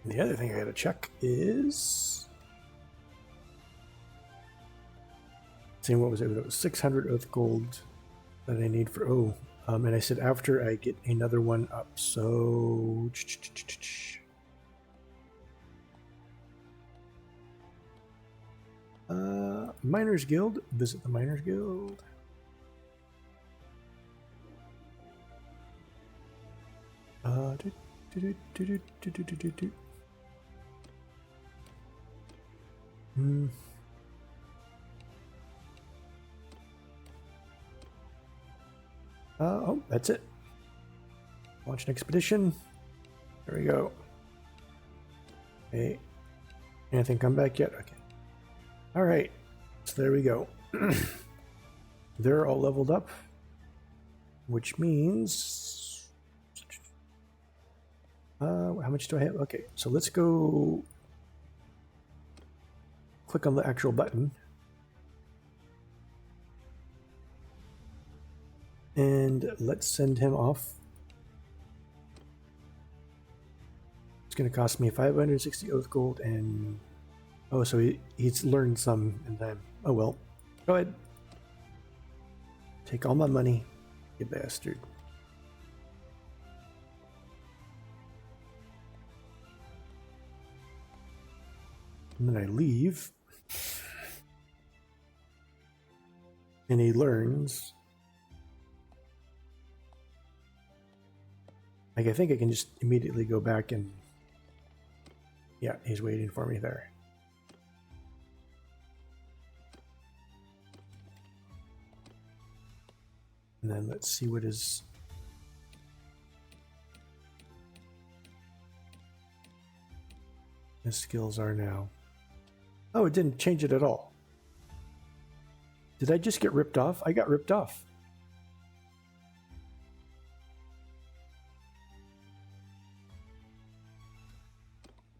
And the other thing I gotta check is... seeing what was it? It was 600 oath gold that I need for... Oh, and I said after I get another one up, so... Miners Guild. Visit the Miners Guild. Oh, that's it. Launch an expedition. There we go. Hey, anything come back yet? Okay. All right. So there we go. They're all leveled up, which means how much do I have? Okay, so let's go click on the actual button. And let's send him off. It's going to cost me 560 oath gold and... Oh, so he's learned some in time. Oh well. Go ahead. Take all my money, you bastard. And then I leave. And he learns... Like, I think I can just immediately go back and... Yeah, he's waiting for me there. And then let's see what his skills are now. Oh, it didn't change it at all. Did I just get ripped off? I got ripped off.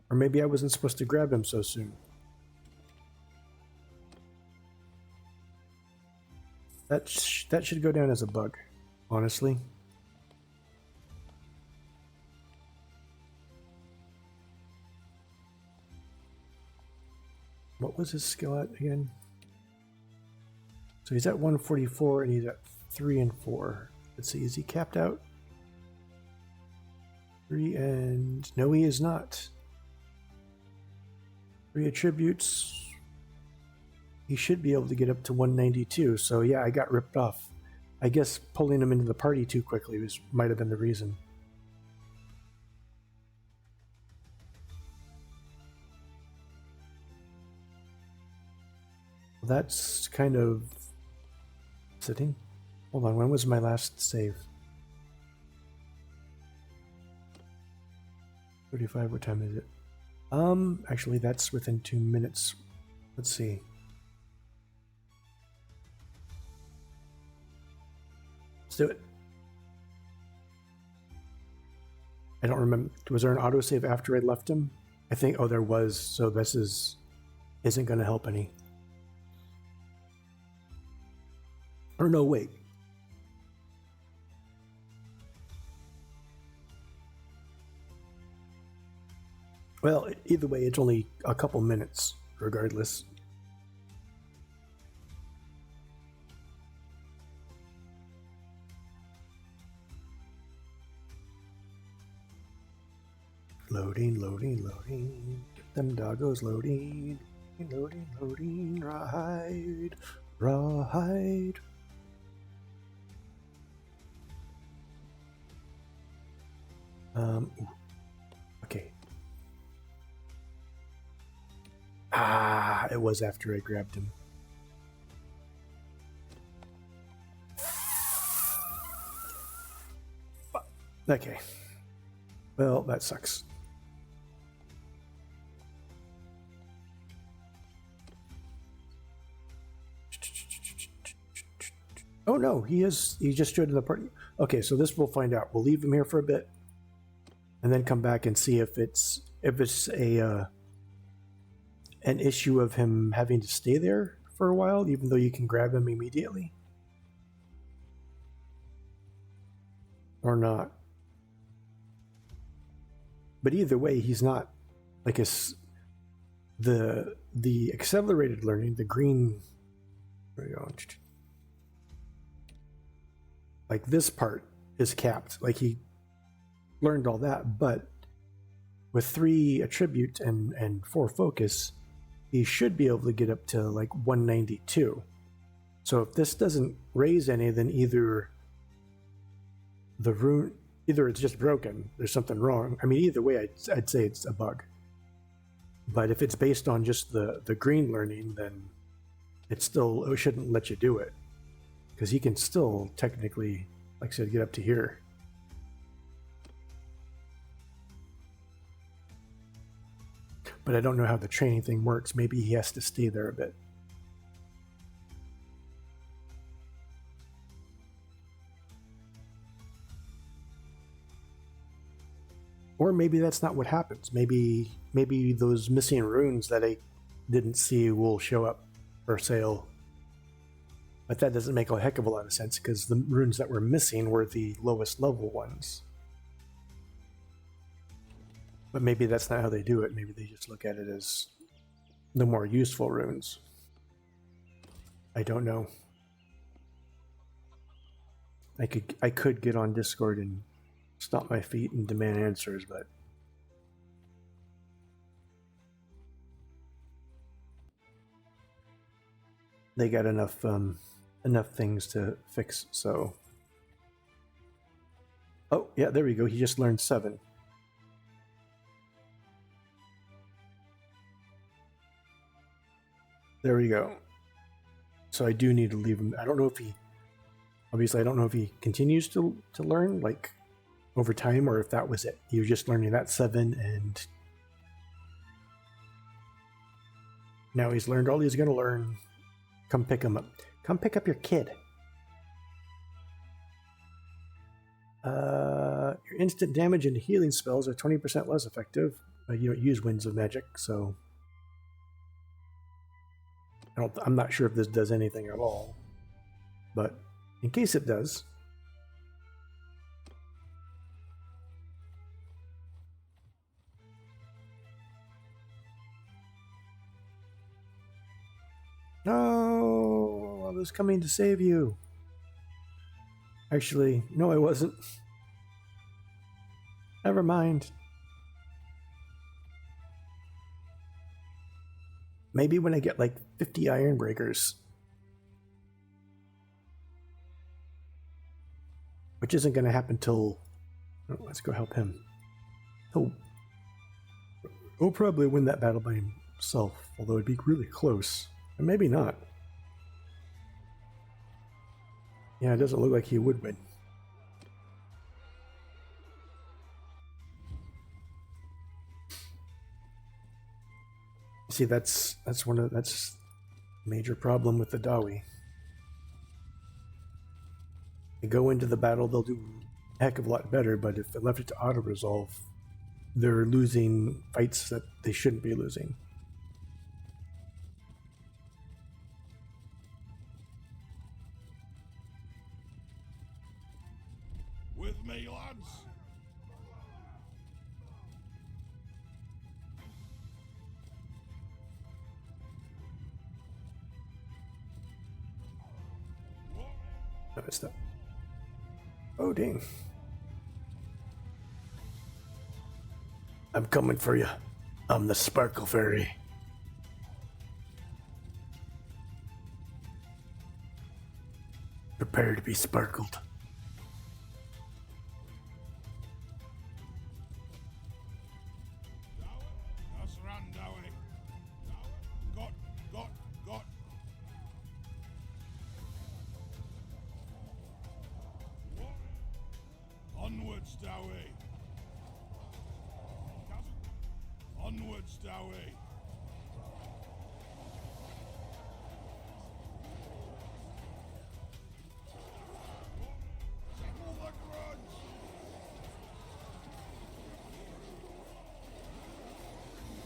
Or maybe I wasn't supposed to grab him so soon. That should go down as a bug, honestly. What was his skill at again? So he's at 144 and he's at 3 and 4. Let's see, is he capped out? 3 and... No, he is not. 3 attributes. He should be able to get up to 192. So yeah, I got ripped off. I guess pulling him into the party too quickly might have been the reason. That's kind of sitting. Hold on, when was my last save? 35, what time is it? Actually that's within 2 minutes. Let's see. Let's do it. I don't remember. Was there an autosave after I left him? I think, oh, there was. So this isn't going to help any. Or no, wait. Well, either way, it's only a couple minutes, regardless. Loading, loading, loading. Get them doggos loading. Loading, loading. Rawhide. Rawhide. Ooh. Okay. Ah, it was after I grabbed him. Okay. Well, that sucks. Oh no, he just joined the party. Okay, so this we'll find out. We'll leave him here for a bit and then come back and see if it's a an issue of him having to stay there for a while, even though you can grab him immediately. Or not. But either way, he's not like the accelerated learning, the green. There we go. Like this part is capped. Like he learned all that, but with 3 attribute and 4 focus, he should be able to get up to like 192. So if this doesn't raise any, then either it's just broken. There's something wrong. I mean, either way, I'd say it's a bug. But if it's based on just the green learning, then it shouldn't let you do it. Because he can still technically, like I said, get up to here. But I don't know how the training thing works. Maybe he has to stay there a bit. Or maybe that's not what happens. Maybe those missing runes that I didn't see will show up for sale. But that doesn't make a heck of a lot of sense because the runes that were missing were the lowest level ones. But maybe that's not how they do it. Maybe they just look at it as the more useful runes. I don't know. I could get on Discord and stomp my feet and demand answers, but they got enough things to fix. So, oh yeah, there we go. He just learned 7. There we go. So I do need to leave him. I don't know if he continues to learn like over time, or if that was it. He was just learning that 7, and now he's learned all he's going to learn. Come pick him up. Come pick up your kid. Your instant damage and healing spells are 20% less effective. You don't use Winds of Magic, so I'm not sure if this does anything at all. But in case it does, no, I was coming to save you. Actually, no, I wasn't. Never mind. Maybe when I get like 50 Ironbreakers. Which isn't going to happen till... Oh, let's go help him. He'll probably win that battle by himself, although it'd be really close. And maybe not. Yeah, it doesn't look like he would win. See, that's a major problem with the Dawi. They go into the battle, they'll do a heck of a lot better, but if they left it to auto-resolve, they're losing fights that they shouldn't be losing. With me, lads. I missed that. Oh, dang. I'm coming for you. I'm the Sparkle Fairy. Prepare to be sparkled. That's run, Dawi. Got. Onwards, Dawi. Onwards, Dawi. Settle the grudge.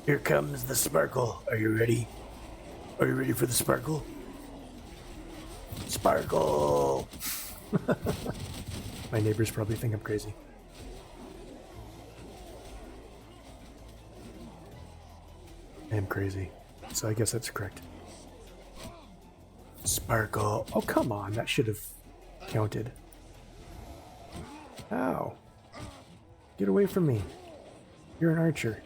Here comes the sparkle. Are you ready? Are you ready for the sparkle? Sparkle! My neighbors probably think I'm crazy. I am crazy. So I guess that's correct. Sparkle. Oh, come on. That should have counted. Ow. Get away from me. You're an archer.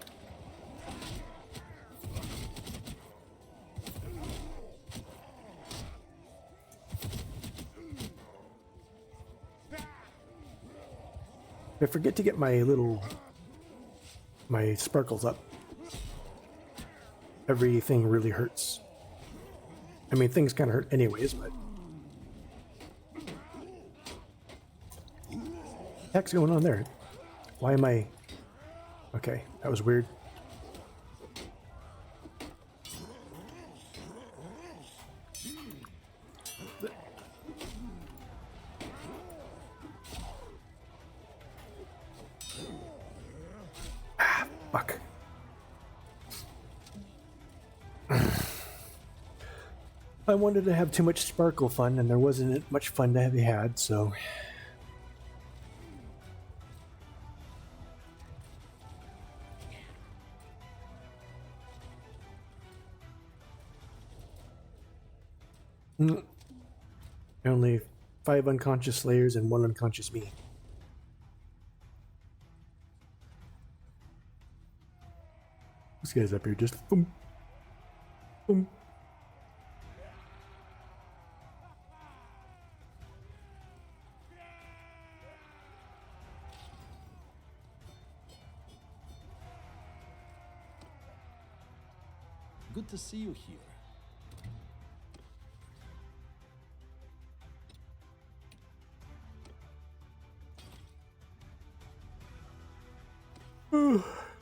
I forget to get my sparkles up. Everything really hurts. I mean, things kind of hurt anyways, but... What the heck's going on there? Why am I... Okay, that was weird. Fuck. I wanted to have too much sparkle fun, and there wasn't much fun to be had, so... Only 5 unconscious slayers and 1 unconscious me. This guy's up here just boom, boom. Good to see you here.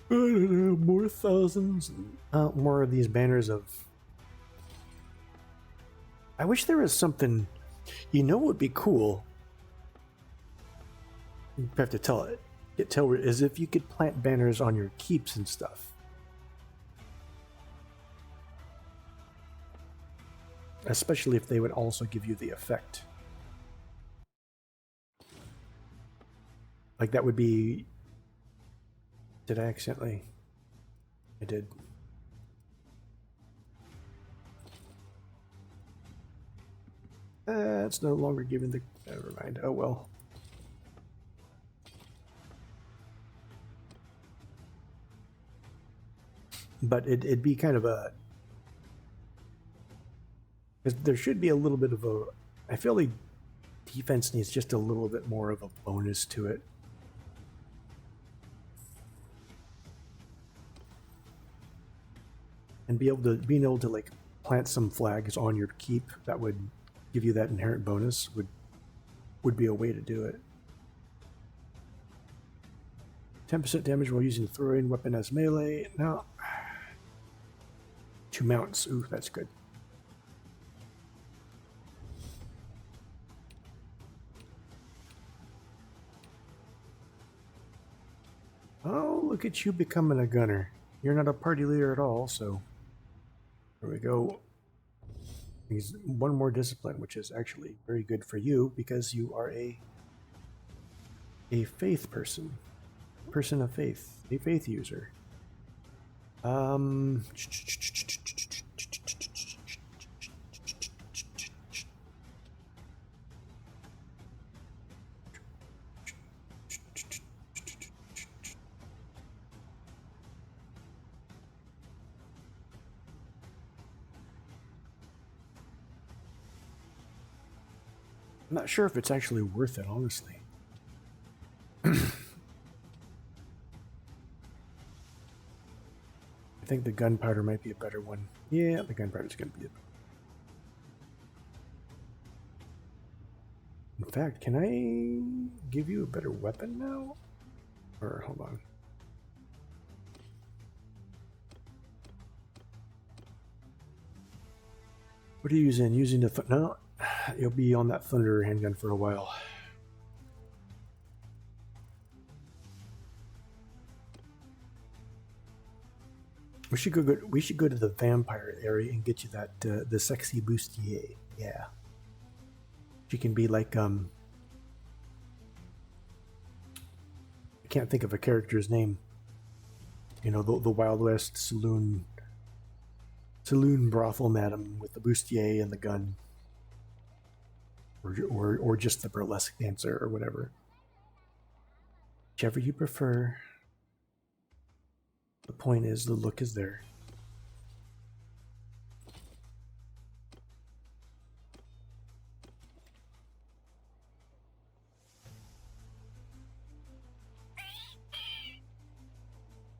I don't know, more thousands, more of these banners of... I wish there was something, you know what would be cool? You have to tell it. Is if you could plant banners on your keeps and stuff. Especially if they would also give you the effect. Like that would be... Did I accidentally? I did. It's no longer giving the... Never mind. Oh well. But it'd be kind of a... Because there should be a little bit of a... I feel like defense needs just a little bit more of a bonus to it. And being able to like plant some flags on your keep that would give you that inherent bonus would be a way to do it. 10% damage while using the throwing weapon as melee. No. 2 mounts. Ooh, that's good. Oh, look at you becoming a gunner. You're not a party leader at all, so... There we go. He's 1 more discipline, which is actually very good for you because you are a faith person of faith, a faith user. I'm not sure if it's actually worth it, honestly. I think the gunpowder might be a better one. Yeah, the gunpowder's going to be a... In fact, can I give you a better weapon now? Or, hold on. What are you using? Using the... No, you'll be on that Thunder handgun for a while. We should go to the vampire area and get you that the sexy bustier. Yeah. She can be like I can't think of a character's name. You know, the Wild West saloon brothel madam with the bustier and the gun. Or just the burlesque dancer or whatever. Whichever you prefer. The point is, the look is there.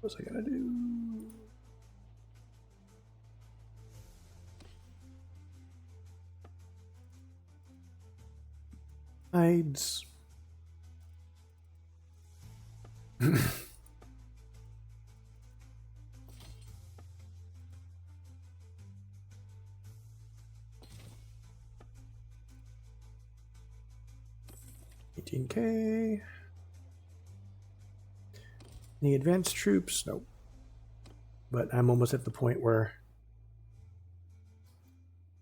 What's I gotta do? Hides. 18K. Any advanced troops? Nope. But I'm almost at the point where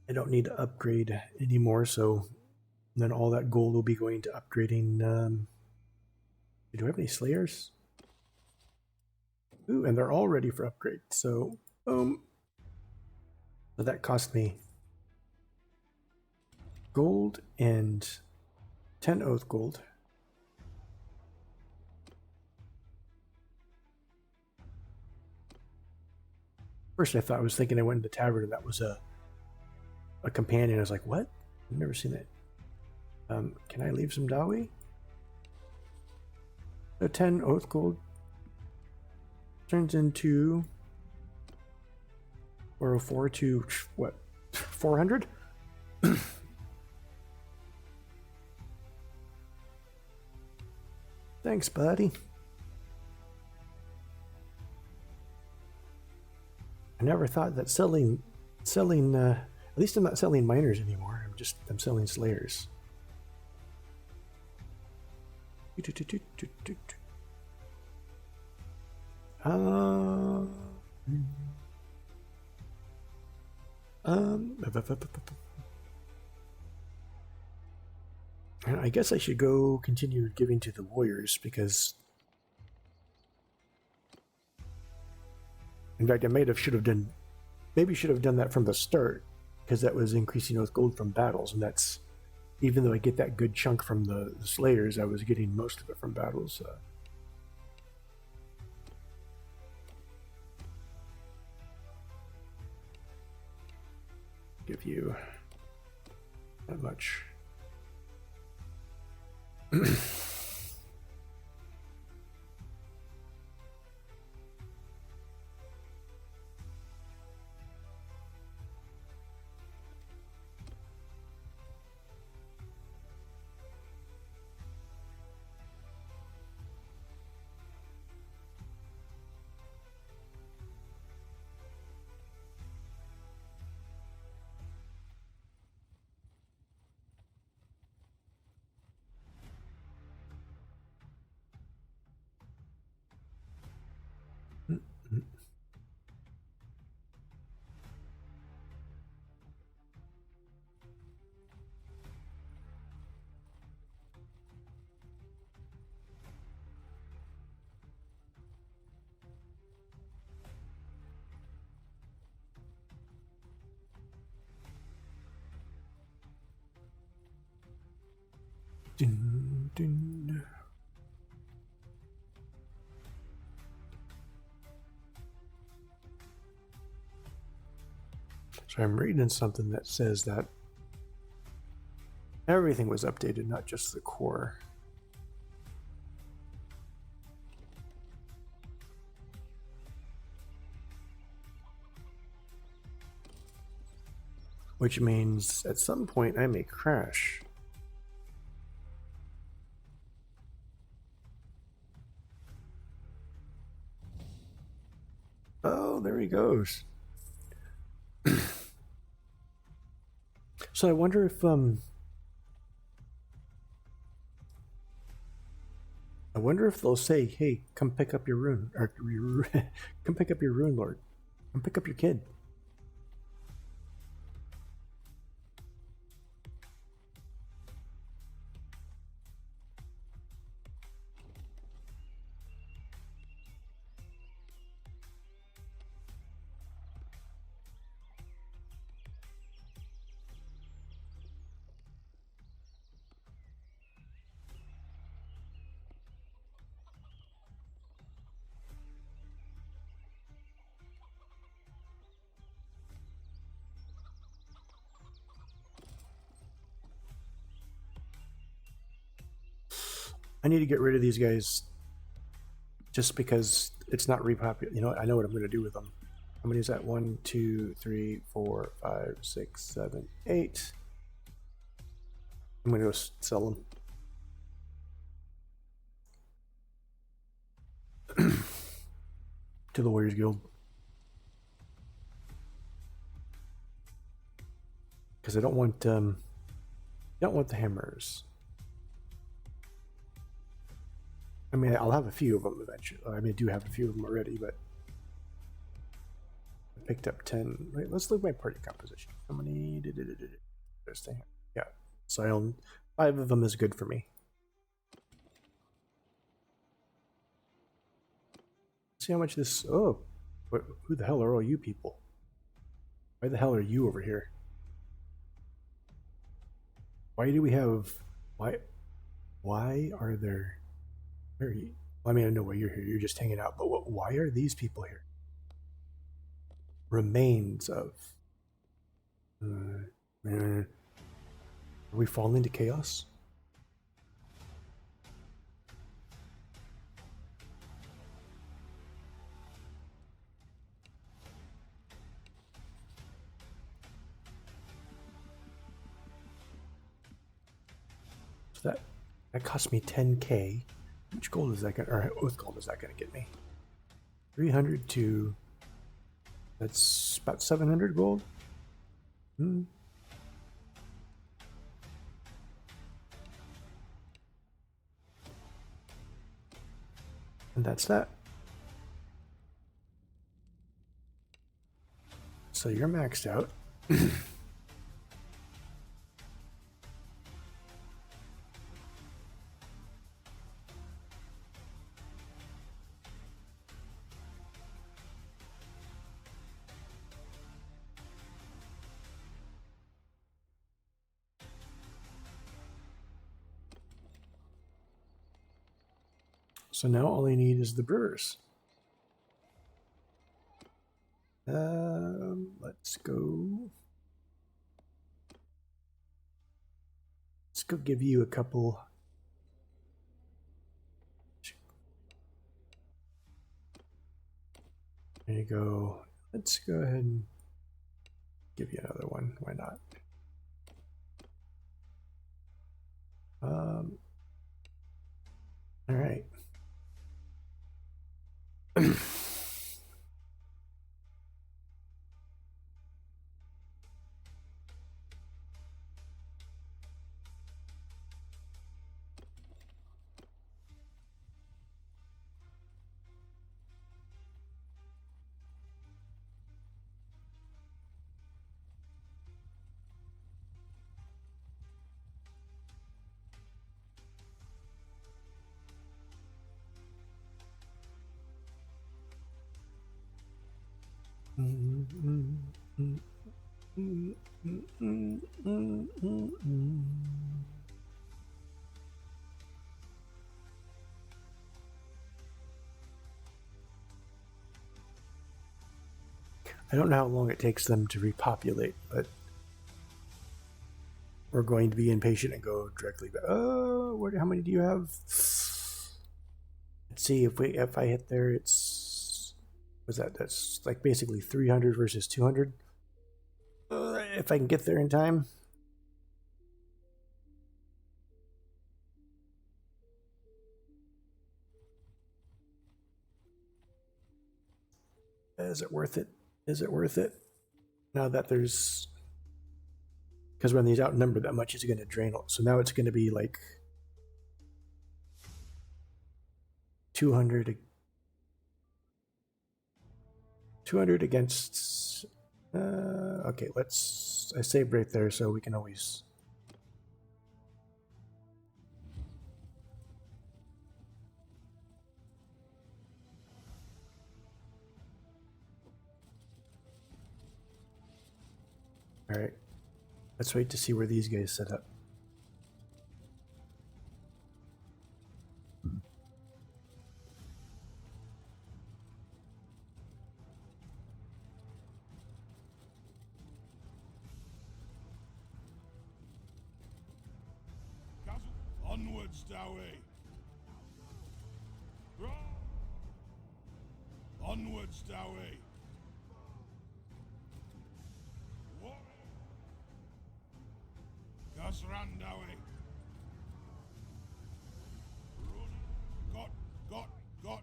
I don't need to upgrade anymore, so then all that gold will be going to upgrading. Do I have any Slayers? Ooh, and they're all ready for upgrade, so boom. So that cost me gold and 10 oath gold. First, I was thinking I went into the tavern and that was a companion. I was like, what? I've never seen it. Can I leave some Dawi? So 10 oath gold turns into 404 to what? 400? Thanks, buddy. I never thought that selling at least I'm not selling miners anymore. I'm selling Slayers. I guess I should go continue giving to the warriors because, in fact, should have done that from the start because that was increasing oath gold from battles, and that's even though I get that good chunk from the Slayers, I was getting most of it from battles. Give you that much. Dun, dun. So I'm reading something that says that Everything was updated, not just the core. Which means at some point I may crash. Oh, there he goes. So I wonder if they'll say, "Hey, come pick up your rune, or come pick up your rune lord, come pick up your kid." I need to get rid of these guys just because it's not repopulated. You know what? I know what I'm going to do with them. How many is that? 1, 2, 3, 4, 5, 6, 7, 8. I'm going to go sell them to the Warriors Guild. Because I don't want the hammers. I mean, I'll have a few of them eventually. I mean, I do have a few of them already, but I picked up 10. Wait, let's look at my party composition. How many? Yeah, so I own 5 of them is good for me. See how much this. Oh, who the hell are all you people? Why the hell are you over here? Why do we have? Why are there? Where are you? I mean, I know why you're here. You're just hanging out. But why are these people here? Remains of. Are we falling into chaos? So that cost me 10k. How much gold is that going to, or what gold is that going to get me? 300 to, that's about 700 gold. And that's that. So you're maxed out. So now all I need is the brewers. Let's go. Let's go give you a couple. There you go. Let's go ahead and give you another one. Why not? All right. I don't know how long it takes them to repopulate, but we're going to be impatient and go directly back. Oh, how many do you have? Let's see if I hit there. It's that's like basically 300 versus 200. If I can get there in time. Is it worth it? Is it worth it? Now that there's... Because when these outnumber that much, it's going to drain. So now it's going to be like 200 against... okay, I saved right there so we can always... All right, let's wait to see where these guys set up. Onwards, Dawi. Onwards, Dawi. Gasran, Dawi. Got.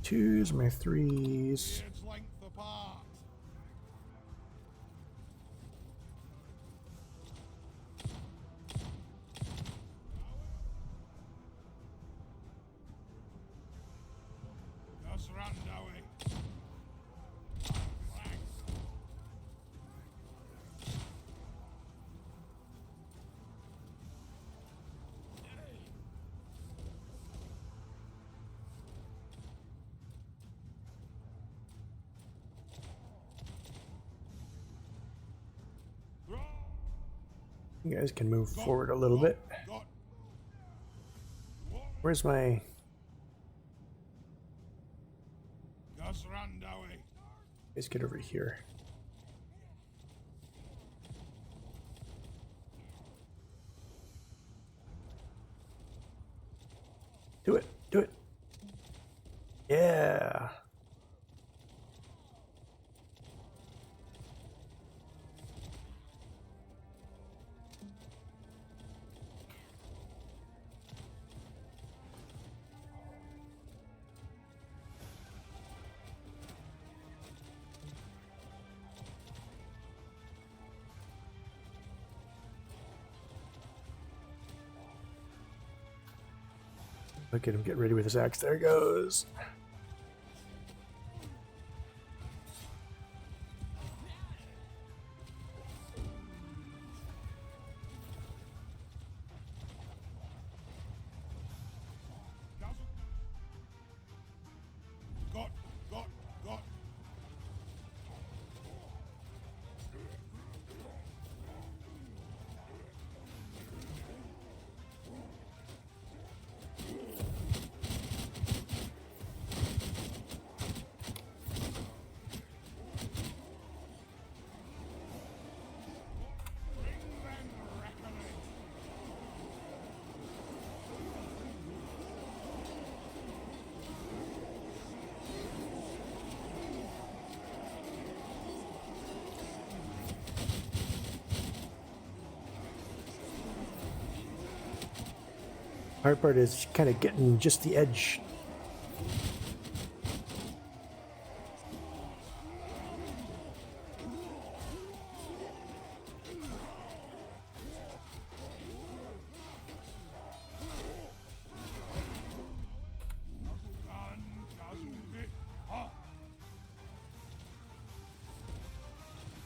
Twos, my threes. Its length apart. Gasran, Dawi. You guys can move forward a little bit. Where's my... Gasran, Dawi. Let's get over here. Do it. Do it. Yeah. Look at him get ready with his axe. There he goes. Got. Hard part is kind of getting just the edge.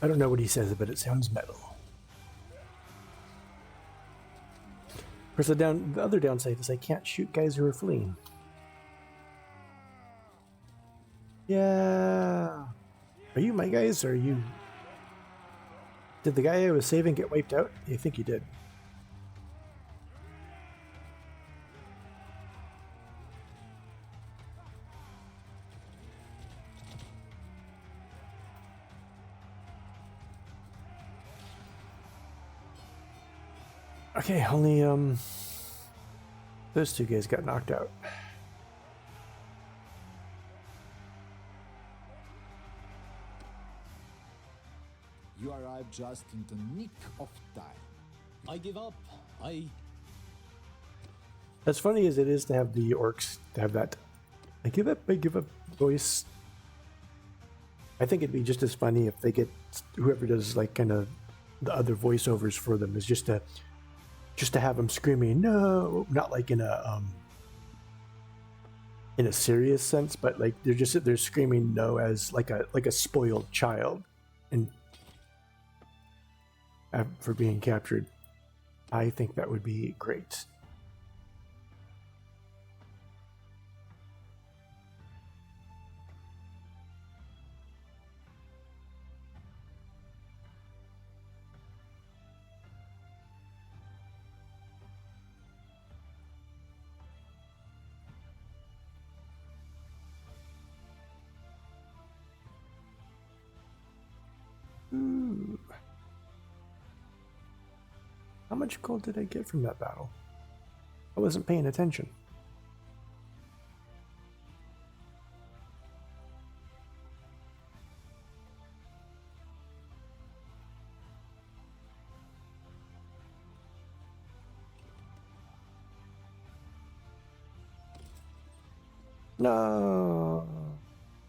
I don't know what he says, but it sounds metal. Of course, the other downside is I can't shoot guys who are fleeing. Yeah. Are you my guys, or are you... Did the guy I was saving get wiped out? I think he did. Okay, only those two guys got knocked out. You arrived just in the nick of time. I give up. As funny as it is to have the orcs to have that I give up voice, I think it'd be just as funny if they get whoever does like kind of the other voiceovers for them is just to have them screaming no, not like in a serious sense, but like they're screaming no as like a spoiled child and for being captured. I think that would be great. Ooh. How much gold did I get from that battle? I wasn't paying attention. No.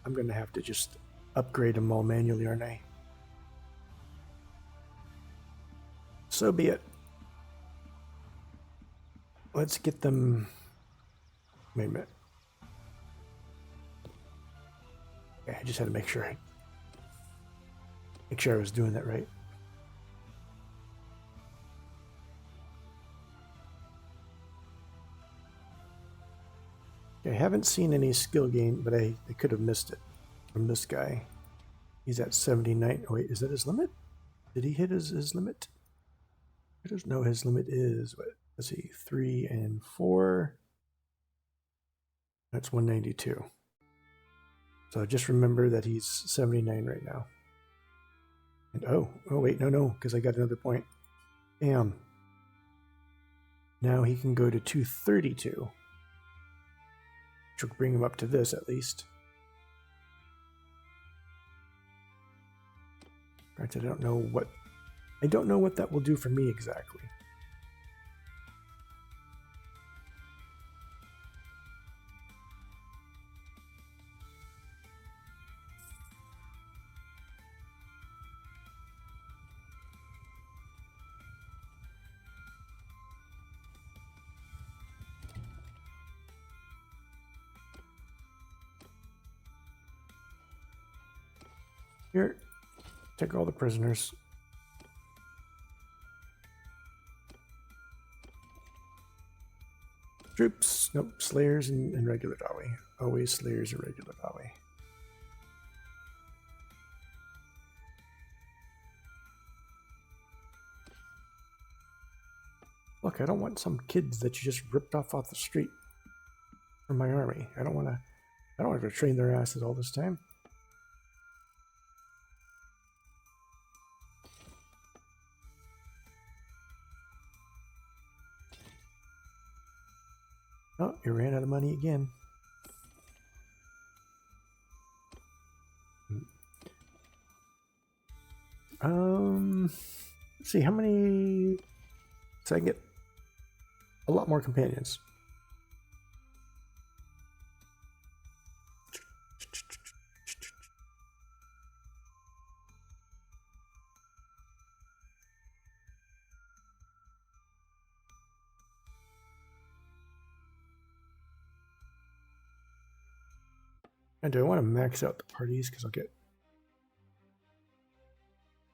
I'm going to have to just upgrade them all manually, aren't I? So be it. Let's get them... Wait a minute. Okay, I just had to make sure I was doing that right. Okay, I haven't seen any skill gain, but I could have missed it from this guy. He's at 79. Oh, wait, is that his limit? Did he hit his limit? I don't know. His limit is, what? Let's see, 3 and 4. That's 192. So just remember that he's 79 right now. And oh wait, no, because I got another point. Damn. Now he can go to 232. Which will bring him up to this at least. Granted, I don't know what that will do for me exactly. Here, take all the prisoners. Troops, nope, Slayers and regular Dawi. Always Slayers and regular Dawi. Look, I don't want some kids that you just ripped off the street from my army. I don't have to train their asses all this time. Oh, you ran out of money again. Let's see how many. So I can get a lot more companions. And do I want to max out the parties? Because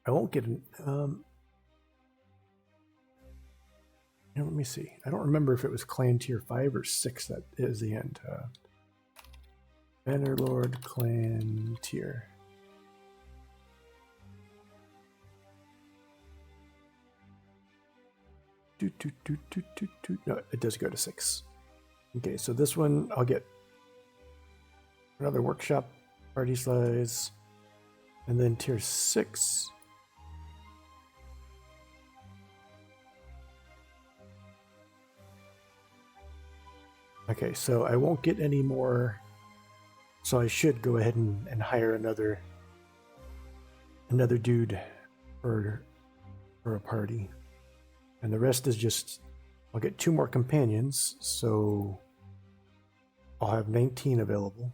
I won't get an, let me see. I don't remember if it was clan tier 5 or 6 that is the end. Bannerlord clan tier. No, it does go to 6. Okay, so this one I'll get another workshop, party size, and then tier 6. Okay, so I won't get any more. So I should go ahead and hire another dude for a party, and the rest is just I'll get 2 more companions, so I'll have 19 available,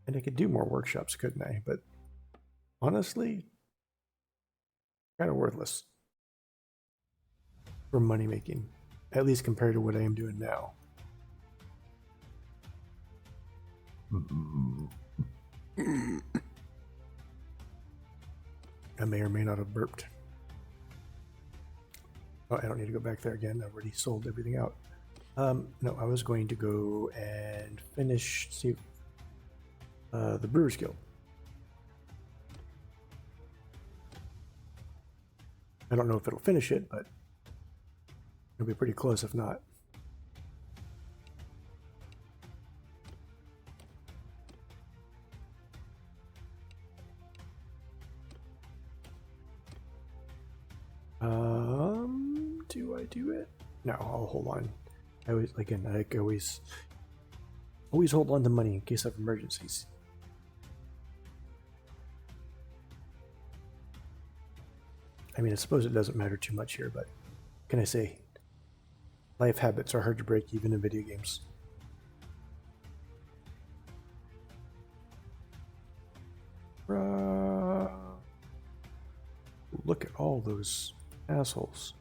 and I could do more workshops, couldn't I? But honestly, kind of worthless for money making, at least compared to what I am doing now. I may or may not have burped. Oh, I don't need to go back there again. I've already sold everything out. No, I was going to go and finish the Brewers Guild. I don't know if it'll finish it, but it'll be pretty close if not. Do I do it? No, I'll hold on. I always hold on to money in case of emergencies. I mean, I suppose it doesn't matter too much here, but what can I say? Life habits are hard to break even in video games. Look at all those assholes.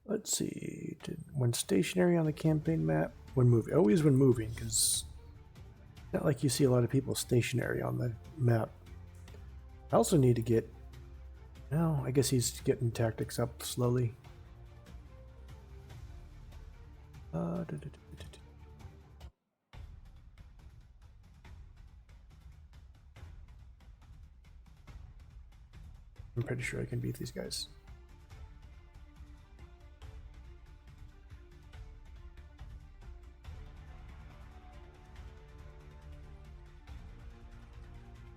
Let's see. When stationary on the campaign map, when moving, always when moving, because not like you see a lot of people stationary on the map. I also need to get. No, I guess he's getting tactics up slowly. I'm pretty sure I can beat these guys.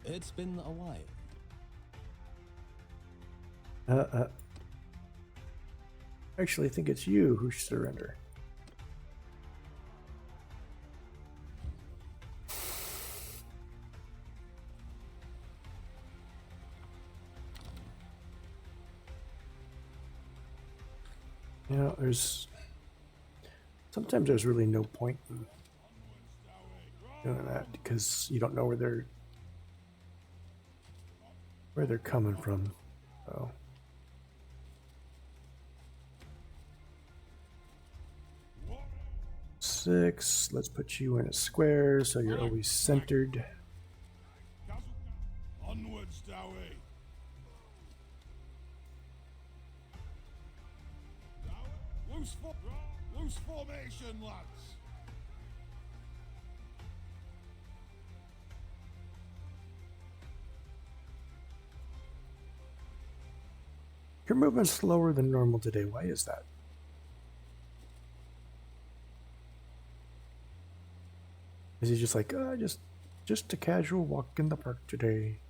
It's been a while. Actually, I think it's you who should surrender. You know, sometimes there's really no point in doing that because you don't know where they're coming from. So. Six. Let's put you in a square so you're always centered. Onwards, Dawi. Loose formation, lads. You're moving slower than normal today. Why is that? Is he just like, just a casual walk in the park today?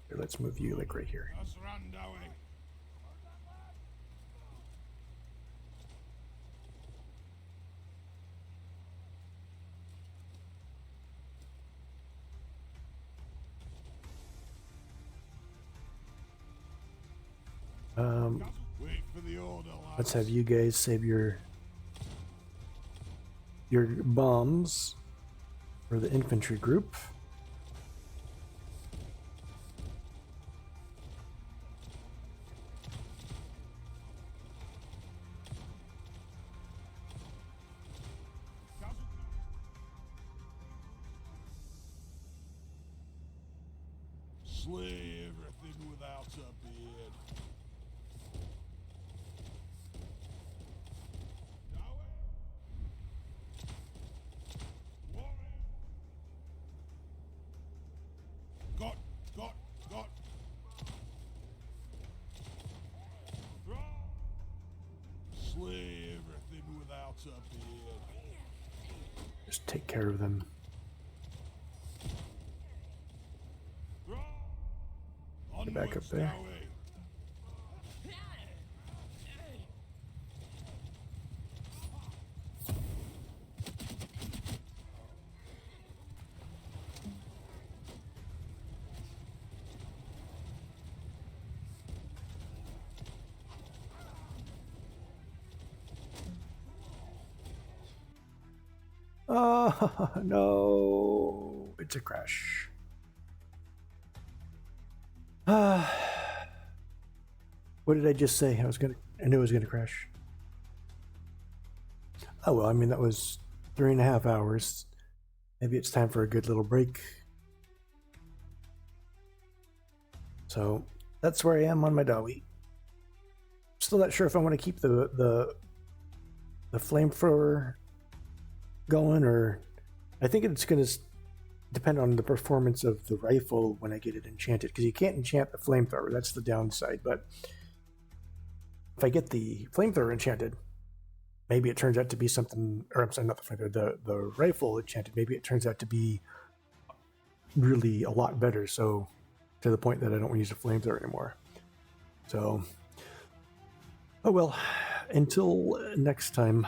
Here, let's move you like right here. That's ran, Dawi. Wait for the order, lads. Let's have you guys save your bombs for the infantry group. Slay everything without a beard. take care of them. Get back up there. Dowie. Oh, no. It's a crash. What did I just say? I knew it was gonna crash. Oh well, I mean that was 3.5 hours. Maybe it's time for a good little break. So that's where I am on my Dawi. Still not sure if I want to keep the flamethrower going, or I think it's going to depend on the performance of the rifle when I get it enchanted, because you can't enchant the flamethrower. That's the downside. But if I get the flamethrower enchanted, maybe it turns out to be something, or I'm sorry, not the flamethrower, the rifle enchanted. Maybe it turns out to be really a lot better. So to the point that I don't want to use a flamethrower anymore. So, oh well, until next time.